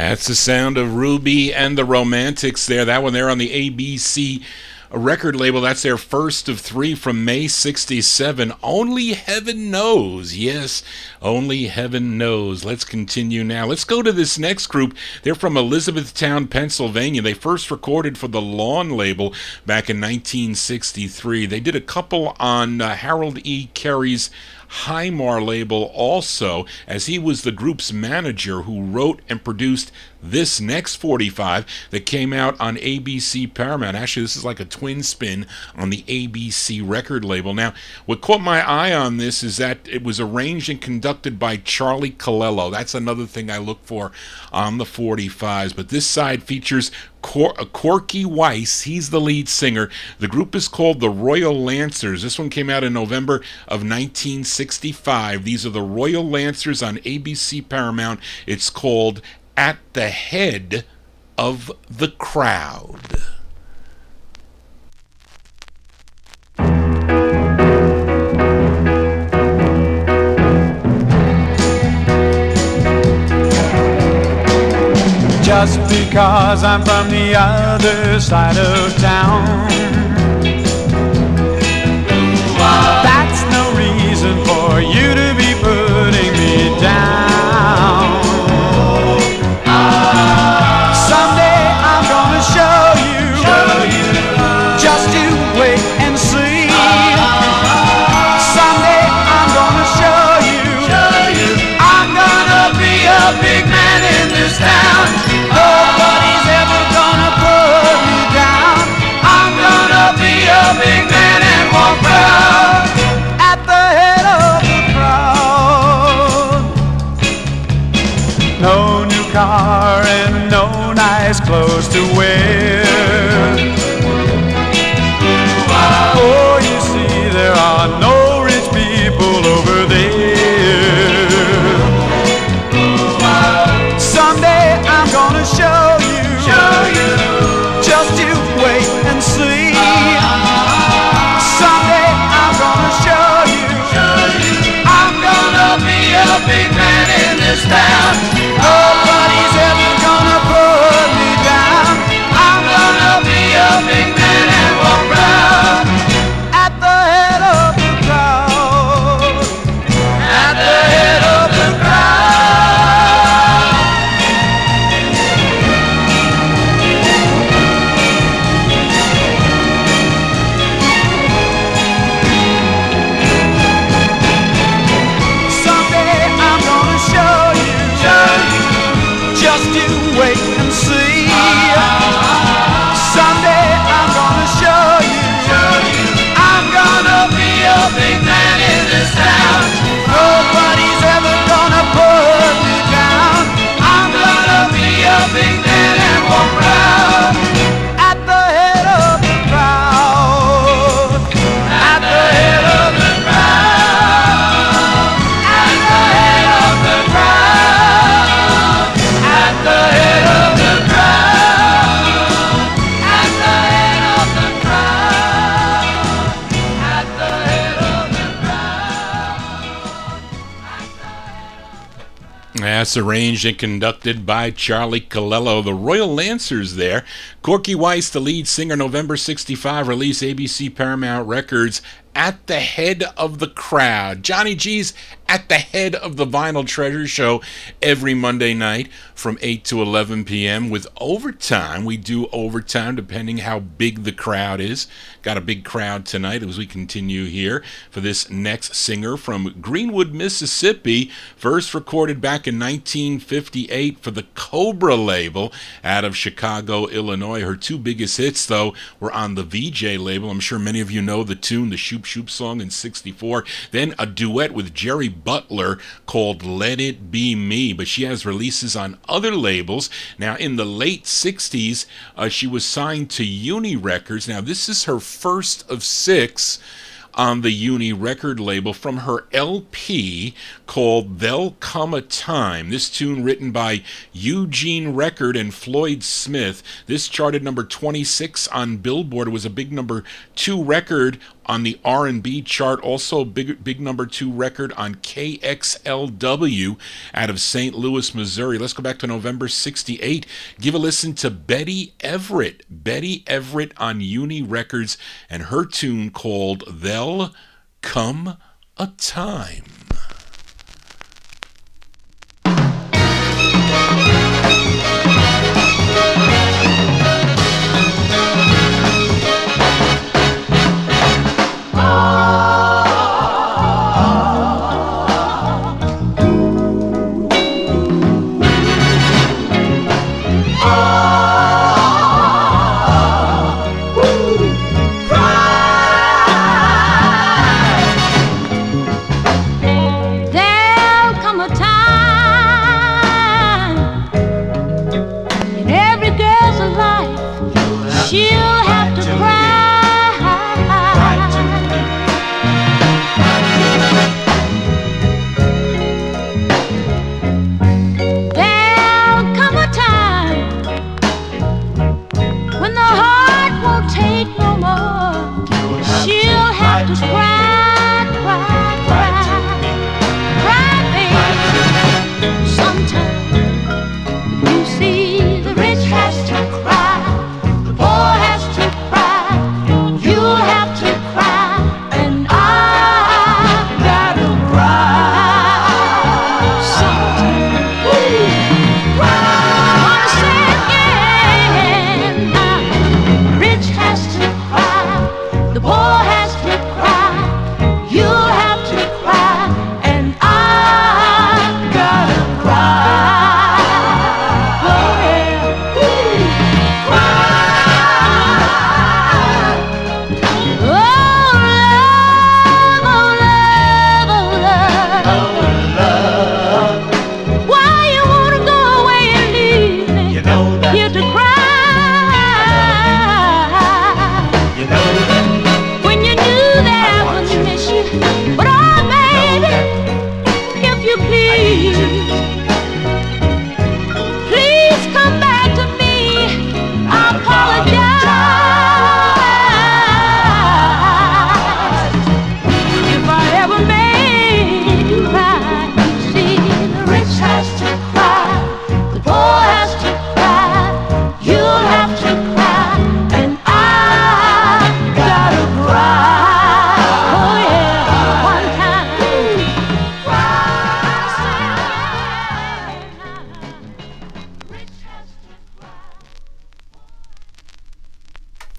That's the sound of Ruby and the Romantics there. That one there on the ABC record label. That's their first of three from May 67. Only Heaven Knows. Yes, Only Heaven Knows. Let's continue now. Let's go to this next group. They're from Elizabethtown, Pennsylvania. They first recorded for the Lawn label back in 1963. They did a couple on Harold E. Carey's Highmar label also, as he was the group's manager who wrote and produced this next 45 that came out on ABC Paramount. Actually, this is like a twin spin on the ABC record label. Now, what caught my eye on this is that it was arranged and conducted by Charlie Colello. That's another thing I look for on the 45s. But this side features Corky Weiss. He's the lead singer. The group is called the Royal Lancers. This one came out in November of 1965. These are the Royal Lancers on ABC Paramount. It's called At the Head of the Crowd. Just because I'm from the other side of town, that's no reason for you to be putting me down. Someday I'm gonna show you, just you wait and see. Someday I'm gonna show you, I'm gonna be a big man in this town. Nobody's ever gonna put me down. I'm gonna be a big man and walk proud at the head of the crowd. No new car and no nice clothes to wear. Oh, you see, there are no rich people over there. Someday I'm gonna show you, just you wait and see. Someday I'm gonna show you, I'm gonna be a big man in this town. Nobody's ever gonna put me down. I'm gonna be a big man and walk proud at the head of the crowd. At the head of the crowd. Just you wait and see. Someday I'm gonna show you, I'm gonna be a big man in this town. Nobody's ever gonna put me down. I'm gonna be a big man and walk proud at the head of the crowd. At the head of the crowd. At the head of the crowd. At the head of the crowd, at the head of the crowd, at the head of the crowd. That's arranged and conducted by Charlie Colello. The Royal Lancers there. Corky Weiss, the lead singer, November 65 release, ABC Paramount Records. At the Head of the Crowd. Johnny G's At the Head of the Vinyl Treasure Show every Monday night from 8 to 11 p.m. with overtime. We do overtime depending how big the crowd is. Got a big crowd tonight as we continue here for this next singer from Greenwood, Mississippi. First recorded back in 1958 for the Cobra label out of Chicago, Illinois. Her two biggest hits, though, were on the VJ label. I'm sure many of you know the tune, the Shoop Shoop song in 64. Then a duet with Jerry Butler called Let It Be Me. But she has releases on other labels. Now, in the late 60s, she was signed to Uni Records. Now, this is her first of 6 on the Uni record label from her LP called There'll Come a Time. This tune written by Eugene Record and Floyd Smith. This charted number 26 on Billboard. It was a big number 2 record on the R&B chart. Also a big number 2 record on KXLW out of St. Louis, Missouri. Let's go back to November 68. Give a listen to Bettye Everett. Bettye Everett on Uni Records and her tune called There'll Come a Time.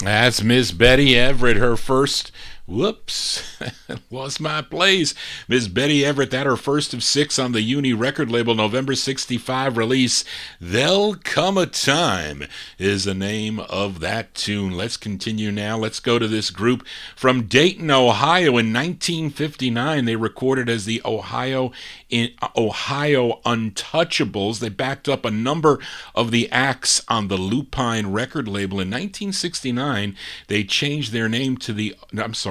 That's Miss Bettye Everett, her first, lost my place. Miss Bettye Everett, that her first of 6 on the Uni record label, November 65 release. There'll Come a Time is the name of that tune. Let's continue now. Let's go to this group from Dayton, Ohio. In 1959, they recorded as the Ohio Untouchables. They backed up a number of the acts on the Lupine record label. In 1969, they changed their name to the,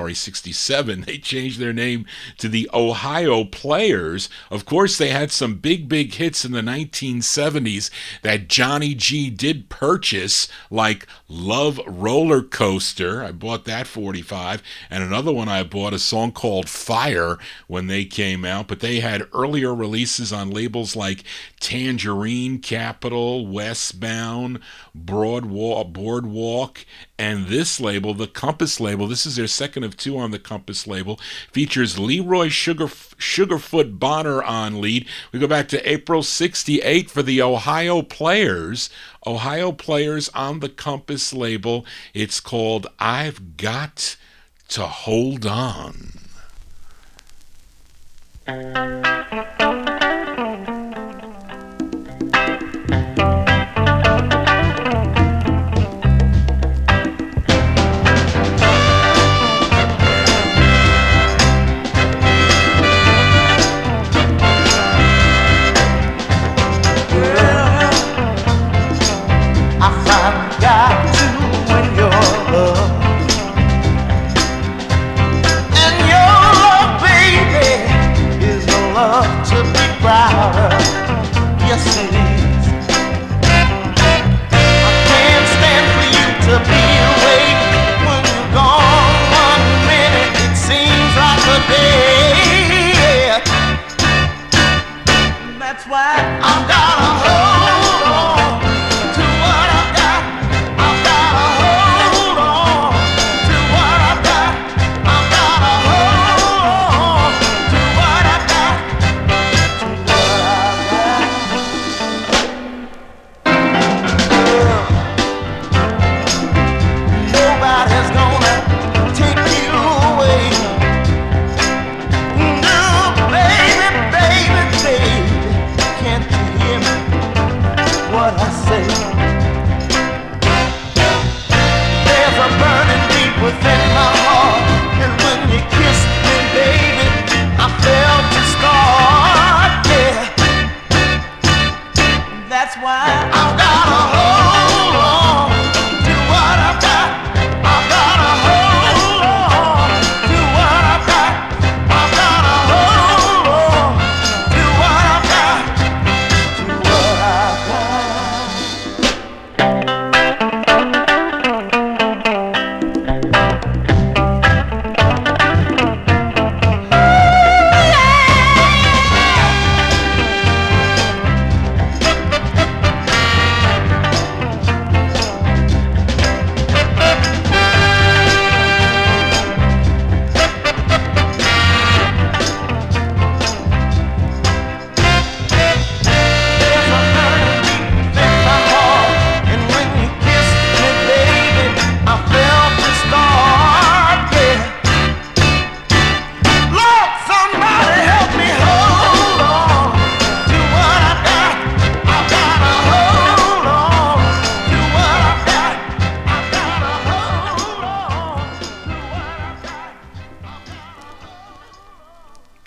67, they changed their name to the Ohio Players. Of course, they had some big hits in the 1970s that Johnny G did purchase, like Love Roller Coaster. I bought that 45, and another one I bought, a song called Fire, when they came out. But they had earlier releases on labels like Tangerine, Capitol, Westbound, Boardwalk, and this label, the Compass label. This is their second of 2 on the Compass label. Features Leroy Sugarfoot Bonner on lead. We go back to April 68 for the Ohio Players. Ohio Players on the Compass label. It's called I've Got to Hold On. To why I've gotta hold on to what I've got. I've gotta hold on to what I've got. I've gotta hold on to what I've got. To what I've got. Nobody's gonna take you away. No, baby, baby, baby, can't you hear me? What I say? There's a burning deep within my heart, and when you kissed me, baby, I felt the start. Yeah, that's why I've gotta hold on to what I've got. I've gotta hold on to what I've got. I've gotta hold on to what I've got. To what I've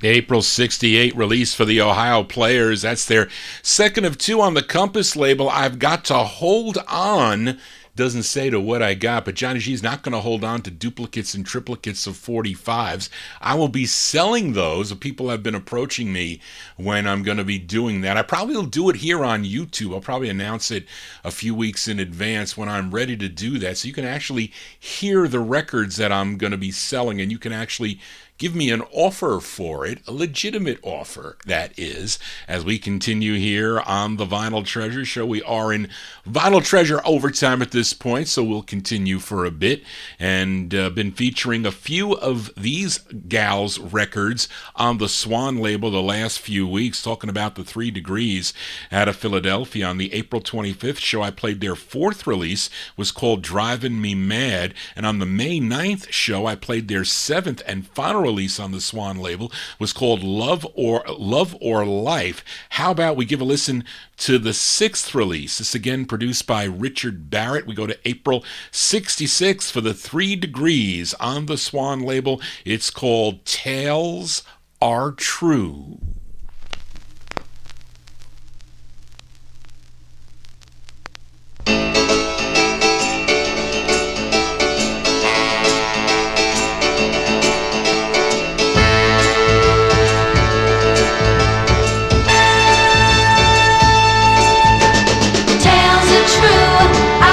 April 68 release for the Ohio Players. That's their second of two on the Compass label. I've got to hold on. Doesn't say to what I got, but Johnny G's not going to hold on to duplicates and triplicates of 45s. I will be selling those. People have been approaching me when I'm going to be doing that. I probably will do it here on YouTube. I'll probably announce it a few weeks in advance when I'm ready to do that, so you can actually hear the records that I'm going to be selling, and you can actually give me an offer for it, a legitimate offer, that is, as we continue here on the Vinyl Treasure Show. We are in Vinyl Treasure overtime at this point, so we'll continue for a bit, and been featuring a few of these gals' records on the Swann label the last few weeks, talking about the 3 Degrees out of Philadelphia. On the April 25th show, I played their fourth release, was called Driving Me Mad, and on the May 9th show, I played their seventh and final release on the Swann label, was called Love or Life. How about we give a listen to the sixth release? This again produced by Richard Barrett. We go to April 66 for the 3 Degrees on the Swann label. It's called Tales Are True.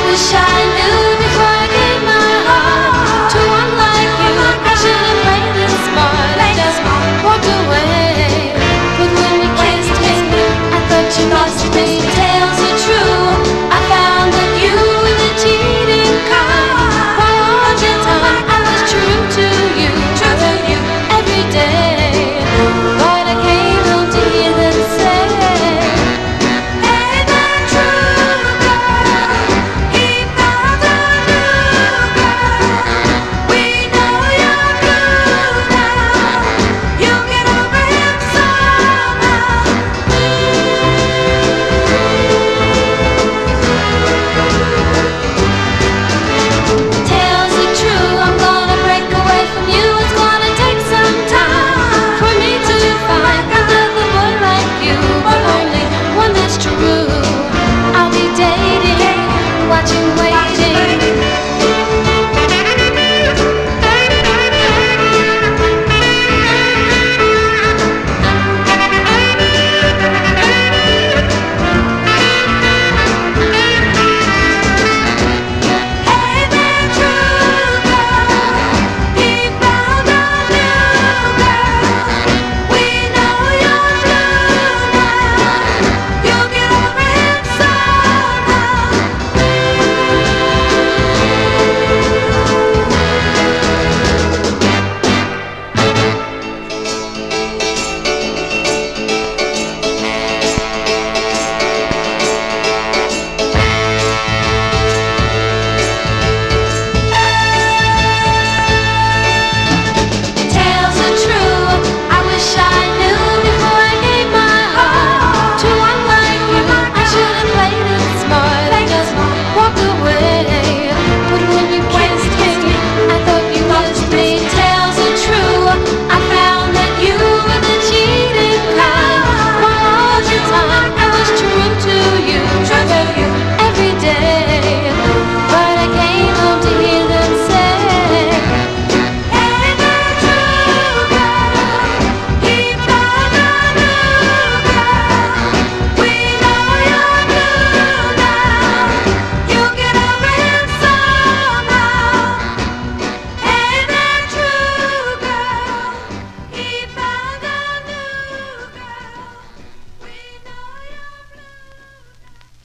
Wish I knew before I gave my heart to one like you. I should have played it smart and just walked away.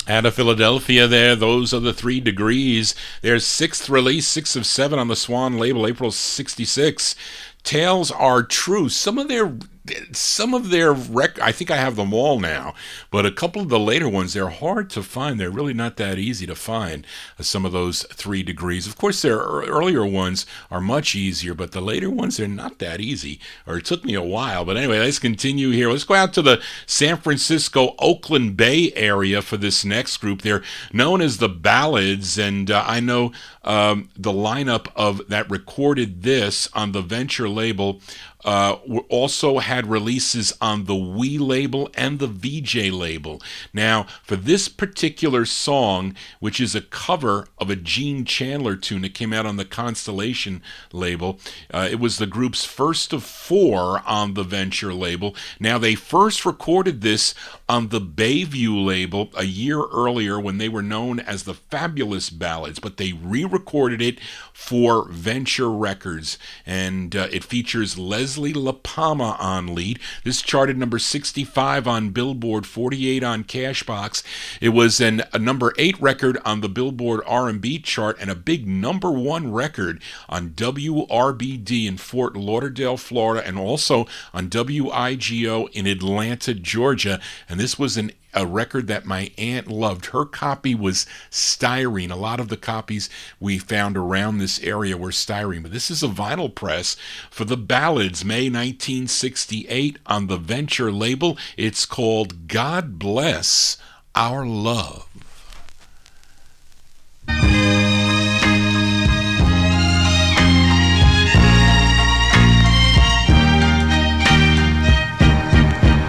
Out of Philadelphia there, those are the 3 Degrees. Their 6th release, 6 of 7 on the Swan label, April 66. Tales Are True. Some of their I think I have them all now, but a couple of the later ones, they're hard to find. They're really not that easy to find, some of those 3 Degrees. Of course, their earlier ones are much easier, but the later ones, they're not that easy, or it took me a while. But anyway, let's continue here. Let's go out to the San Francisco, Oakland Bay area for this next group. They're known as the Ballads, and I know the lineup of that recorded this on the Venture label also had releases on the We label and the VJ label. Now, for this particular song, which is a cover of a Gene Chandler tune that came out on the Constellation label, it was the group's first of 4 on the Venture label. Now, they first recorded this on the Bayview label a year earlier when they were known as the Fabulous Ballads, but they re-recorded it for Venture Records, and it features Leslie La Palma on lead. This charted number 65 on Billboard, 48 on Cashbox. It was a number 8 record on the Billboard R&B chart and a big number 1 record on WRBD in Fort Lauderdale, Florida, and also on WIGO in Atlanta, Georgia. And this was a record that my aunt loved. Her copy was styrene. A lot of the copies we found around this area were styrene. But this is a vinyl press for the Ballads, May 1968 on the Venture label. It's called God Bless Our Love.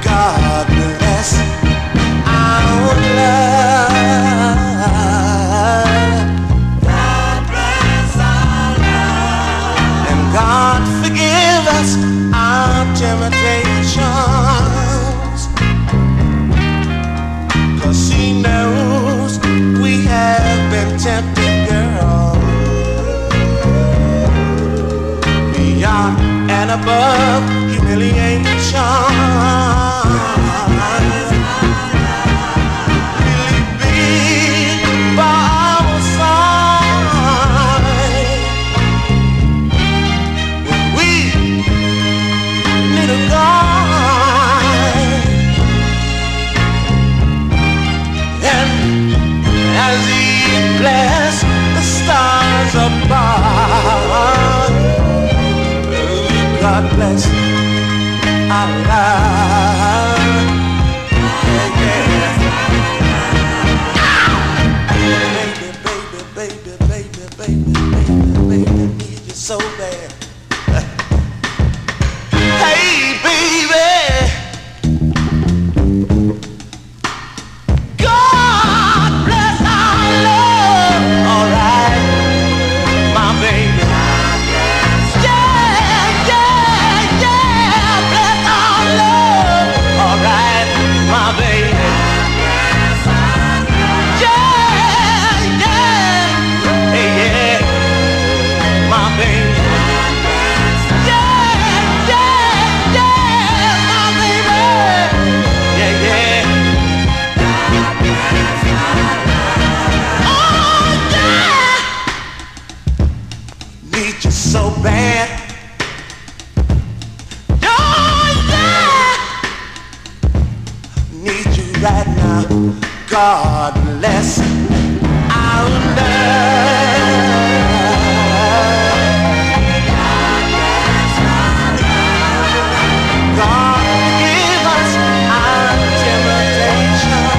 God bless our love. God bless our love. And God forgive us our temptations, 'cause He knows we have been tempted, girl, beyond and above humiliation. God bless our love. Baby, need you so bad. Hey, baby. God bless our love. All right, my baby. So bad, oh yeah, need you right now. God bless our love. God give us our temptation,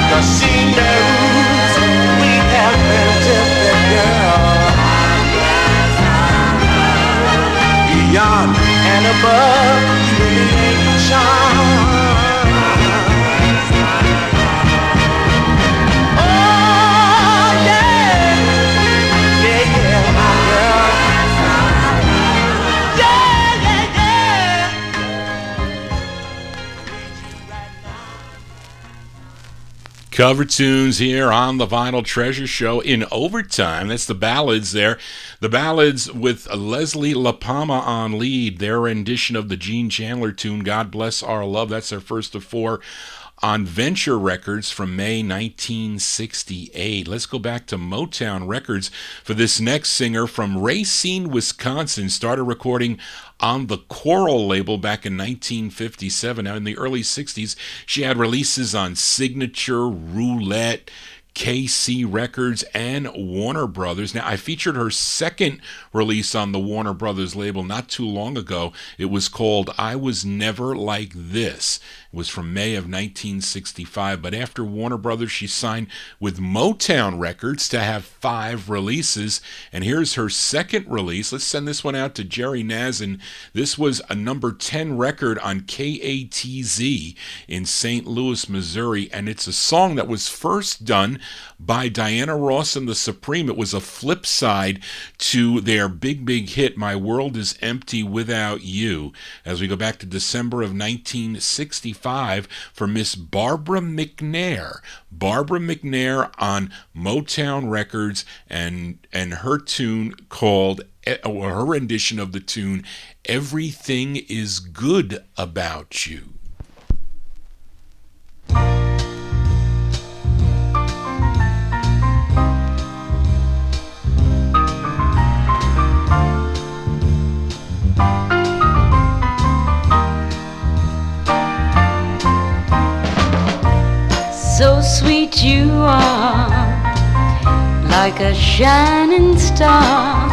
'cause He knows we have been tempted, girl, beyond and above humiliation. Oh yeah, yeah, yeah, my girl. Yeah, yeah, yeah. Cover tunes here on the Vinyl Treasure Show in overtime. That's the Ballads there. The Ballads with Leslie La Palma on lead. Their rendition of the Gene Chandler tune, God Bless Our Love. That's their first of four on Venture Records from May 1968. Let's go back to Motown Records for this next singer from Racine, Wisconsin. Started recording on the Coral label back in 1957. Now, in the early 60s, she had releases on Signature, Roulette, KC Records, and Warner Brothers. Now, I featured her second release on the Warner Brothers label not too long ago. It was called I Was Never Like This. It was from May of 1965. But after Warner Brothers, she signed with Motown Records to have 5 releases. And here's her second release. Let's send this one out to Jerry Nazin. This was a number 10 record on KATZ in St. Louis, Missouri. And it's a song that was first done by Diana Ross and the Supreme. It was a flip side to their big hit, My World Is Empty Without You, as we go back to December of 1965 for Miss Barbara McNair. Barbara McNair on Motown Records, and her tune called, or her rendition of the tune, Everything Is Good About You. So sweet you are, like a shining star.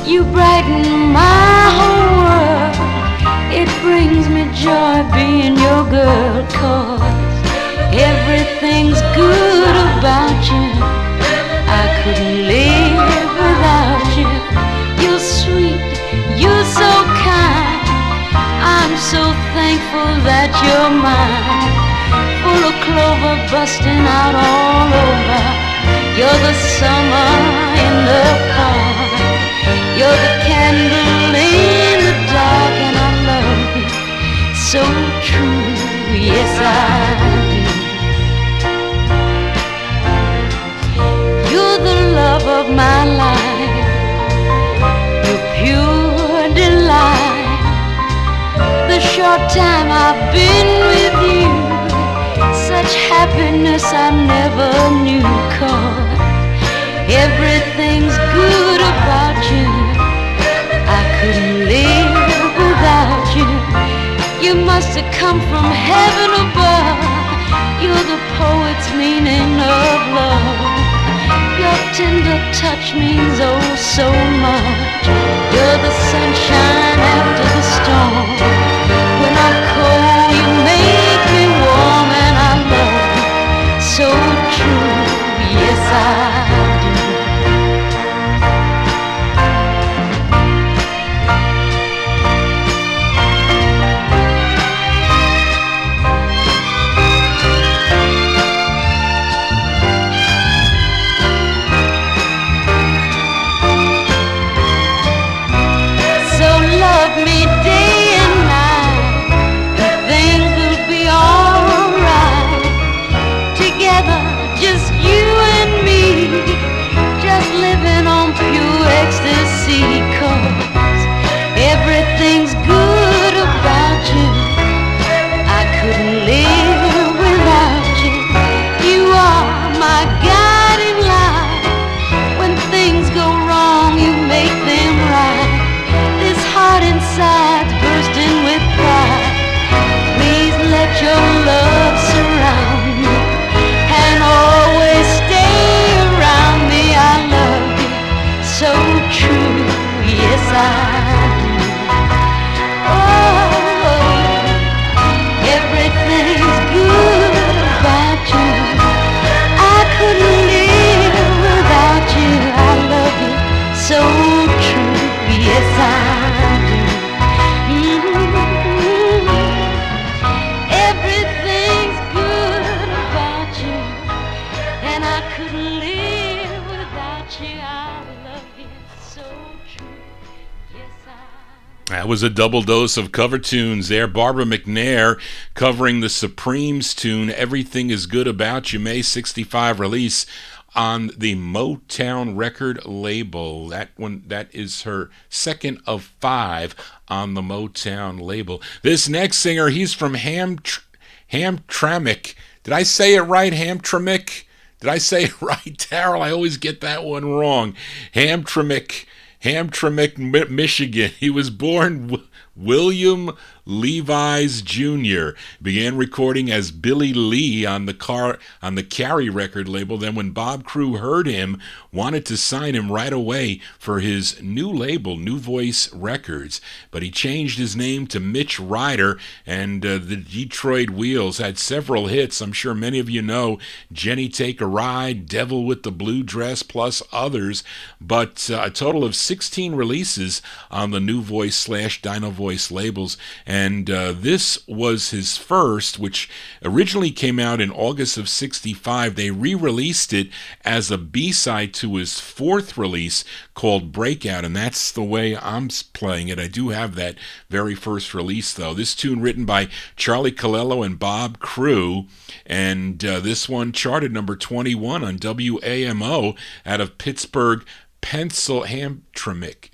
You brighten my whole world. It brings me joy being your girl, 'cause everything's good about you. I couldn't live without you. You're sweet, you're so kind. I'm so thankful that you're mine. Full of clover busting out all over. You're the summer in the park. You're the candle in the dark, and I love you so true. Yes, I do. You're the love of my life. You're pure delight. The short time I've been with you, such happiness I never knew, 'cause everything's good about you. I couldn't live without you. You must have come from heaven above. You're the poet's meaning of love. Your tender touch means oh so much. You're the sunshine after the storm. When I'm cold, you make me warm, and I love you so true. Yes, I do. So love me, dear. was a double dose of cover tunes there. Barbara McNair covering the Supremes tune, Everything Is Good About You, May 65 release on the Motown record label. That is her second of 5 on the Motown label. This next singer, he's from Hamtramck. Did I say it right? Hamtramck? Did I say it right, Darryl? I always get that one wrong. Hamtramck, Michigan. He was born William Levi's Jr. Began recording as Billy Lee on the Carrie record label. Then when Bob Crew heard him, wanted to sign him right away for his new label, New Voice Records. But he changed his name to Mitch Ryder, and the Detroit Wheels had several hits. I'm sure many of you know Jenny Take a Ride, Devil with the Blue Dress, plus others. But a total of 16 releases on the New Voice / Dino Voice labels. And this was his first, which originally came out in August of 65. They re-released it as a B-side to his fourth release called Breakout, and that's the way I'm playing it. I do have that very first release, though. This tune written by Charlie Colello and Bob Crew, and this one charted number 21 on WAMO out of Pittsburgh, Hamtramck.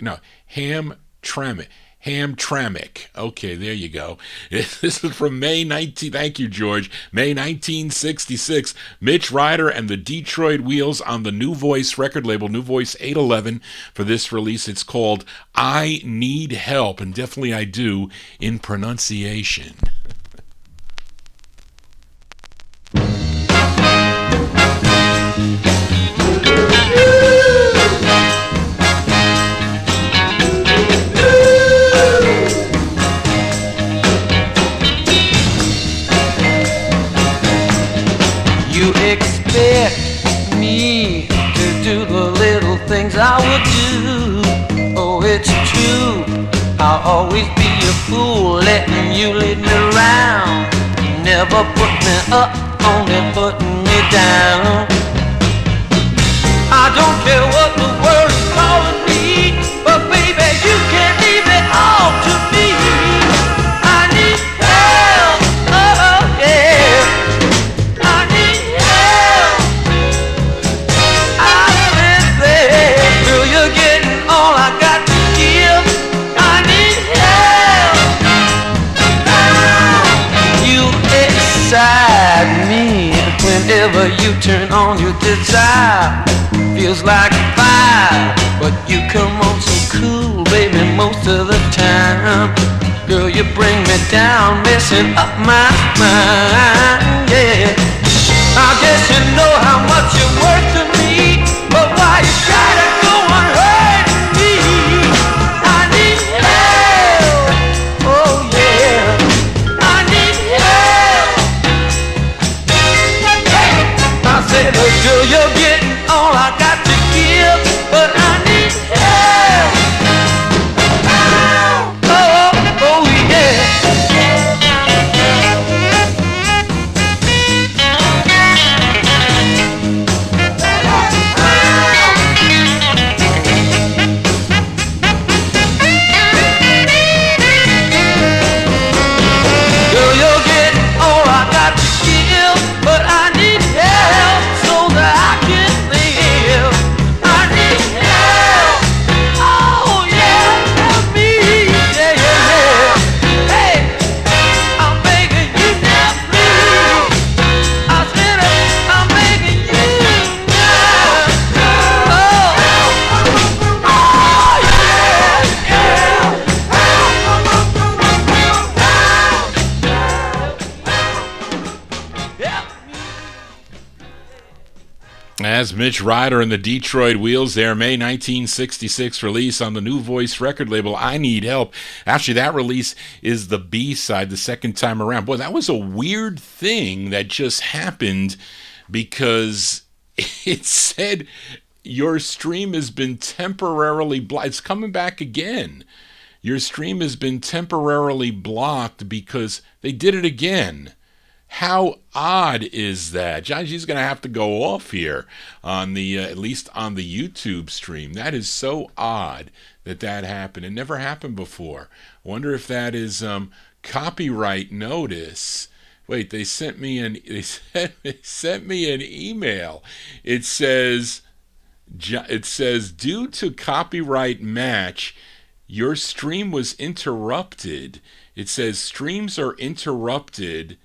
Okay, there you go. This is from May 19. Thank you, George. May 1966. Mitch Ryder and the Detroit Wheels on the New Voice record label, New Voice 811. For this release, it's called I Need Help, and definitely I do in pronunciation. Expect me to do the little things I would do. Oh, it's true, I'll always be a fool, letting you lead me around. Never put me up, only putting me down. I don't care what the world is calling me, but baby, you can't leave it all to me. I need help, oh yeah. Me, whenever you turn on your desire, feels like fire, but you come on so cool, baby, most of the time. Girl, you bring me down, messing up my mind, yeah. I guess you know how much you're worth to me, but why you try to go on hurting me? I need help, oh yeah. Girl, you're getting all I got to give, but I need help. Oh, oh yeah. Girl, you're getting all I got to give, but I need help. I can live. I need help. Oh yeah, help me. Yeah, yeah, yeah. Hey, I'm begging you now, please. I said I'm begging you now. Oh yeah. As Mitch Ryder and the Detroit Wheels, their May 1966 release on the New Voice record label, I Need Help. Actually, that release is the B-side the second time around. Boy, that was a weird thing that just happened, because it said your stream has been temporarily blocked. It's coming back again. Your stream has been temporarily blocked because they did it again. How odd is that? Johnny G's going to have to go off here on the at least on the YouTube stream. That is so odd that happened. It never happened before. I wonder if that is copyright notice. Wait, they sent me an email. It says due to copyright match, your stream was interrupted. It says streams are interrupted.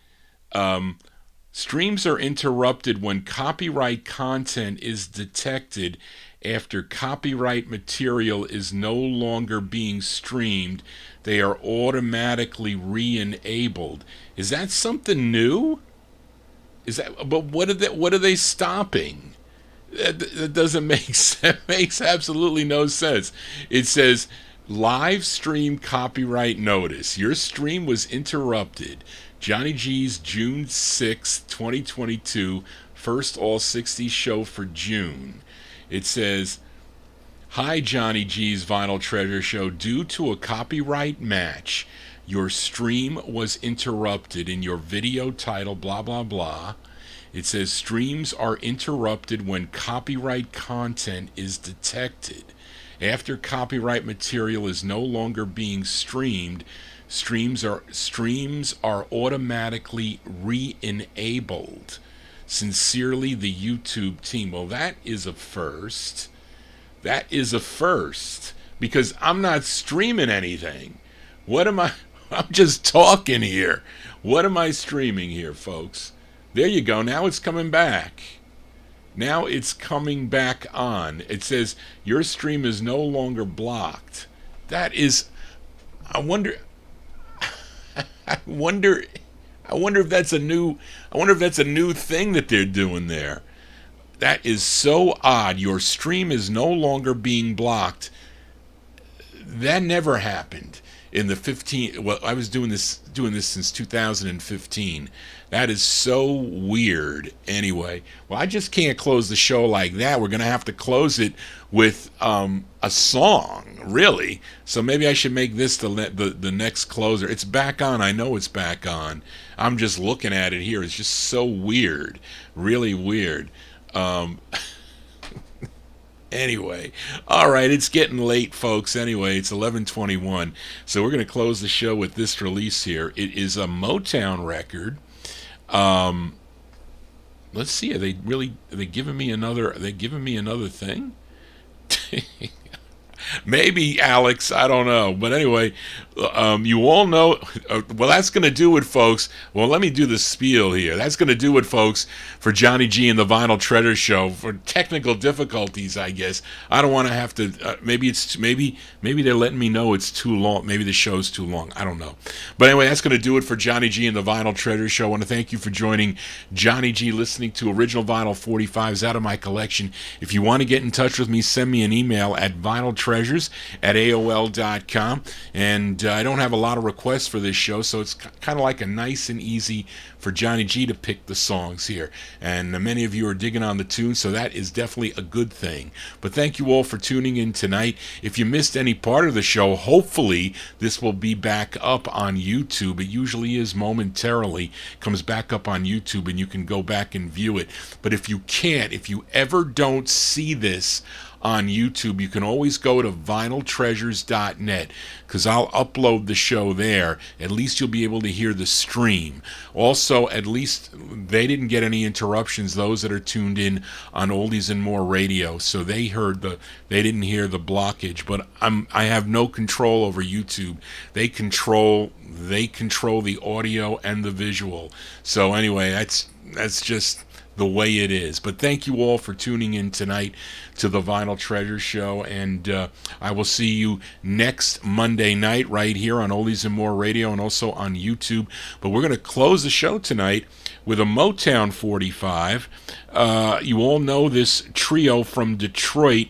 Streams are interrupted when copyright content is detected after copyright material is no longer being streamed. They are automatically re-enabled. Is that something new? But what are they stopping? That doesn't make sense. That makes absolutely no sense. It says live stream copyright notice. Your stream was interrupted. Johnny G's June 6, 2022, first All 60s show for June. It says, hi, Johnny G's Vinyl Treasure Show. Due to a copyright match, your stream was interrupted in your video title, blah, blah, blah. It says streams are interrupted when copyright content is detected. After copyright material is no longer being streamed, streams are automatically re-enabled. Sincerely, the YouTube team. Well, that is a first. That is a first. Because I'm not streaming anything. What am I? I'm just talking here. What am I streaming here, folks? There you go. Now it's coming back. Now it's coming back on. It says your stream is no longer blocked. That is, I wonder if that's a new thing that they're doing there. That is so odd. Your stream is no longer being blocked. That never happened in the 15. Well, I was doing this since 2015. That is so weird. Anyway, well, I just can't close the show like that. We're gonna have to close it with a song, really. So maybe I should make this the next closer. It's back on. I know it's back on. I'm just looking at it here. It's just so weird, really weird. Anyway, all right, it's getting late, folks. Anyway, it's 11:21, so we're going to close the show with this release here. It is a Motown record. Let's see. Are they giving me another? Are they giving me another thing? Maybe, Alex, I don't know. But anyway, you all know, well, that's going to do it, folks. Well, let me do the spiel here. That's going to do it, folks, for Johnny G and the Vinyl Treasure Show. For technical difficulties, I guess. I don't want to have to, maybe they're letting me know it's too long. Maybe the show's too long. I don't know. But anyway, that's going to do it for Johnny G and the Vinyl Treasure Show. I want to thank you for joining Johnny G, listening to original vinyl 45s out of my collection. If you want to get in touch with me, send me an email at vinyltreasures@aol.com. And I don't have a lot of requests for this show, so it's kind of like a nice and easy for Johnny G to pick the songs here. And many of you are digging on the tune, so that is definitely a good thing. But thank you all for tuning in tonight. If you missed any part of the show, hopefully this will be back up on YouTube. It usually is momentarily, comes back up on YouTube, and you can go back and view it. But if you can't, if you ever don't see this on YouTube, you can always go to vinyltreasures.net, because I'll upload the show there. At least you'll be able to hear the stream. Also, at least they didn't get any interruptions, those that are tuned in on Oldies and More Radio, so they didn't hear the blockage. But I have no control over YouTube. They control the audio and the visual. So anyway, that's just the way it is. But thank you all for tuning in tonight to the Vinyl Treasure Show, and I will see you next Monday night right here on Oldies and More Radio and also on YouTube. But we're going to close the show tonight with a Motown 45. You all know this trio from Detroit.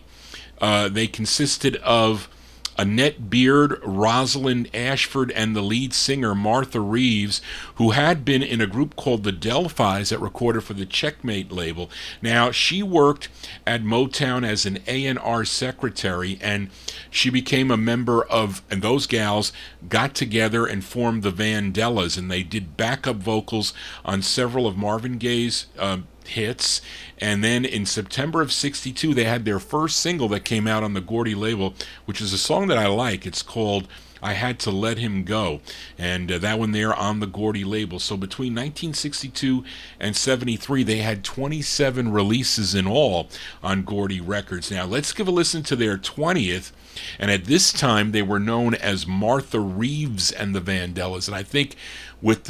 They consisted of Annette Beard, Rosalind Ashford, and the lead singer Martha Reeves, who had been in a group called the Delphis that recorded for the Checkmate label. Now, she worked at Motown as an A&R secretary, and she became a member of, and those gals got together and formed the Vandellas, and they did backup vocals on several of Marvin Gaye's hits. And then in September of 62, they had their first single that came out on the Gordy label, which is a song that I like. It's called I Had to Let Him Go, and that one there on the Gordy label. So between 1962 and 73, they had 27 releases in all on Gordy Records. Now let's give a listen to their 20th, and at this time they were known as Martha Reeves and the Vandellas, and I think with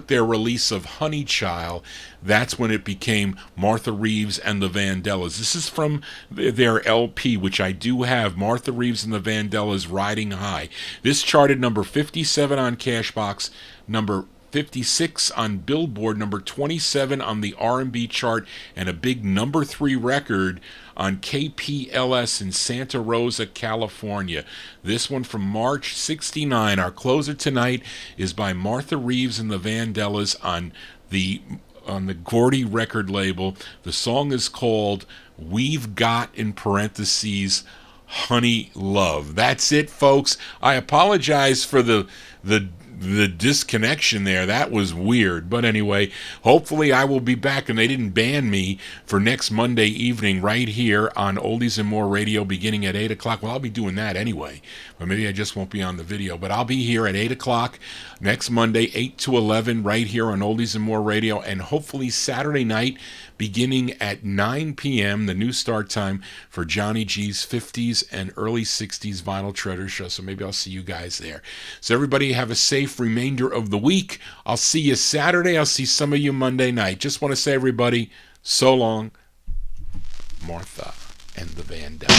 their release of Honey Child, that's when it became Martha Reeves and the Vandellas. This is from their LP, which I do have, Martha Reeves and the Vandellas, Riding High. This charted number 57 on Cashbox, number 56 on Billboard, number 27 on the R&B chart, and a big number 3 record on KPLS in Santa Rosa, California. This one from March 69. Our closer tonight is by Martha Reeves and the Vandellas on the Gordy record label. The song is called We've Got, in parentheses, Honey Love. That's it, folks. I apologize for the disconnection there. That was weird. But anyway, hopefully I will be back, and they didn't ban me for next Monday evening right here on Oldies and More Radio beginning at 8 o'clock. Well, I'll be doing that anyway, but maybe I just won't be on the video. But I'll be here at 8 o'clock next Monday, 8 to 11, right here on Oldies and More Radio, and hopefully Saturday night beginning at 9 p.m., the new start time for Johnny G's 50s and early 60s Vinyl Treasure Show. So maybe I'll see you guys there. So everybody have a safe remainder of the week. I'll see you Saturday. I'll see some of you Monday night. Just want to say, everybody, so long. Martha and the Vandellas.